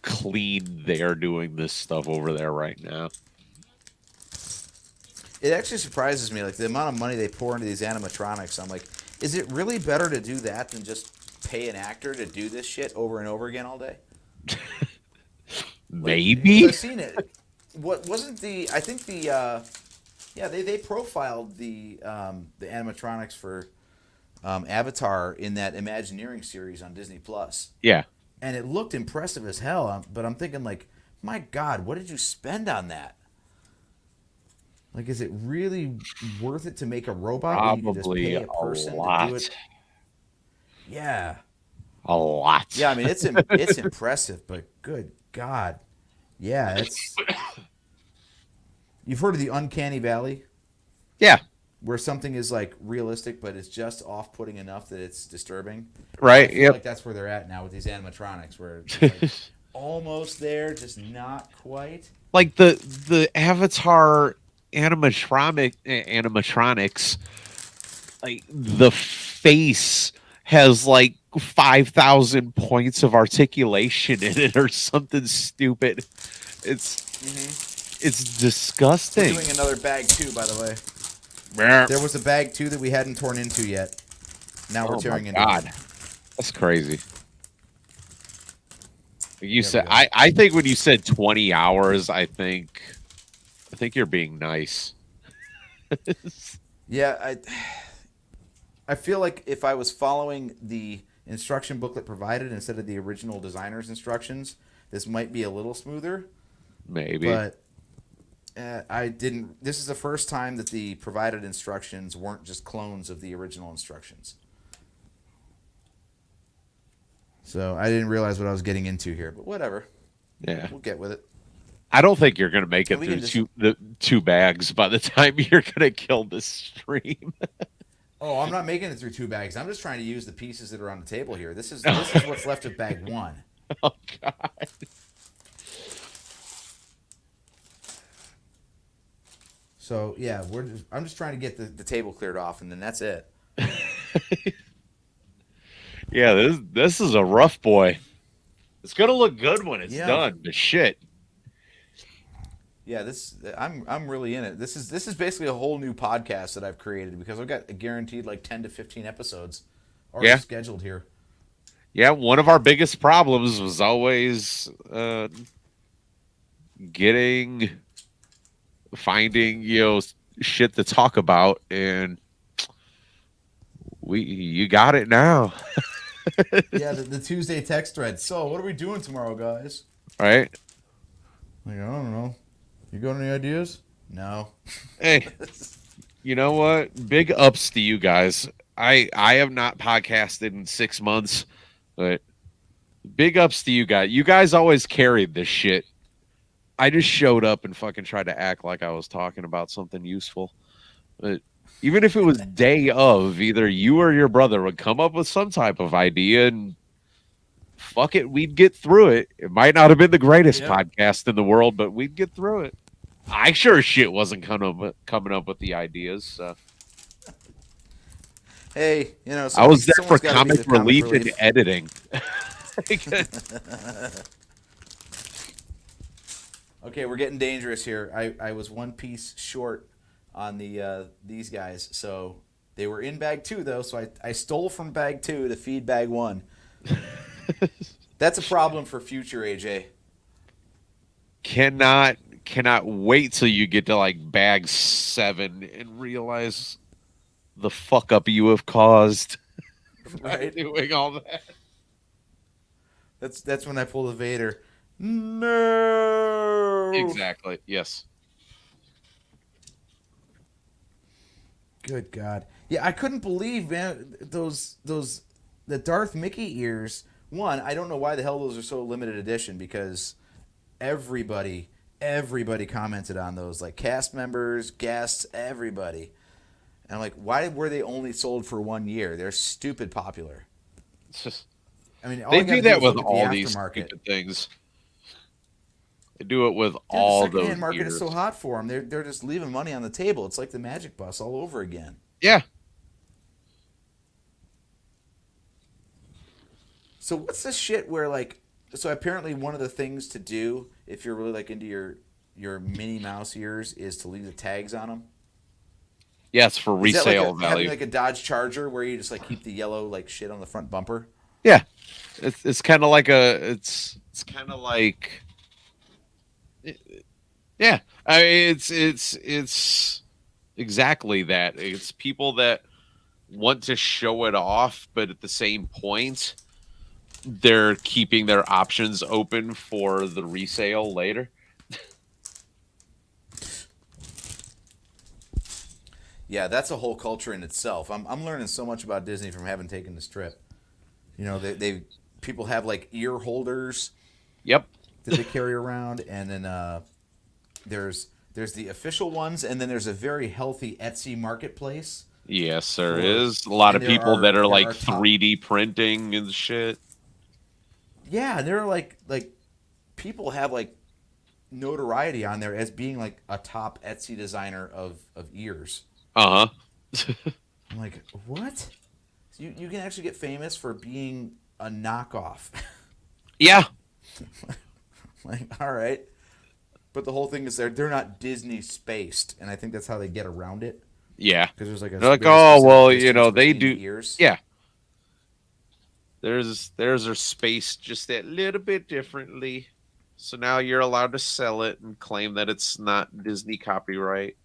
clean they're doing this stuff over there right now. It actually surprises me, like the amount of money they pour into these animatronics. I'm like, is it really better to do that than just pay an actor to do this shit over and over again all day? Maybe. I've seen it. What wasn't the? I think the. They profiled the animatronics for Avatar in that Imagineering series on Disney Plus, Yeah. and it looked impressive as hell. But I'm thinking, like, my God, what did you spend on that? Like, is it really worth it to make a robot when you can just Probably pay a a person to do lot. it? Yeah, A lot. yeah. I mean, it's impressive, but good God, yeah, it's. You've heard of the uncanny valley, Yeah. where something is like realistic, but it's just off-putting enough that it's disturbing. Right. I feel Yep. like that's where they're at now with these animatronics, where it's like almost there, just not quite. Like the Avatar animatronics, like the face has like 5,000 points of articulation in it or something stupid. It's We're disgusting. doing another bag too, by the way. There There was a bag too that we hadn't torn into yet. Now we're Oh tearing my into God. it. That's crazy. You There said we go. I think when you said 20 hours, I think you're being nice. Yeah, I feel like if I was following the instruction booklet provided instead of the original designer's instructions, this might be a little smoother. Maybe. But I didn't. This is the first time that the provided instructions weren't just clones of the original instructions. So I didn't realize what I was getting into here, but whatever. Yeah. We'll get with it. I don't think you're going to make it We through can just- the two bags by the time you're going to kill this stream. Oh, I'm not making it through two bags. I'm just trying to use the pieces that are on the table here. This is what's left of bag one. Oh God. So yeah, I'm just trying to get the table cleared off, and then that's it. Yeah, this is a rough boy. It's going to look good when it's Yeah. done, but shit. Yeah, I'm really in it. This is basically a whole new podcast that I've created because I've got a guaranteed like 10 to 15 episodes already Yeah. scheduled here. Yeah, one of our biggest problems was always finding, shit to talk about, and you got it now. Yeah, the Tuesday text thread. So, what are we doing tomorrow, guys? Right? Like, I don't know. You got any ideas? No. Hey, you know what? Big ups to you guys. I have not podcasted in 6 months, but big ups to you guys. You guys always carried this shit. I just showed up and fucking tried to act like I was talking about something useful. But even if it was day of, either you or your brother would come up with some type of idea and fuck it, we'd get through it. It might not have been the greatest podcast in the world, but we'd get through it. I sure as shit wasn't coming up with the ideas. So. Hey, I was there for comic relief and editing. Okay, we're getting dangerous here. I was one piece short on these guys, so they were in bag 2 though. So I stole from bag 2 to feed bag 1. That's a problem for future AJ. Cannot wait till you get to like bag 7 and realize the fuck up you have caused by doing all that. That's when I pull the Vader. No. Exactly. Yes. Good God. Yeah, I couldn't believe, man, the Darth Mickey ears. One, I don't know why the hell those are so limited edition, because everybody commented on those, like cast members, guests, everybody. And I'm like, why were they only sold for 1 year? They're stupid popular. It's just, I mean, they do that with all these stupid things. They do it with all those. The secondhand market is so hot for them. They're just leaving money on the table. It's like the Magic Bus all over again. Yeah. So what's this shit where, like, so apparently one of the things to do if you're really like into your Minnie Mouse ears is to leave the tags on them? Yes, for resale value. Having like a Dodge Charger where you just like keep the yellow like shit on the front bumper? Yeah. It's kind of like it's kind of like, yeah. I mean, it's exactly that. It's people that want to show it off, but at the same point, they're keeping their options open for the resale later. Yeah, that's a whole culture in itself. I'm learning so much about Disney from having taken this trip. You know, they people have like ear holders. Yep. That they carry around, and then there's the official ones, and then there's a very healthy Etsy marketplace. Yes, there is a lot of people that are like 3D printing and shit. Yeah, there are like people have like notoriety on there as being like a top Etsy designer of ears. Uh-huh. I'm like, what? So you can actually get famous for being a knockoff. Yeah. Like, all right. But the whole thing is they're not Disney spaced, and I think that's how they get around it. Yeah. Because there's like a they're like, oh well, you know, they do ears. Yeah. There's are spaced just that little bit differently. So now you're allowed to sell it and claim that it's not Disney copyright.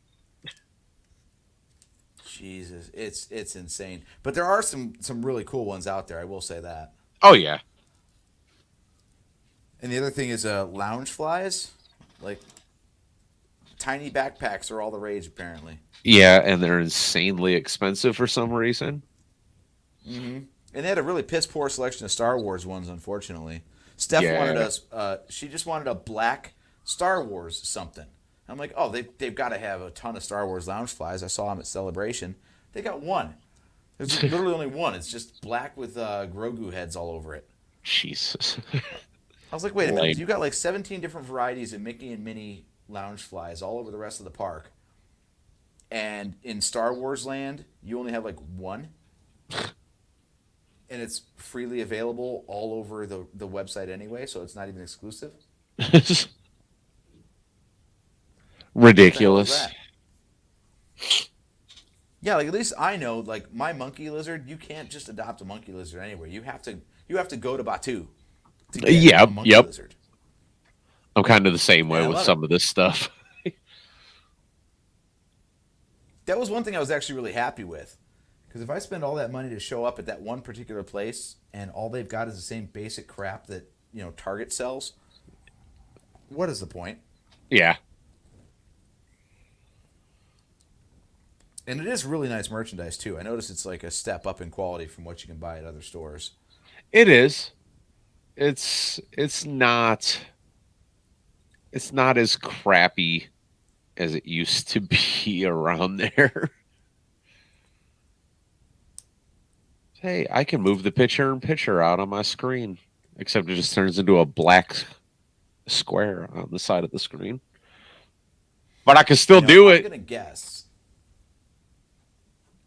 Jesus, it's insane. But there are some really cool ones out there, I will say that. Oh yeah. And the other thing is lounge flies. Like tiny backpacks are all the rage apparently. Yeah, and they're insanely expensive for some reason. Mm-hmm. And they had a really piss poor selection of Star Wars ones, unfortunately. Steph wanted us. She just wanted a black Star Wars something. I'm like, oh, they've got to have a ton of Star Wars lounge flies. I saw them at Celebration. They got one. There's literally only one. It's just black with Grogu heads all over it. Jesus. I was like, wait a minute. You got like 17 different varieties of Mickey and Minnie lounge flies all over the rest of the park. And in Star Wars land, you only have like one. And it's freely available all over the website anyway, so it's not even exclusive. Ridiculous. Yeah, like at least I know, like my monkey lizard, you can't just adopt a monkey lizard anywhere. You have to go to Batu to get a monkey lizard. I'm kind of the same way with some of this stuff. That was one thing I was actually really happy with. Because if I spend all that money to show up at that one particular place and all they've got is the same basic crap that, you know, Target sells, what is the point? Yeah. And it is really nice merchandise too. I notice it's like a step up in quality from what you can buy at other stores. It is. It's not as crappy as it used to be around there. Hey, I can move the picture out on my screen, except it just turns into a black square on the side of the screen. But I can still do I'm it. gonna guess.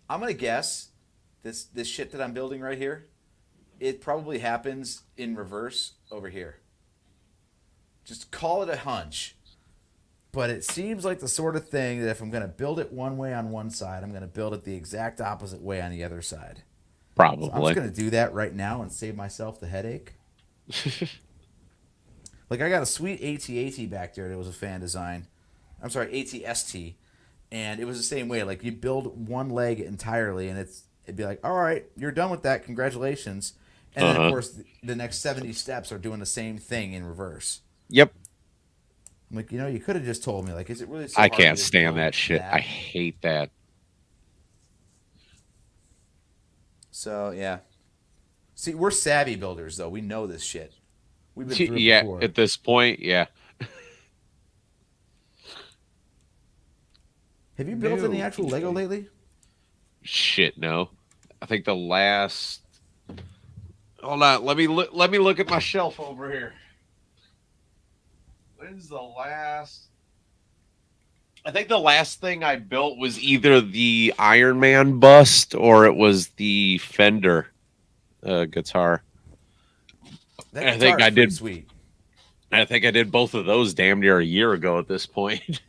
I'm gonna guess this shit that I'm building right here. It probably happens in reverse over here. Just call it a hunch. But it seems like the sort of thing that if I'm going to build it one way on one side, I'm going to build it the exact opposite way on the other side. So I'm Probably. just going to do that right now and save myself the headache. Like I got a sweet AT-AT back there that was a fan design. I'm sorry, AT-ST. And it was the same way. Like you build one leg entirely and it'd be like, all right, you're done with that. Congratulations. And then, of course, the next 70 steps are doing the same thing in reverse. Yep. I'm like, you could have just told me. Like, is it really so I hard to can't just stand build that shit. I hate that. So, yeah. See, we're savvy builders, though. We know this shit. We've been through it Yeah, before. at this point, yeah. Have you built any actual Lego lately? Shit, no. I think the last. Hold on, let me look at my shelf over here. When's the last? I think the last thing I built was either the Iron Man bust or it was the Fender guitar. That I think guitar is I pretty did. sweet. I think I did both of those damn near a year ago at this point.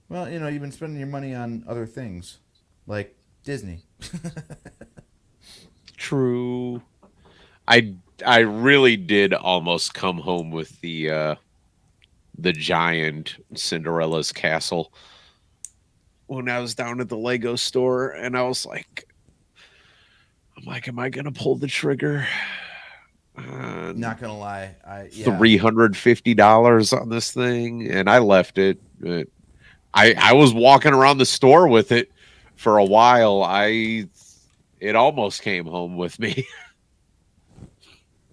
Well, you've been spending your money on other things, like Disney. True. I really did almost come home with the giant Cinderella's castle when I was down at the Lego store, and I'm like, am I gonna pull the trigger? Not gonna lie, $350 on this thing, and I left it. I was walking around the store with it for a while. It almost came home with me.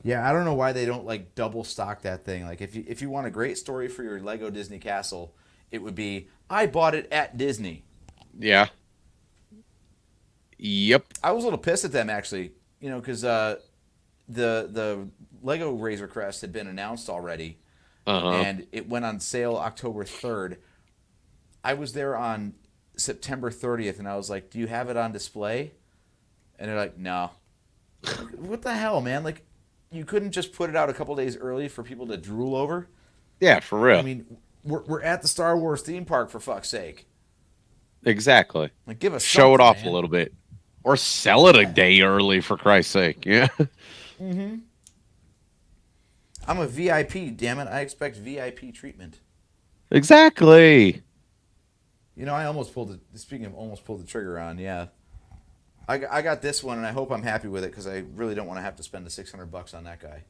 Yeah, I don't know why they don't like double stock that thing. Like if you want a great story for your Lego Disney castle, it would be I bought it at Disney. Yeah. Yep. I was a little pissed at them actually, because the Lego Razor Crest had been announced already, and it went on sale October 3rd. I was there on September 30th, and I was like, "Do you have it on display?" And they're like, "No." What the hell, man? Like, you couldn't just put it out a couple days early for people to drool over? Yeah, for real. I mean, we're at the Star Wars theme park, for fuck's sake. Exactly. Like, give us Show it off man. a little bit, or sell it a day early, for Christ's sake. Yeah. Mm-hmm. I'm a VIP, damn it. I expect VIP treatment. Exactly. I almost speaking of almost pulled the trigger on, yeah. I got this one, and I hope I'm happy with it because I really don't want to have to spend the $600 on that guy.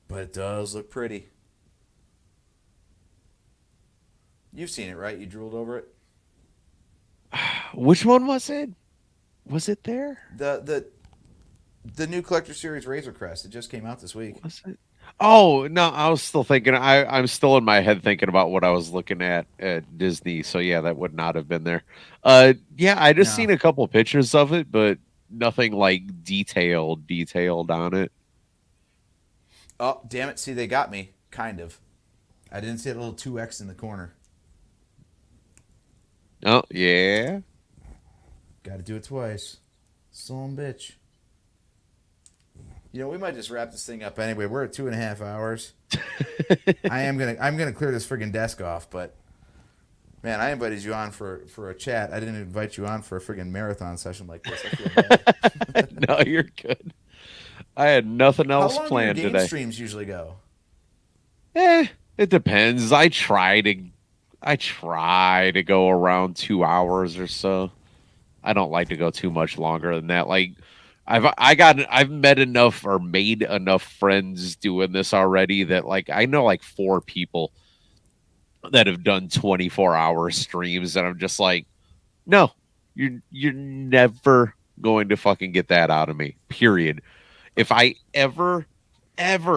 But it does look pretty. You've seen it, right? You drooled over it? Which one was it? Was it there? The new Collector Series Razor Crest. It just came out this week. Was it? Oh, no, I was still thinking. I'm still in my head thinking about what I was looking at Disney. So, yeah, that would not have been there. Yeah, I just seen a couple pictures of it, but nothing like detailed on it. Oh, damn it. See, they got me. Kind of. I didn't see that little 2X in the corner. Oh, yeah. Got to do it twice. Son bitch. We might just wrap this thing up anyway. We're at 2.5 hours. I'm gonna clear this friggin' desk off, but man, I invited you on for a chat. I didn't invite you on for a friggin' marathon session like this. I feel bad. No, you're good. I had nothing else How long planned do your game today. streams usually go? It depends. I try to go around 2 hours or so. I don't like to go too much longer than that. Like I've met enough or made enough friends doing this already that like I know like 4 people that have done 24-hour streams, and I'm just like, no, you're never going to fucking get that out of me. Period. If I ever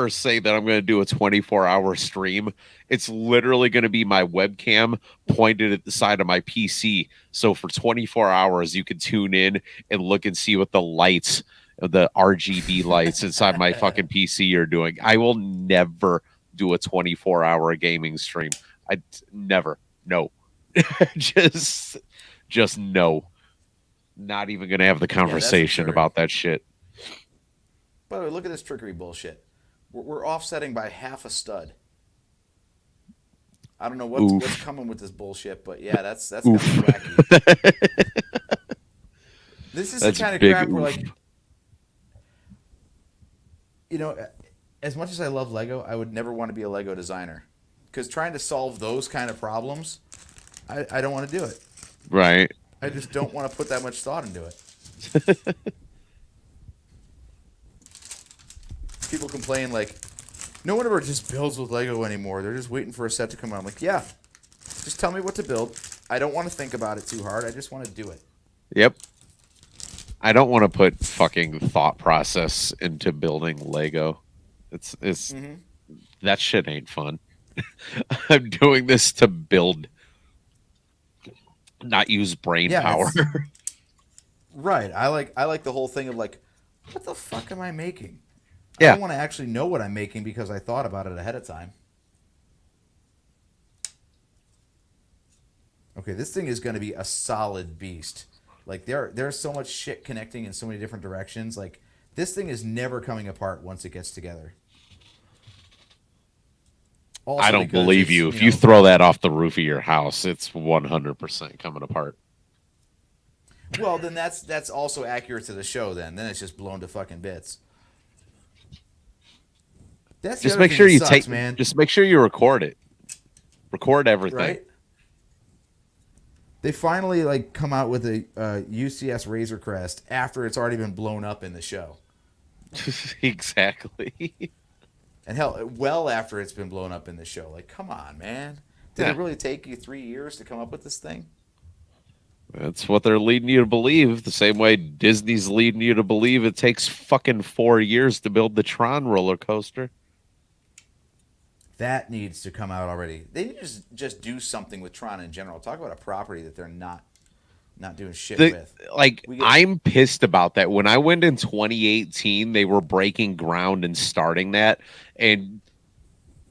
say that I'm going to do a 24-hour stream, it's literally going to be my webcam pointed at the side of my PC. So for 24 hours, you can tune in and look and see what the lights, the RGB lights inside my fucking PC are doing. I will never do a 24-hour gaming stream. I never. No. just no. Not even going to have the conversation about that shit. By the way, look at this trickery bullshit. We're offsetting by half a stud. I don't know what's coming with this bullshit, but yeah, that's kind of wacky. This is the kind of crap where, like, you know, as much as I love Lego, I would never want to be a Lego designer, because trying to solve those kind of problems, I don't want to do it. Right. I just don't want to put that much thought into it. People complain like, no one ever just builds with Lego anymore. They're just waiting for a set to come out. I'm like, yeah, just tell me what to build. I don't want to think about it too hard. I just want to do it. Yep. I don't want to put fucking thought process into building Lego. It's that shit ain't fun. I'm doing this to build, not use brain power. Right. I like the whole thing of like, what the fuck am I making? Yeah. I don't want to actually know what I'm making because I thought about it ahead of time. Okay, this thing is going to be a solid beast. Like, there's so much shit connecting in so many different directions. Like, this thing is never coming apart once it gets together. Also, I don't believe you. If you throw that off the roof of your house, it's 100% coming apart. Well, then that's also accurate to the show. Then it's just blown to fucking bits. That's just make sure man. Just make sure you record it. Record everything. Right. They finally like come out with a UCS Razor Crest after it's already been blown up in the show. Exactly. And hell, well after it's been blown up in the show. Like, come on, man. Did it really take you 3 years to come up with this thing? That's what they're leading you to believe. The same way Disney's leading you to believe it takes fucking 4 years to build the Tron roller coaster. That needs to come out already. They need to just do something with Tron in general. Talk about a property that they're not doing shit with. Like, I'm pissed about that. When I went in 2018, they were breaking ground and starting that, and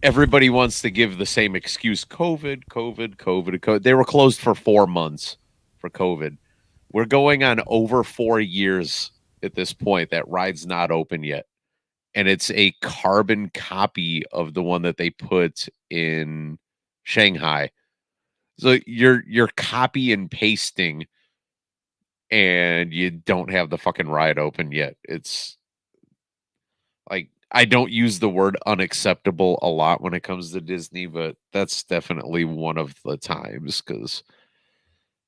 everybody wants to give the same excuse: COVID. They were closed for 4 months for COVID. We're going on over 4 years at this point. That ride's not open yet. And it's a carbon copy of the one that they put in Shanghai. So you're copy and pasting, and you don't have the fucking ride open yet. It's like, I don't use the word unacceptable a lot when it comes to Disney, but that's definitely one of the times, because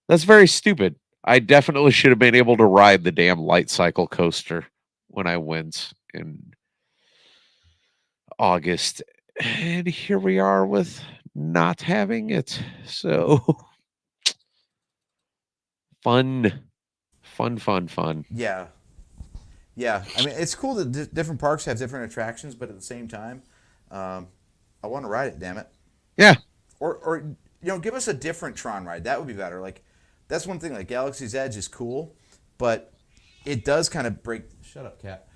that's very stupid. I definitely should have been able to ride the damn light cycle coaster when I went in August, and here we are with not having it. So fun. Yeah. I mean, it's cool that different parks have different attractions, but at the same time, I want to ride it. Damn it. Yeah. Or give us a different Tron ride. That would be better. Like, that's one thing. Like, Galaxy's Edge is cool, but it does kind of break. Shut up, cat.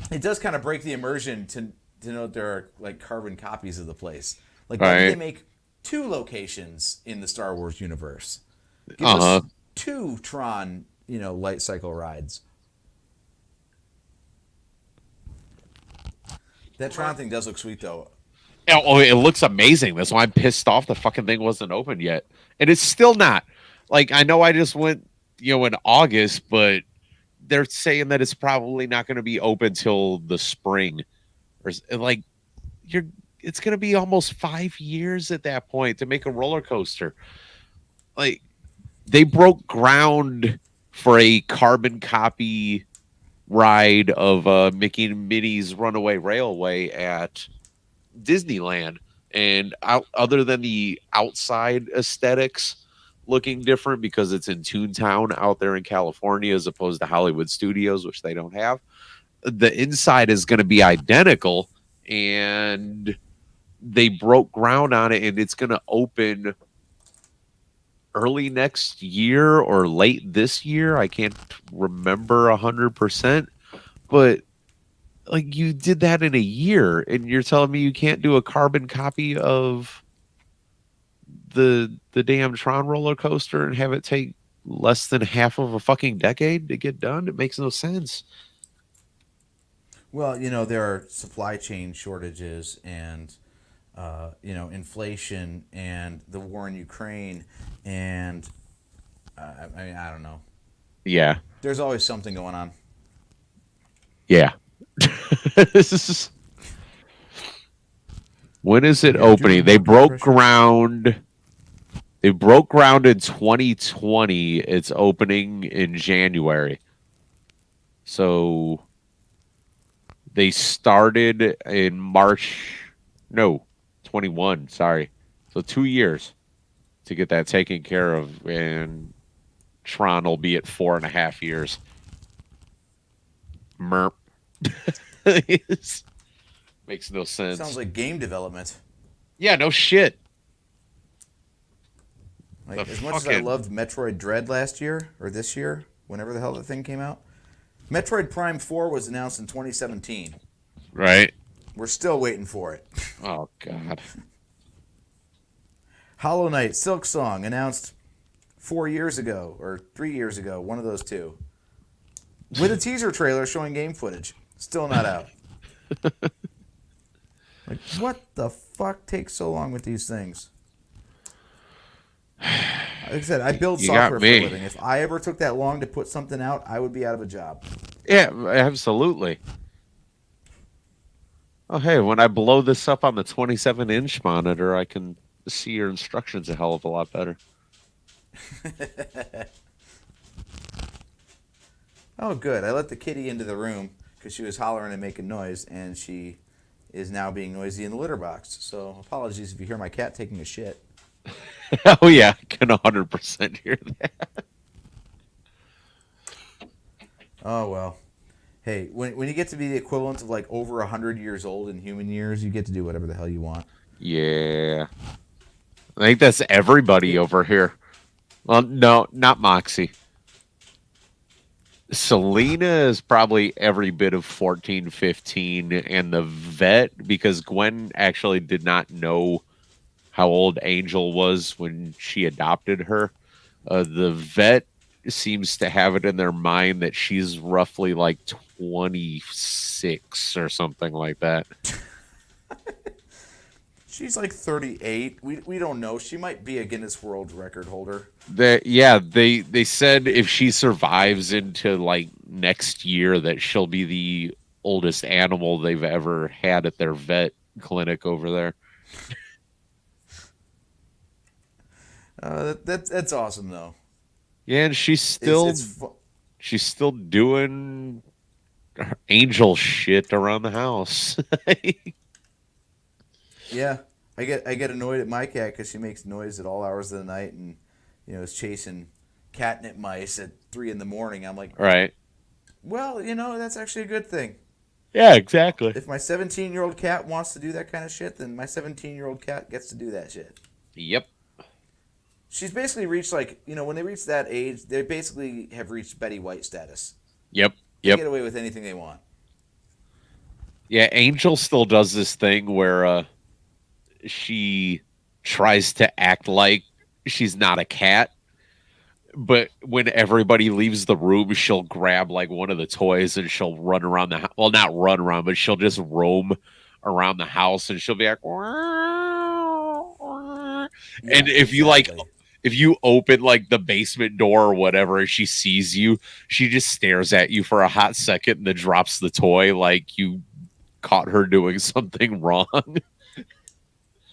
It does kind of break the immersion to know that there are like carbon copies of the place. Like, why do they make 2 locations in the Star Wars universe? Give us 2 Tron, light cycle rides. That Tron thing does look sweet, though. Oh, it looks amazing. That's why I'm pissed off the fucking thing wasn't open yet. And it's still not. Like, I know I just went, in August, but they're saying that it's probably not going to be open till the spring. Or like, it's going to be almost 5 years at that point to make a roller coaster. Like, they broke ground for a carbon copy ride of Mickey and Minnie's Runaway Railway at Disneyland And other than the outside aesthetics looking different because it's in Toontown out there in California as opposed to Hollywood Studios, which they don't have, the inside is going to be identical. And they broke ground on it, and it's going to open early next year or late this year. I can't remember 100%, but like, you did that in a year, and you're telling me you can't do a carbon copy of the damn Tron roller coaster and have it take less than half of a fucking decade to get done? It makes no sense. Well, there are supply chain shortages and inflation and the war in Ukraine and I don't know. Yeah. There's always something going on. Yeah. This is... When is it opening? They broke ground. They broke ground in 2020. It's opening in January. So they started in March. No, 21. Sorry. So 2 years to get that taken care of. And Tron will be at 4.5 years. Merp. Makes no sense. Sounds like game development. Yeah, no shit. Like, as much as I loved Metroid Dread last year, or this year, whenever the hell the thing came out, Metroid Prime 4 was announced in 2017. Right. We're still waiting for it. Oh, God. Hollow Knight Silk Song announced 4 years ago, or 3 years ago, one of those two. With a teaser trailer showing game footage. Still not out. Like, what the fuck takes so long with these things? Like I said, I build software for a living. If I ever took that long to put something out, I would be out of a job. Yeah, absolutely. Oh, hey, when I blow this up on the 27-inch monitor, I can see your instructions a hell of a lot better. Oh, good. I let the kitty into the room because she was hollering and making noise, and she is now being noisy in the litter box. So apologies if you hear my cat taking a shit. Oh, yeah, I can 100% hear that. Oh, well. Hey, when you get to be the equivalent of like over 100 years old in human years, you get to do whatever the hell you want. Yeah. I think that's everybody over here. Well, no, not Moxie. Selena is probably every bit of 14, 15, and the vet, because Gwen actually did not know how old Angel was when she adopted her. The vet seems to have it in their mind that she's roughly like 26 or something like that. She's like 38. We don't know. She might be a Guinness World Record holder. They said if she survives into like next year that she'll be the oldest animal they've ever had at their vet clinic over there. That's awesome though. Yeah, and she's still doing angel shit around the house. Yeah, I get annoyed at my cat because she makes noise at all hours of the night and is chasing catnip mice at 3 a.m. I'm like, right. Well, that's actually a good thing. Yeah, exactly. If my 17-year-old cat wants to do that kind of shit, then my 17-year-old cat gets to do that shit. Yep. She's basically reached when they reach that age, they basically have reached Betty White status. Yep. They get away with anything they want. Yeah, Angel still does this thing where she tries to act like she's not a cat, but when everybody leaves the room, she'll grab like one of the toys and she'll run around the house. Well, not run around, but she'll just roam around the house and she'll be like, yeah, and if you open like the basement door or whatever and she sees you, she just stares at you for a hot second and then drops the toy like you caught her doing something wrong.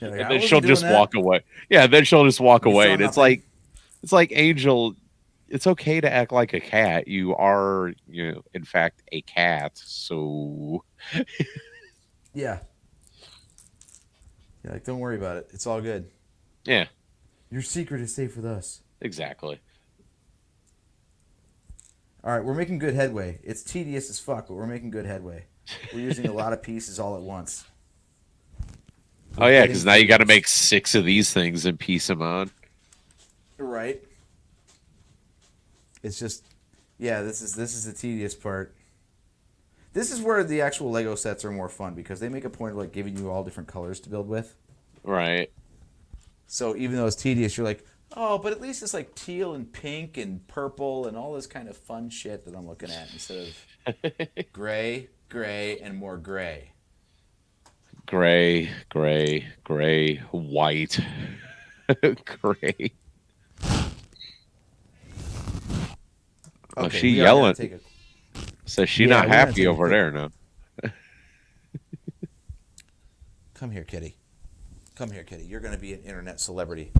Yeah, and then she'll just walk away. Yeah, then she'll just walk away. And it's like Angel, it's okay to act like a cat. You are, in fact, a cat. So yeah. You're like, don't worry about it. It's all good. Yeah, Your secret is safe with us. exactly. All right, we're making good headway. It's tedious as fuck, but we're making good headway. We're using a lot of pieces all at once. Oh yeah, because now you got to make 6 of these things and piece them on. Right. It's just, yeah. This is the tedious part. This is where the actual Lego sets are more fun because they make a point of like giving you all different colors to build with. Right. So even though it's tedious, you're like, oh, but at least it's like teal and pink and purple and all this kind of fun shit that I'm looking at instead of gray, and more gray. Gray, white, gray. Oh, Okay, she we are gonna yelling. take a- So she Yeah, not we're gonna happy take a over quick- there now. Come here, kitty. Come here, kitty. You're going to be an internet celebrity.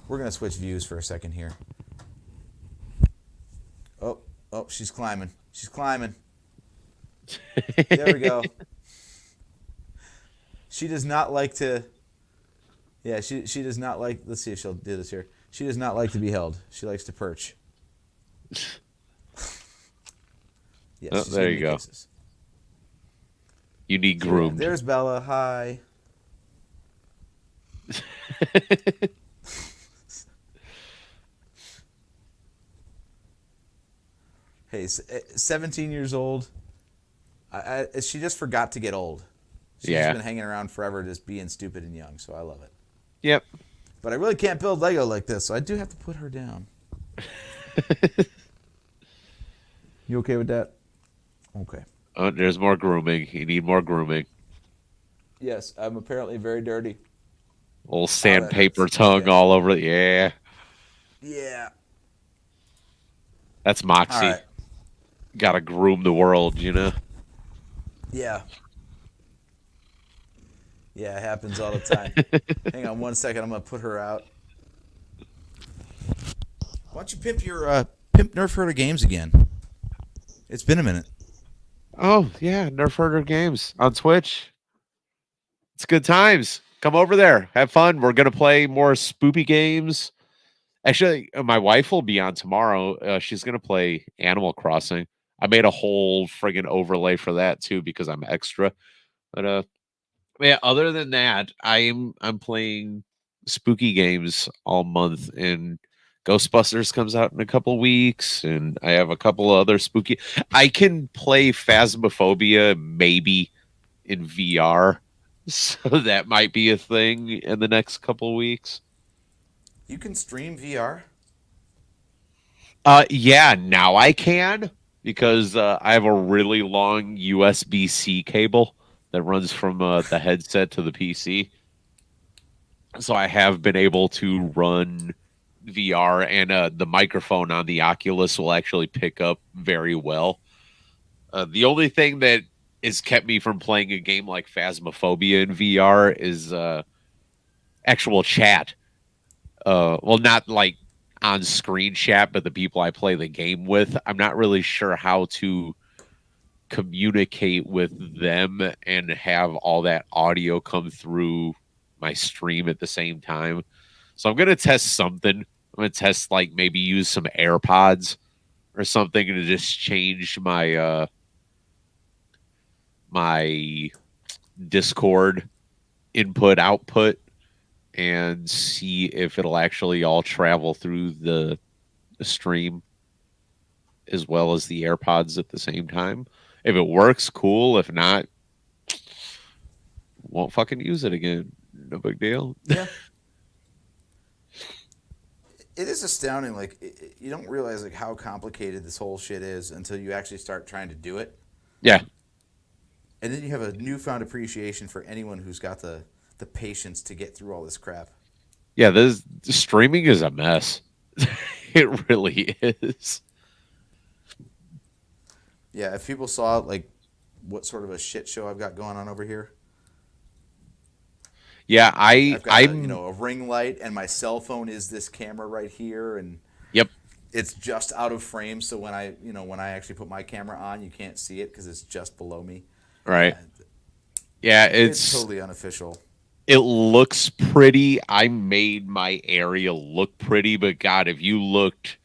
We're going to switch views for a second here. Oh, she's climbing. She's climbing. There we go. She does not like to... Yeah, she does not like... Let's see if she'll do this here. She does not like to be held. She likes to perch. Yes, Oh, she's there giving you me go. kisses. You need So, yeah, groomed. there's Bella. Hi. Hey, 17 years old. She just forgot to get old. She's Yeah. just been hanging around forever just being stupid and young, so I love it. Yep. But I really can't build Lego like this, so I do have to put her down. You okay with that? Okay. Oh, there's more grooming. You need more grooming. Yes, I'm apparently very dirty. Old sandpaper hurts. tongue Yeah. all over it. Yeah. Yeah. That's Moxie. All right. Gotta groom the world, you know? Yeah. Yeah, it happens all the time. Hang on one second. I'm going to put her out. Why don't you pimp your Pimp Nerf Herder games again? It's been a minute. Oh, yeah. Nerf Herder Games on Twitch. It's good times. Come over there. Have fun. We're going to play more spoopy games. Actually, my wife will be on tomorrow. She's going to play Animal Crossing. I made a whole friggin' overlay for that, too, because I'm extra. But, yeah, other than that, I'm playing spooky games all month, and Ghostbusters comes out in a couple weeks, and I have a couple of other spooky. I can play Phasmophobia maybe in VR, so that might be a thing in the next couple weeks. You can stream VR? Yeah, now I can because I have a really long USB-C cable that runs from the headset to the PC. So I have been able to run VR, and the microphone on the Oculus will actually pick up very well. The only thing that has kept me from playing a game like Phasmophobia in VR is actual chat. Well, not like on-screen chat, but the people I play the game with. I'm not really sure how to communicate with them and have all that audio come through my stream at the same time. So I'm going to test something. I'm going to test like maybe use some AirPods or something to just change my my Discord input output and see if it'll actually all travel through the stream as well as the AirPods at the same time. If it works, cool. If not, won't fucking use it again. No big deal. Yeah. It is astounding. Like, you don't realize like how complicated this whole shit is until you actually start trying to do it. Yeah. And then you have a newfound appreciation for anyone who's got the patience to get through all this crap. Yeah, this streaming is a mess. It really is. Yeah, if people saw like what sort of a shit show I've got going on over here. Yeah, I've got I'm a ring light, and my cell phone is this camera right here, and Yep. it's just out of frame. So when I actually put my camera on, you can't see it because it's just below me. Right. And Yeah, it's it's totally unofficial. it looks pretty. I made my area look pretty, but God, if you looked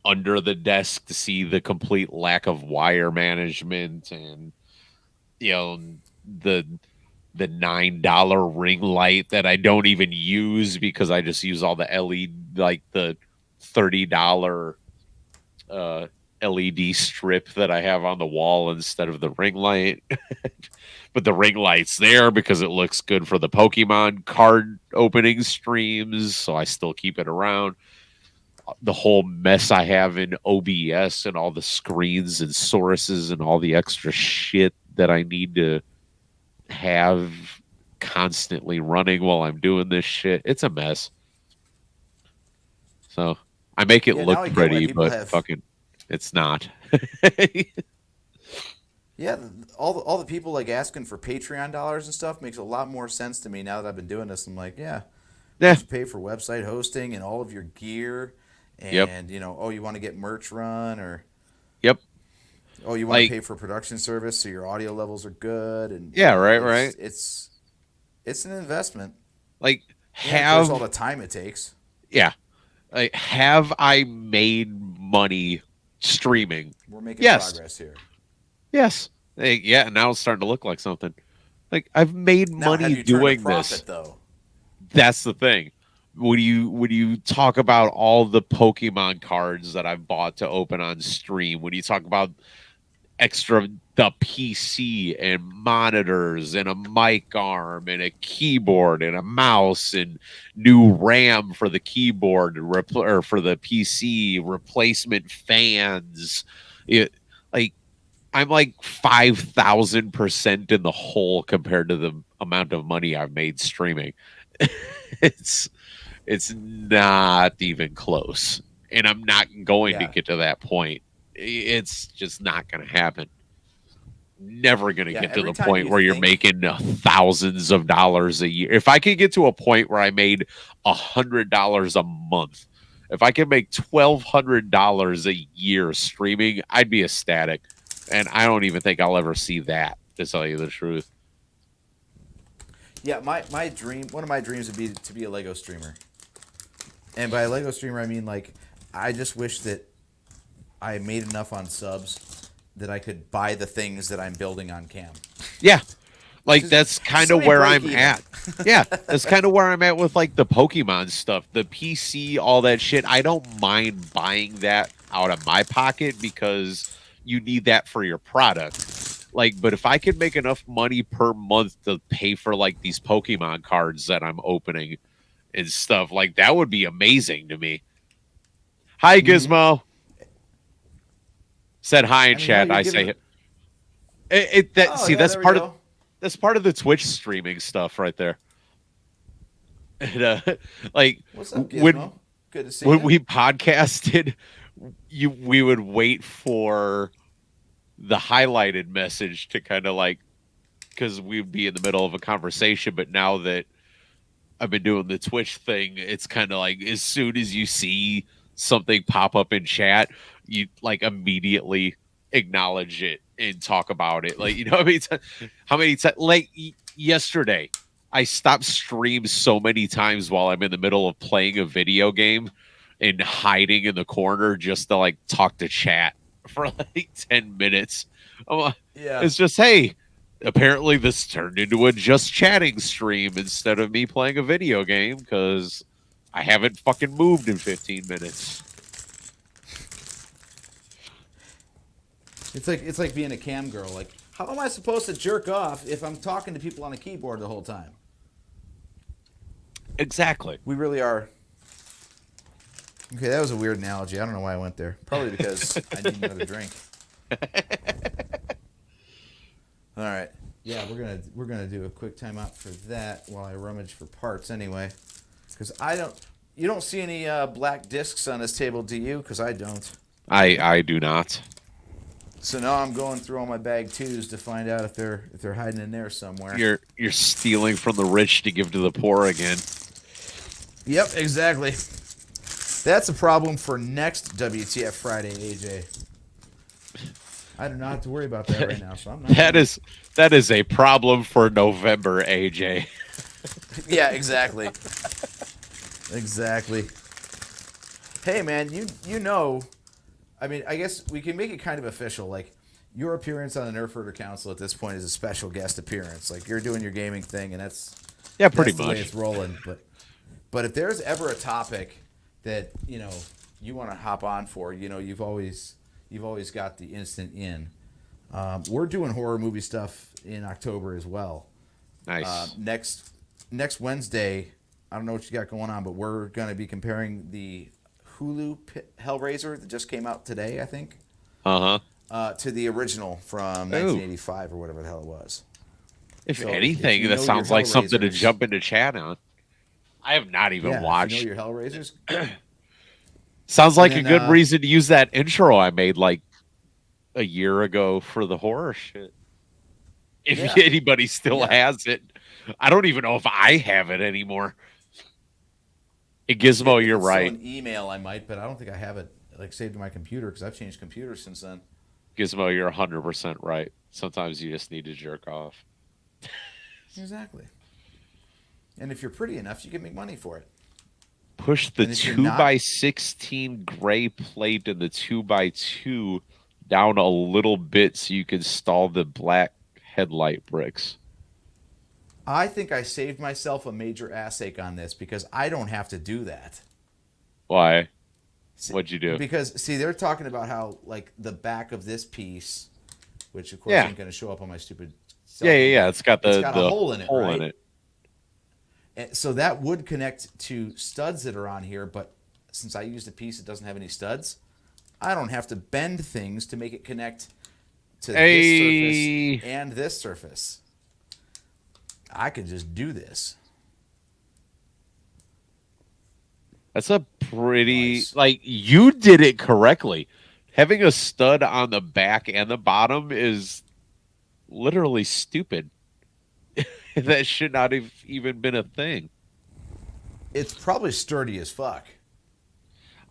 under the desk to see the complete lack of wire management and you know the $9 ring light that I don't even use because I just use all the LED, like the $30 LED strip that I have on the wall instead of the ring light. But the ring light's there because it looks good for the Pokemon card opening streams, so I still keep it around. The whole mess I have in OBS and all the screens and sources and all the extra shit that I need to have constantly running while I'm doing this shit. It's a mess. So I make it look pretty, but fucking it's not. Yeah, all the people like asking for Patreon dollars and stuff makes a lot more sense to me now that I've been doing this. I'm like, yeah. Just pay for website hosting and all of your gear. And, you know, oh, you want to get merch run or... Yep. Oh, you want to pay for production service so your audio levels are good. And yeah, right. It's an investment. Like, have... all the time it takes. Yeah. Like, have I made money streaming? We're making progress here. Yes. Yeah, now it's starting to look like something. Like, I've made money doing this. Though? That's the thing. When you talk about all the Pokemon cards that I've bought to open on stream, when you talk about the PC and monitors and a mic arm and a keyboard and a mouse and new RAM for the keyboard or for the PC, replacement fans, I'm like 5,000% in the hole compared to the amount of money I've made streaming. It's not even close, and I'm not going to get to that point. It's just not going to happen. Never going to get to the point where you're making thousands of dollars a year. If I could get to a point where I made $100 a month, if I could make $1,200 a year streaming, I'd be ecstatic. And I don't even think I'll ever see that, to tell you the truth. Yeah, my dream, one of my dreams would be to be a Lego streamer. And by a Lego streamer, I mean, like, I just wish that I made enough on subs that I could buy the things that I'm building on cam. Yeah. Like, that's kind of where I'm at. Yeah, that's kind of where I'm at with, like, the Pokemon stuff. The PC, all that shit. I don't mind buying that out of my pocket because you need that for your product. Like, but if I could make enough money per month to pay for, like, these Pokemon cards that I'm opening and stuff, like, that would be amazing to me. Hi, Gizmo. Said hi in chat. I say it. That's part of the Twitch streaming stuff right there. And, like, what's up, Gizmo? Good to see when you. we podcasted, we would wait for the highlighted message to kind of like, because we'd be in the middle of a conversation, but now that I've been doing the Twitch thing, it's kind of like as soon as you see something pop up in chat, you like immediately acknowledge it and talk about it. Like, you know, how many times, like yesterday, I stopped streams so many times while I'm in the middle of playing a video game and hiding in the corner just to like talk to chat for like 10 minutes. It's just, hey, apparently this turned into a just chatting stream instead of me playing a video game because I haven't fucking moved in 15 minutes. It's like being a cam girl. Like, how am I supposed to jerk off if I'm talking to people on a keyboard the whole time? Exactly. We really are. Okay, that was a weird analogy. I don't know why I went there. Probably because I need another drink. All right. Yeah, we're gonna do a quick timeout for that while I rummage for parts anyway. Because you don't see any black discs on this table, do you? Because I don't. I do not. So now I'm going through all my bag twos to find out if they're hiding in there somewhere. You're stealing from the rich to give to the poor again. Yep, exactly. That's a problem for next WTF Friday, AJ. I do not have to worry about that right now, so I'm not. That is a problem for November, AJ. Yeah, exactly. Exactly. Hey, man, you know, I mean, I guess we can make it kind of official. Like, your appearance on the Nerf Herder Council at this point is a special guest appearance. Like, you're doing your gaming thing, and Yeah, pretty that's the way much. it's rolling. But if there's ever a topic that you want to hop on for, you've always got the instant in. We're doing horror movie stuff in October as well. Nice. Next Wednesday, I don't know what you got going on, but we're going to be comparing the Hulu Hellraiser that just came out today, I think, to the original from 1985 or whatever the hell it was. If So anything, you that know sounds your like something to Hellraisers- jump into chat on. I have not even watched. If you know your Hellraisers. Sounds like And a then, good reason to use that intro I made like a year ago for the horror shit. If Yeah. anybody still has it, I don't even know if I have it anymore. Gizmo, If you're it's still right. an email, I might, but I don't think I have it like saved to my computer because I've changed computers since then. Gizmo, you're 100% right. Sometimes you just need to jerk off. Exactly. And if you're pretty enough, you can make money for it. Push the And if you're 2x16 gray plate and the 2x2 down a little bit so you can install the black headlight bricks. I think I saved myself a major ass ache on this because I don't have to do that. Why? See, What'd you do? Because they're talking about how like the back of this piece, which of course Yeah. ain't going to show up on my stupid. Cell Yeah. phone, It's got the a hole in it, hole right? in it. And so that would connect to studs that are on here, but since I used a piece that doesn't have any studs, I don't have to bend things to make it connect to Hey. this surface and this surface. I could just do this. That's a pretty Nice. like you did it correctly. Having a stud on the back and the bottom is literally stupid. That should not have even been a thing. It's probably sturdy as fuck.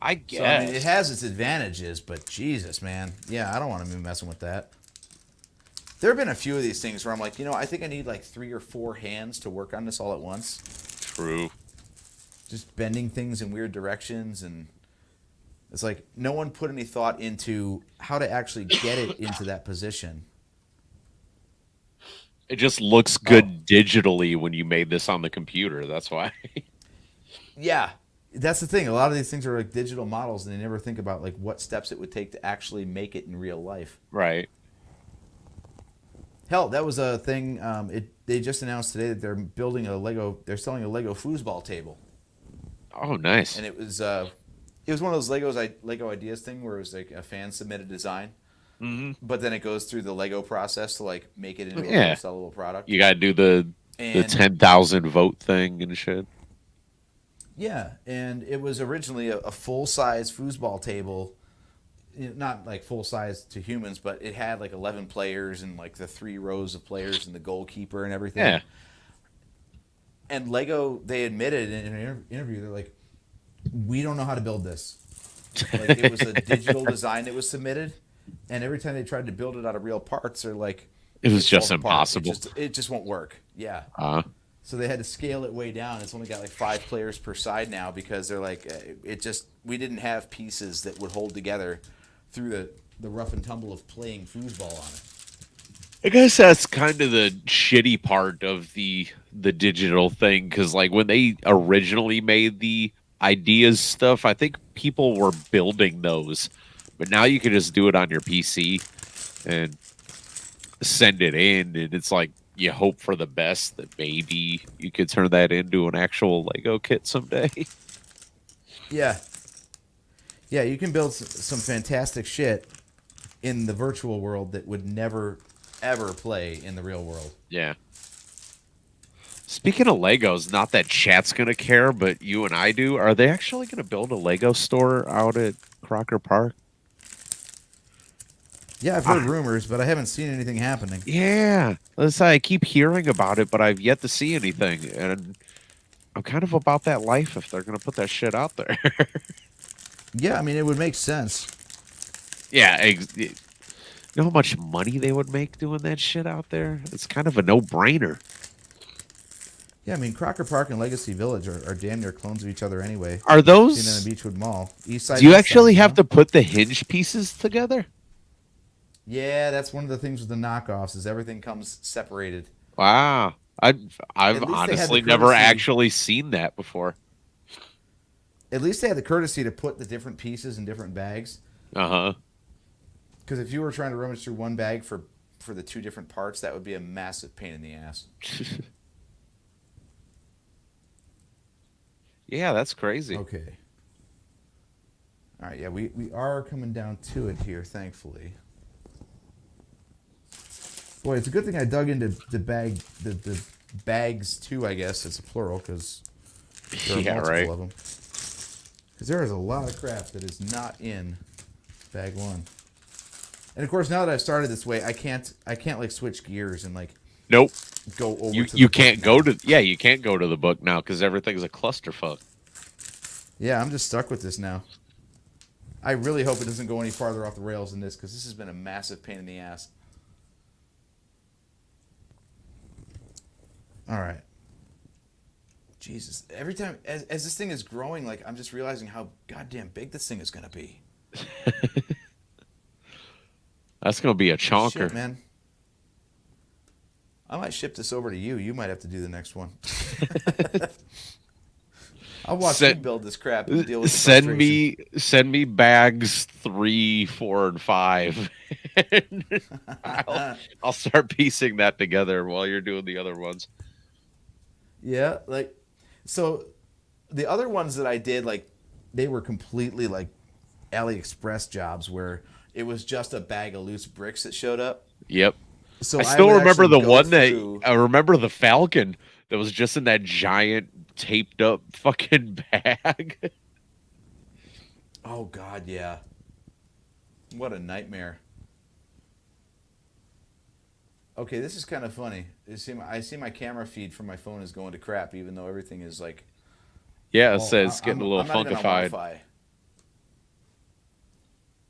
I guess. So, I mean, it has its advantages, but Jesus, man. Yeah, I don't want to be messing with that. There have been a few of these things where I'm like, I think I need like 3 or 4 hands to work on this all at once. True. Just bending things in weird directions, and it's like no one put any thought into how to actually get it into that position. It just looks good digitally when you made this on the computer. That's why. Yeah, that's the thing. A lot of these things are like digital models, and they never think about like what steps it would take to actually make it in real life. Right. Hell, that was a thing. They just announced today that they're building a Lego. They're selling a Lego foosball table, Oh, nice. and it was one of those Lego ideas thing where it was like a fan submitted design, but then it goes through the Lego process to like make it into a sellable product. You got to do the And 10,000 vote thing and shit. yeah, and it was originally a full size foosball table. Not like full size to humans, but it had like 11 players and like the 3 rows of players and the goalkeeper and everything. Yeah. And Lego, they admitted in an interview, they're like, we don't know how to build this. Like, it was a digital design that was submitted, and every time they tried to build it out of real parts, they're like, It was just falls apart. impossible. It just won't work. Yeah. So they had to scale it way down. It's only got like 5 players per side now because they're like, we didn't have pieces that would hold together through the rough and tumble of playing foosball on it. I guess that's kind of the shitty part of the digital thing, because like when they originally made the ideas stuff, I think people were building those, but now you can just do it on your PC and send it in, and it's like you hope for the best that maybe you could turn that into an actual Lego kit someday. Yeah. Yeah, you can build some fantastic shit in the virtual world that would never, ever play in the real world. Yeah. Speaking of Legos, not that chat's going to care, but you and I do. Are they actually going to build a Lego store out at Crocker Park? Yeah, I've heard rumors, but I haven't seen anything happening. Yeah. Let's say I keep hearing about it, but I've yet to see anything. And I'm kind of about that life if they're going to put that shit out there. Yeah, I mean, it would make sense. Yeah. You know how much money they would make doing that shit out there? It's kind of a no-brainer. Yeah, I mean, Crocker Park and Legacy Village are damn near clones of each other anyway. Are Seen in those? the Beechwood Mall. East side. Do you West actually side, have know? to put the hinge pieces together? Yeah, that's one of the things with the knockoffs is everything comes separated. Wow. I've At least they had the honestly never courtesy- actually seen that before. At least they had the courtesy to put the different pieces in different bags. Uh-huh. Because if you were trying to rummage through one bag for the two different parts, that would be a massive pain in the ass. Yeah, that's crazy. Okay. All right, yeah, we are coming down to it here, thankfully. Boy, it's a good thing I dug into the bags too, I guess. It's a plural because there are Yeah, multiple right. of them. Because there is a lot of crap that is not in bag one. And of course, now that I've started this way, I can't like switch gears and like Nope. go over You to you the can't book go now. to you can't go to the book now because everything's a clusterfuck. Yeah, I'm just stuck with this now. I really hope it doesn't go any farther off the rails than this because this has been a massive pain in the ass. All right. Jesus, every time as this thing is growing, like I'm just realizing how goddamn big this thing is gonna be. That's gonna be a chonker. Shit, man. I might ship this over to you. You might have to do the next one. I'll watch you build this crap and deal with the frustration. Send me bags 3, 4, and 5. And I'll start piecing that together while you're doing the other ones. Yeah, like so the other ones that I did, like they were completely like AliExpress jobs where it was just a bag of loose bricks that showed up. Yep. So I still would remember actually the go one through- that I remember the Falcon that was just in that giant taped up fucking bag. Oh God, yeah. What a nightmare. Okay, this is kind of funny. I see my camera feed from my phone is going to crap, even though everything is like. Yeah, it says it's getting a little I'm not even on funkified. Wi-Fi.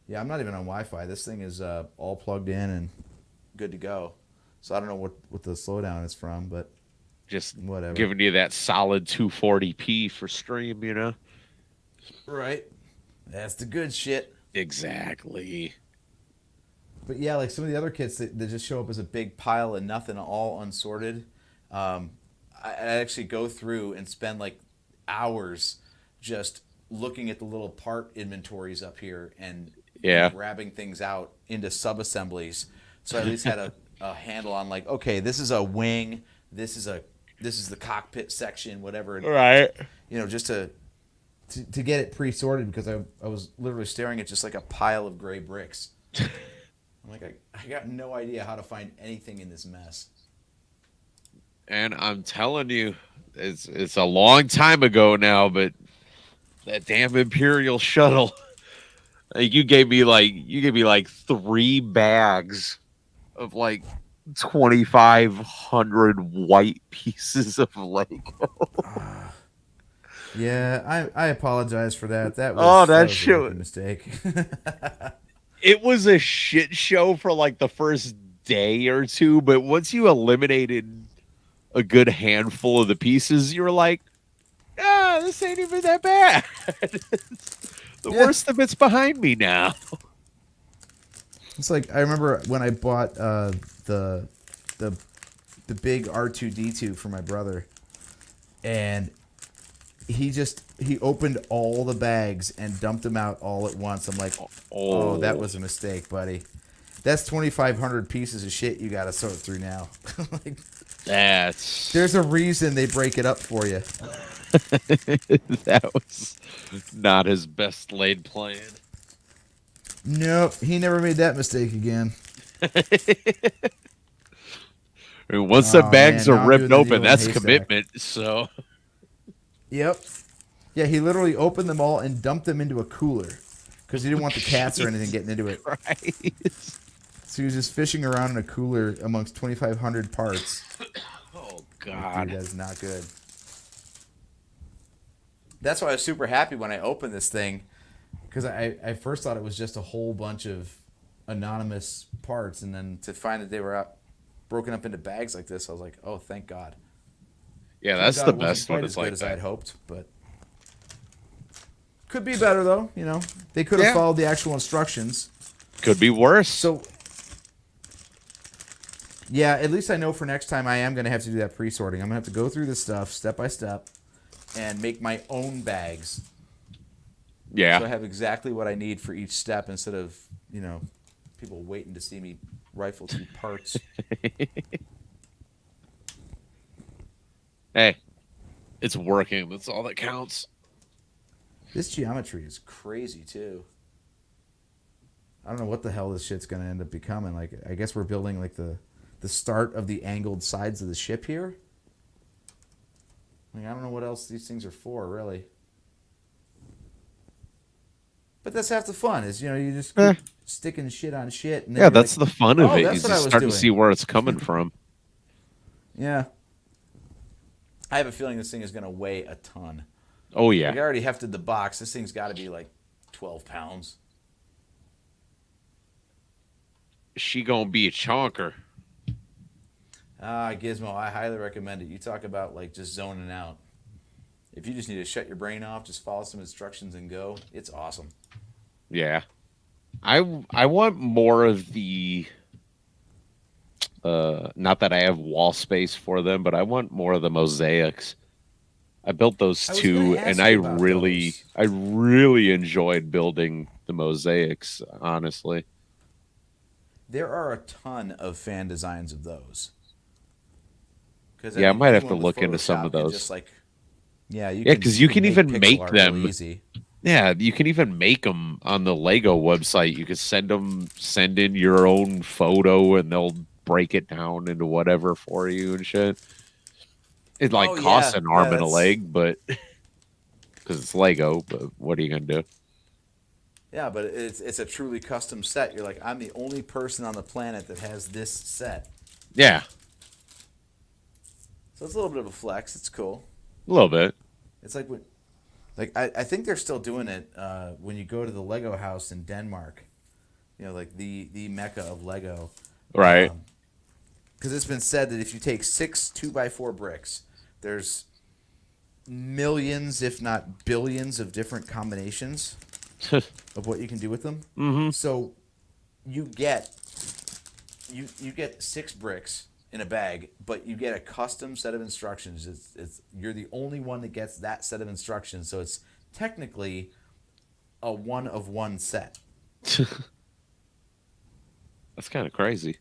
Yeah, I'm not even on Wi-Fi. This thing is all plugged in and good to go. So I don't know what the slowdown is from, but Just whatever. giving you that solid 240p for stream, you know? Right. That's the good shit. Exactly. But yeah, like some of the other kits that just show up as a big pile of nothing, all unsorted. I actually go through and spend like hours just looking at the little part inventories up here and grabbing things out into sub-assemblies. So I at least had a handle on like, okay, this is a wing, this is the cockpit section, whatever. Right. You know, just to get it pre-sorted because I was literally staring at just like a pile of gray bricks. I'm like, I got no idea how to find anything in this mess. And I'm telling you, it's a long time ago now, but that damn Imperial shuttle. Like you gave me like 3 bags of like 2,500 white pieces of Lego. Yeah, I apologize for that. That was a rookie mistake. It was a shit show for like the first day or two, but once you eliminated a good handful of the pieces, you were like, this ain't even that bad. The worst of it's behind me now. It's like I remember when I bought the big R2D2 for my brother, and he opened all the bags and dumped them out all at once. I'm like, oh, that was a mistake, buddy. That's 2,500 pieces of shit you got to sort through now. Like, there's a reason they break it up for you. That was not his best laid plan. Nope, he never made that mistake again. I mean, once the bags are ripped open, that's haystack. commitment. So, yep. Yeah, he literally opened them all and dumped them into a cooler because he didn't want the cats or anything getting into it. Right. So he was just fishing around in a cooler amongst 2,500 parts. Oh God, dude, that's not good. That's why I was super happy when I opened this thing, because I first thought it was just a whole bunch of anonymous parts, and then to find that they were broken up into bags like this, I was like, oh, thank God. Yeah, Turns that's out the it wasn't best quite when as it's good like as I that. had hoped, but could be better though. You know, they could have Yeah. followed the actual instructions. Could be worse. So, yeah, at least I know for next time I am going to have to do that pre-sorting. I'm going to have to go through this stuff step by step and make my own bags. Yeah. So I have exactly what I need for each step instead of, you know, people waiting to see me rifle through parts. Hey, it's working. That's all that counts. This geometry is crazy, too. I don't know what the hell this shit's going to end up becoming. Like, I guess we're building, like, the start of the angled sides of the ship here. Like, I don't know what else these things are for, really. But that's half the fun, is, you know, you just keep sticking shit on shit. And then Yeah, you're that's like, the fun of oh, it. that's Is what you I was start to doing. see where it's coming from. Yeah. I have a feeling this thing is going to weigh a ton. Oh, Like, yeah. I already hefted the box. This thing's got to be like 12 pounds. She gonna be a chonker. Gizmo, I highly recommend it. You talk about like just zoning out. If you just need to shut your brain off, just follow some instructions and go. It's awesome. Yeah. I want more of the not that I have wall space for them, but I want more of the mosaics. I built those I was two gonna and ask you about those. I really enjoyed building the mosaics, honestly. There are a ton of fan designs of those. Yeah, I might have to look into some of those. Just like, yeah, you Yeah, can, because you can make even pixel make art really them. easy. Yeah, you can even make them on the Lego website. You can send in your own photo, and they'll break it down into whatever for you and shit. It like Oh, costs yeah. an arm Yeah, and a that's- leg, but because it's Lego. But what are you gonna do? Yeah, but it's a truly custom set. You're like, I'm the only person on the planet that has this set. Yeah, So it's a little bit of a flex. It's cool. a little bit. It's like when, like I think they're still doing it when you go to the Lego house in Denmark. You know, like the mecca of Lego. Right. Because it's been said that if you take 6 2x4 bricks, there's millions, if not billions, of different combinations of what you can do with them. Mm-hmm. So you get 6 bricks in a bag, but you get a custom set of instructions. It's you're the only one that gets that set of instructions, so it's technically a one of one set. That's kind of crazy.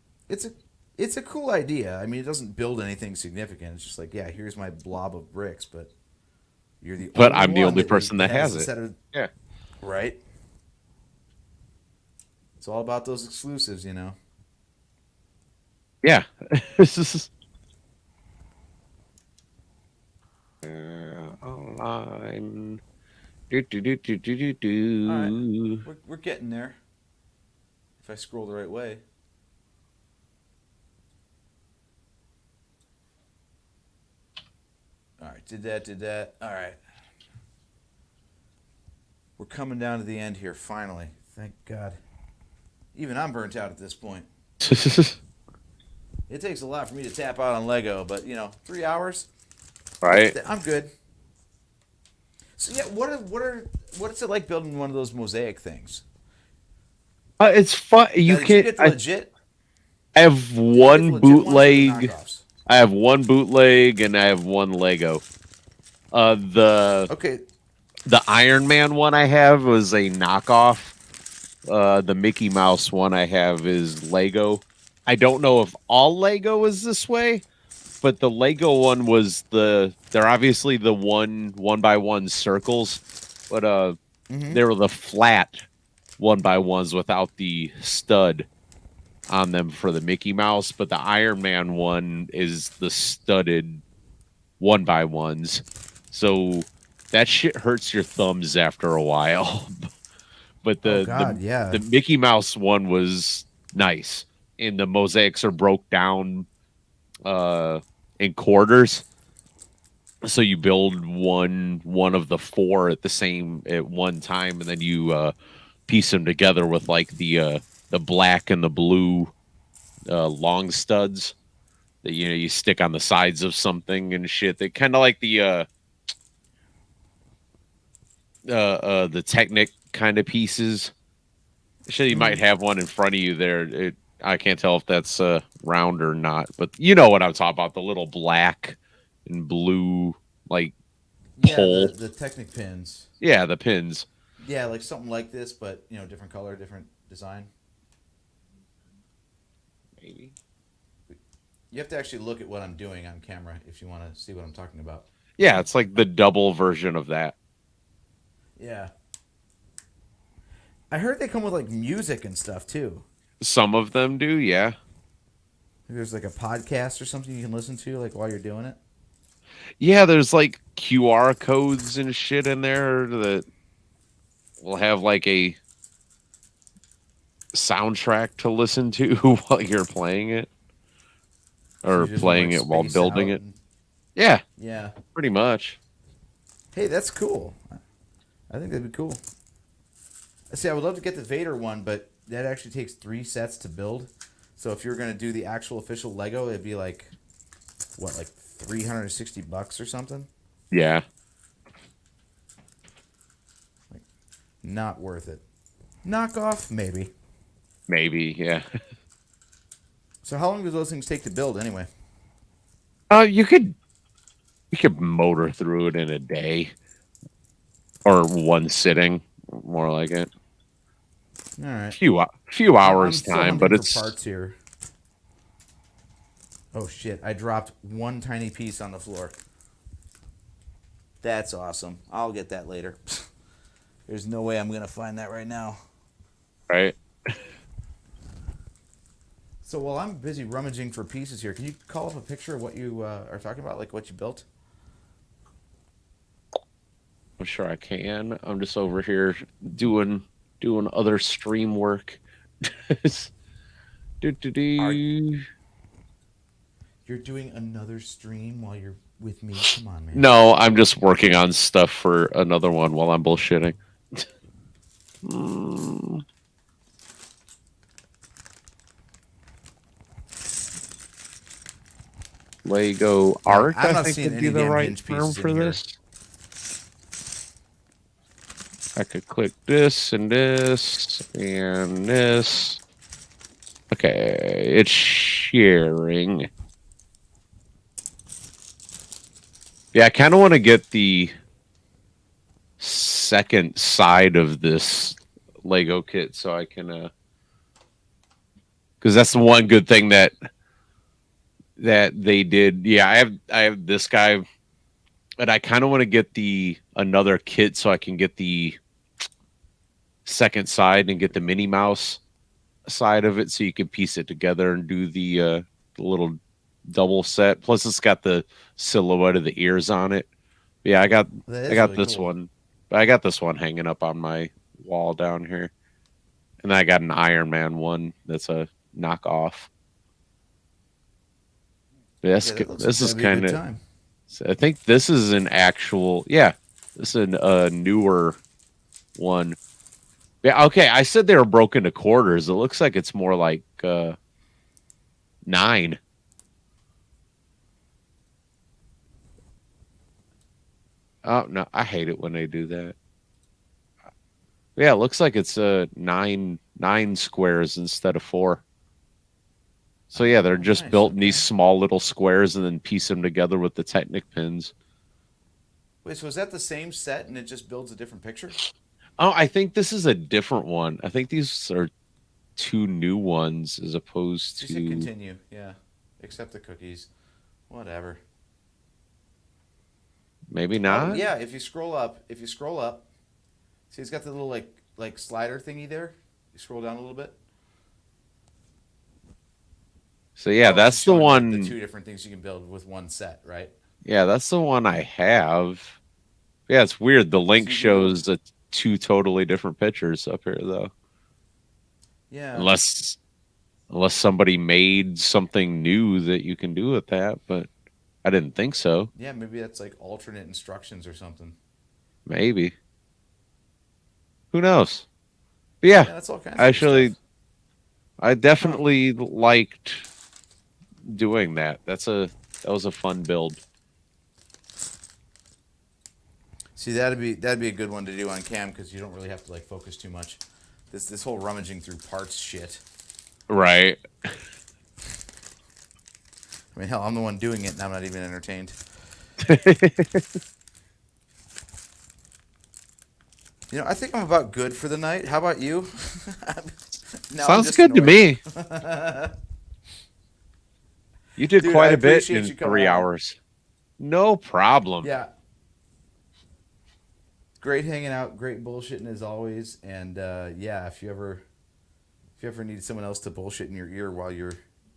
It's a cool idea. I mean, it doesn't build anything significant. It's just like, yeah, here's my blob of bricks, but you're the But only I'm the one only person that has a it. set of, Yeah. right? It's all about those exclusives, you know. Yeah. This is online. Do, do, do, do, do, do, do. All right. We're getting there. If I scroll the right way. All right, did that. All right. We're coming down to the end here, finally. Thank God. Even I'm burnt out at this point. It takes a lot for me to tap out on Lego, but, 3 hours, Right. I'm good. So, yeah, what is it like building one of those mosaic things? It's fun. You Now, did you can. get the I legit? have Did you one get the legit ones or the bootleg. knockoffs? I have one bootleg and I have one Lego. The Okay. Iron Man one I have was a knockoff. The Mickey Mouse one I have is Lego. I don't know if all Lego is this way, but the Lego one was they're obviously the one by one circles, but they were the flat 1x1s without the stud on them for the Mickey Mouse, but the Iron Man one is the studded 1x1s. So that shit hurts your thumbs after a while. But the Mickey Mouse one was nice. And the mosaics are broke down in quarters. So you build one of the 4 at one time, and then you piece them together with like the black and the blue long studs, that you stick on the sides of something and shit. They kind of like the Technic kind of pieces. Actually, you might have one in front of you there. I can't tell if that's round or not, but you know what I'm talking about. The little black and blue, like, pole. The Technic pins. Yeah, the pins. Yeah, like something like this, but, different color, different design. Maybe. You have to actually look at what I'm doing on camera if you want to see what I'm talking about. Yeah, it's like the double version of that. Yeah. I heard they come with, like, music and stuff, too. Some of them do, yeah. There's, like, a podcast or something you can listen to, like, while you're doing it. Yeah, there's like QR codes and shit in there that will have like a soundtrack to listen to while you're playing it. Or playing it while building it. Yeah. Yeah. Pretty much. Hey, that's cool. I think that'd be cool. See, I would love to get the Vader one, but that actually takes 3 sets to build. So if you're going to do the actual official Lego, it'd be like, what, like $360 or something? Yeah. Like, not worth it. Knockoff, maybe. Maybe, yeah. So how long do those things take to build anyway? You could motor through it in a day. Or one sitting, more like it. All right. Few hours I'm still time, hunting but for it's parts here. Oh shit, I dropped one tiny piece on the floor. That's awesome. I'll get that later. There's no way I'm going to find that right now. right. So while I'm busy rummaging for pieces here, can you call up a picture of what you are talking about, like what you built? I'm sure I can. I'm just over here doing other stream work. You're doing another stream while you're with me? Come on, man. No, I'm just working on stuff for another one while I'm bullshitting. Lego Arc, I'm I not think seeing would any be the damn right hinge term pieces for in here. this. I could click this and this and this. Okay, it's sharing. Yeah, I kind of want to get the second side of this Lego kit so I can, because that's the one good thing that they did. Yeah, I have this guy, but I kind of want to get the another kit so I can get the second side and get the Minnie Mouse side of it, so you can piece it together and do the little double set. Plus, it's got the silhouette of the ears on it. Yeah, I got really this cool. one. I got this one hanging up on my wall down here, and then I got an Iron Man one that's a knockoff. This is kind of. I think this is an actual. Yeah, this is a newer one. Yeah, okay. I said they were broken to quarters. It looks like it's more like 9. Oh no, I hate it when they do that. Yeah, it looks like it's 9 squares instead of 4. So yeah, they're just built in these small little squares and then piece them together with the Technic pins. Wait, so is that the same set and it just builds a different picture? Oh, I think this is a different one. I think these are 2 new ones as opposed to. You should continue, yeah. Accept the cookies. Whatever. Maybe not. Oh, yeah, if you scroll up, see it's got the little like slider thingy there. You scroll down a little bit. So yeah, that's the one. The 2 different things you can build with one set, right? Yeah, that's the one I have. Yeah, it's weird. The link shows 2 totally different pictures up here, though. Yeah. Unless somebody made something new that you can do with that, but I didn't think so. Yeah, maybe that's like alternate instructions or something. Maybe. Who knows? But yeah, that's all kinds actually, of stuff. I definitely liked doing that. That was a fun build. See, that'd be a good one to do on cam because you don't really have to like focus too much. This whole rummaging through parts shit. Right. I mean, hell, I'm the one doing it, and I'm not even entertained. You know, I think I'm about good for the night. How about you? No, I'm Sounds just good to annoyed. me. You did Dude, quite I a bit appreciate in you coming 3 on. hours. No problem. Yeah. Great hanging out, great bullshitting as always, and yeah, if you ever need someone else to bullshit in your ear while you're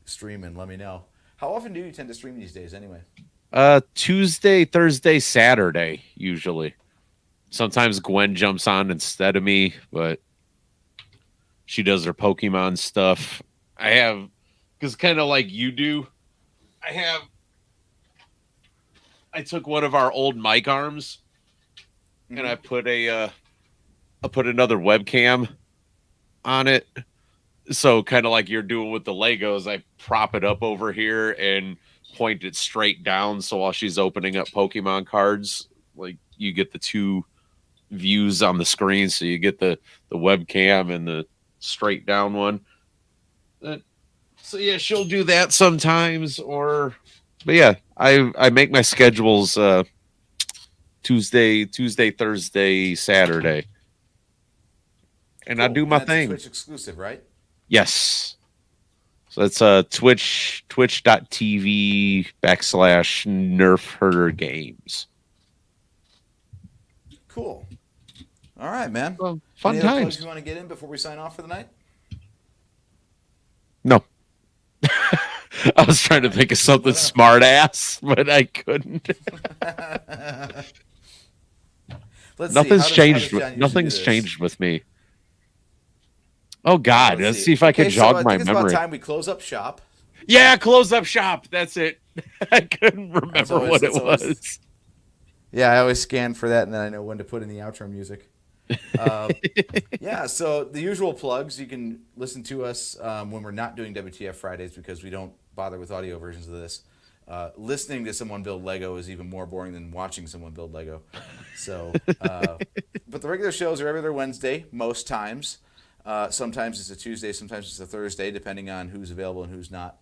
streaming, let me know. How often do you tend to stream these days, anyway? Tuesday, Thursday, Saturday, usually. Sometimes Gwen jumps on instead of me, but she does her Pokemon stuff. I have, because kind of like you do, I took one of our old mic arms and I put another webcam on it. So kind of like you're doing with the Legos, I prop it up over here and point it straight down. So while she's opening up Pokemon cards, like you get the two views on the screen. So you get the webcam and the straight down one. So yeah, she'll do that sometimes. But yeah, I make my schedules Tuesday, Thursday, Saturday, and I Cool. do And my that's a thing. Twitch exclusive, right? Yes. So it's twitch.tv/Nerf Herder Games. Cool. All right, man. Well, fun Any other plugs times. you want to get in before we sign off for the night? No. I was trying to think of something smart ass, but I couldn't. Let's Nothing's see. changed. How does John usually do Nothing's this? changed with me. Oh God, let's see if I can Okay, jog so I my think it's memory. about time we close up shop. Yeah, close up shop. That's it. I couldn't remember always- what it that's always- was. Yeah, I always scan for that, and then I know when to put in the outro music. Yeah, so the usual plugs. You can listen to us when we're not doing WTF Fridays because we don't bother with audio versions of this. Listening to someone build Lego is even more boring than watching someone build Lego. So, but the regular shows are every other Wednesday, most times. Sometimes it's a Tuesday, sometimes it's a Thursday, depending on who's available and who's not.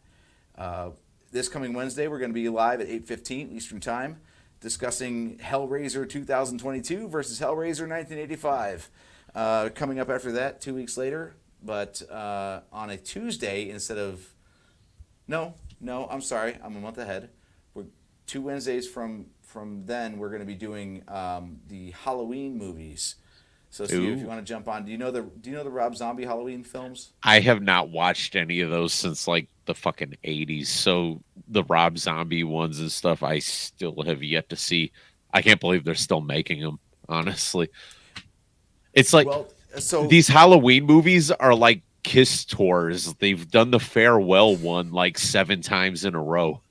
This coming Wednesday, we're going to be live at 8:15 Eastern Time, discussing Hellraiser 2022 versus Hellraiser 1985. Coming up after that, 2 weeks later, but on a Tuesday instead of... No, I'm sorry, I'm a month ahead. We're 2 Wednesdays from then, we're going to be doing the Halloween movies. So Steve, if you want to jump on, do you know the Rob Zombie Halloween films? I have not watched any of those since like the fucking 80s. So the Rob Zombie ones and stuff, I still have yet to see. I can't believe they're still making them, honestly. It's like these Halloween movies are like Kiss tours. They've done the farewell one like 7 times in a row.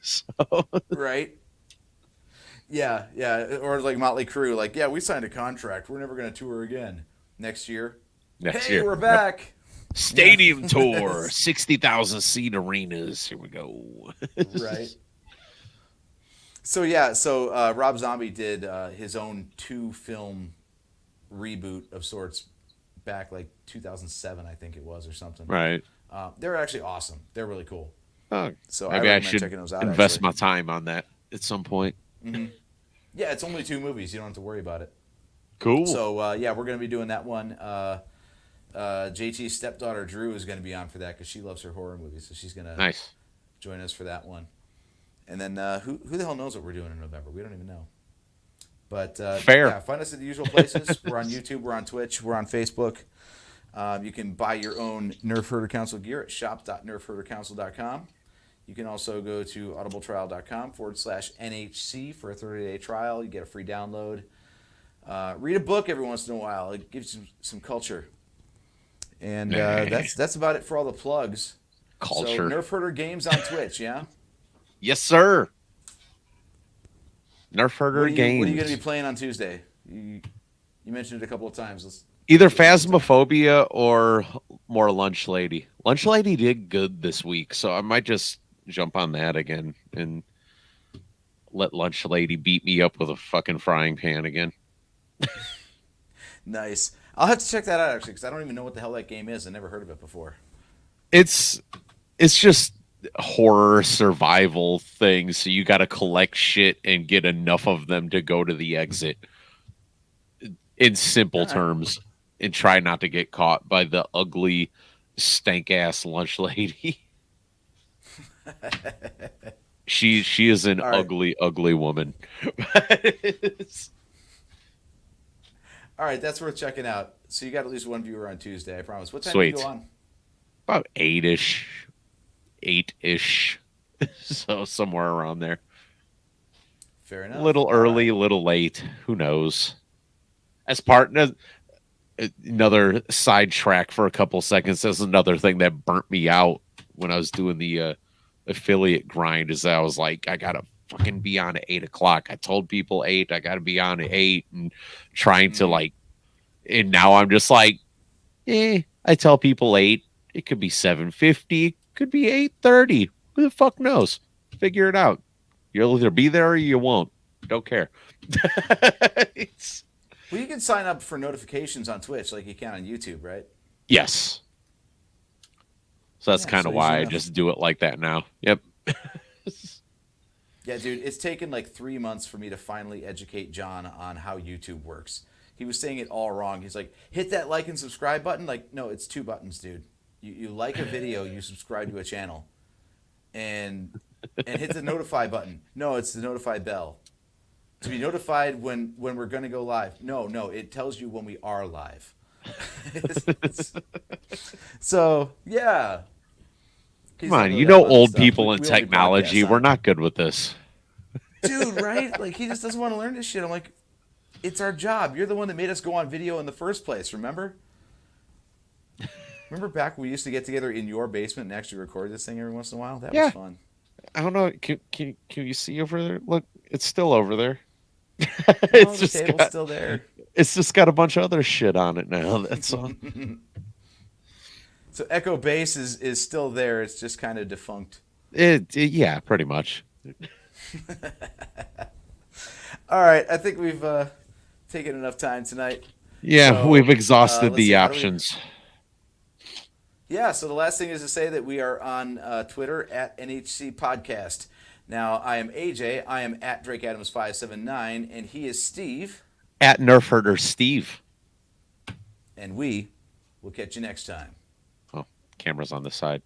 So Right. Yeah. Or like Motley Crue, like, yeah, we signed a contract. We're never going to tour again next year. next Hey, year. we're back. Stadium tour, 60,000 seat arenas. Here we go. Right. So Rob Zombie did his own 2-film reboot of sorts back like 2007, I think it was, or something. Right. They're actually awesome. They're really cool. Oh, So maybe I recommend should checking those out, invest actually. my time on that at some point. Mm-hmm. Yeah, it's only 2 movies. You don't have to worry about it. Cool. So yeah, we're going to be doing that one. JT's stepdaughter Drew is going to be on for that because she loves her horror movies, so she's going to Nice. join us for that one. And then who the hell knows what we're doing in November? We don't even know. But Fair. Yeah, find us at the usual places. We're on YouTube, we're on Twitch, we're on Facebook. You can buy your own Nerf Herder Council gear at shop.nerfherdercouncil.com. You can also go to audibletrial.com/NHC for a 30-day trial. You get a free download. Read a book every once in a while. It gives you some culture. And that's about it for all the plugs. Culture. So Nerf Herder Games on Twitch, yeah? Yes, sir. Nerf Herder Games. What are you going to be playing on Tuesday? You mentioned it a couple of times. Either Phasmophobia or more Lunch Lady. Lunch Lady did good this week, so I might just jump on that again and let Lunch Lady beat me up with a fucking frying pan again. Nice. I'll have to check that out actually because I don't even know what the hell that game is. I never heard of it before. It's just horror survival things, so you got to collect shit and get enough of them to go to the exit. In simple terms, and try not to get caught by the ugly, stank ass Lunch Lady. She is an ugly woman. All right, that's worth checking out. So you got at least one viewer on Tuesday, I promise. What time Sweet. do you go on? About 8-ish. So somewhere around there. Fair enough. A little early, a little late. Who knows? As part of another sidetrack for a couple seconds, that's another thing that burnt me out when I was doing the affiliate grind. Is that I was like, I gotta fucking be on at 8 o'clock. I told people 8. I gotta be on at 8, and trying to like. And now I'm just like, I tell people 8. It could be 7:50. Could be 8:30. Who the fuck knows? Figure it out. You'll either be there or you won't. Don't care. Well, you can sign up for notifications on Twitch like you can on YouTube, right? Yes. So that's kind of why I just do it like that now. Yep. Yeah, dude, it's taken like 3 months for me to finally educate John on how YouTube works. He was saying it all wrong. He's like, hit that like and subscribe button. Like, no, it's 2 buttons, dude. You like a video, you subscribe to a channel, and hit the notify button. No, it's the notify bell. To be notified when we're going to go live. No, it tells you when we are live. So, yeah. Come on, you know old people and technology. We're not good with this. Dude, right? Like, he just doesn't want to learn this shit. I'm like, it's our job. You're the one that made us go on video in the first place, remember? Remember back when we used to get together in your basement and actually record this thing every once in a while? That was fun. I don't know. Can you see over there? Look, it's still over there. It's the table's still there. It's just got a bunch of other shit on it now. That's all. So Echo Base is still there. It's just kind of defunct. Yeah, pretty much. All right. I think we've taken enough time tonight. Yeah, so, we've exhausted the options. Yeah, so the last thing is to say that we are on Twitter at NHC Podcast. Now, I am AJ. I am at Drake Adams 579, and he is Steve. At Nerf Herder Steve. And we will catch you next time. Oh, camera's on the side.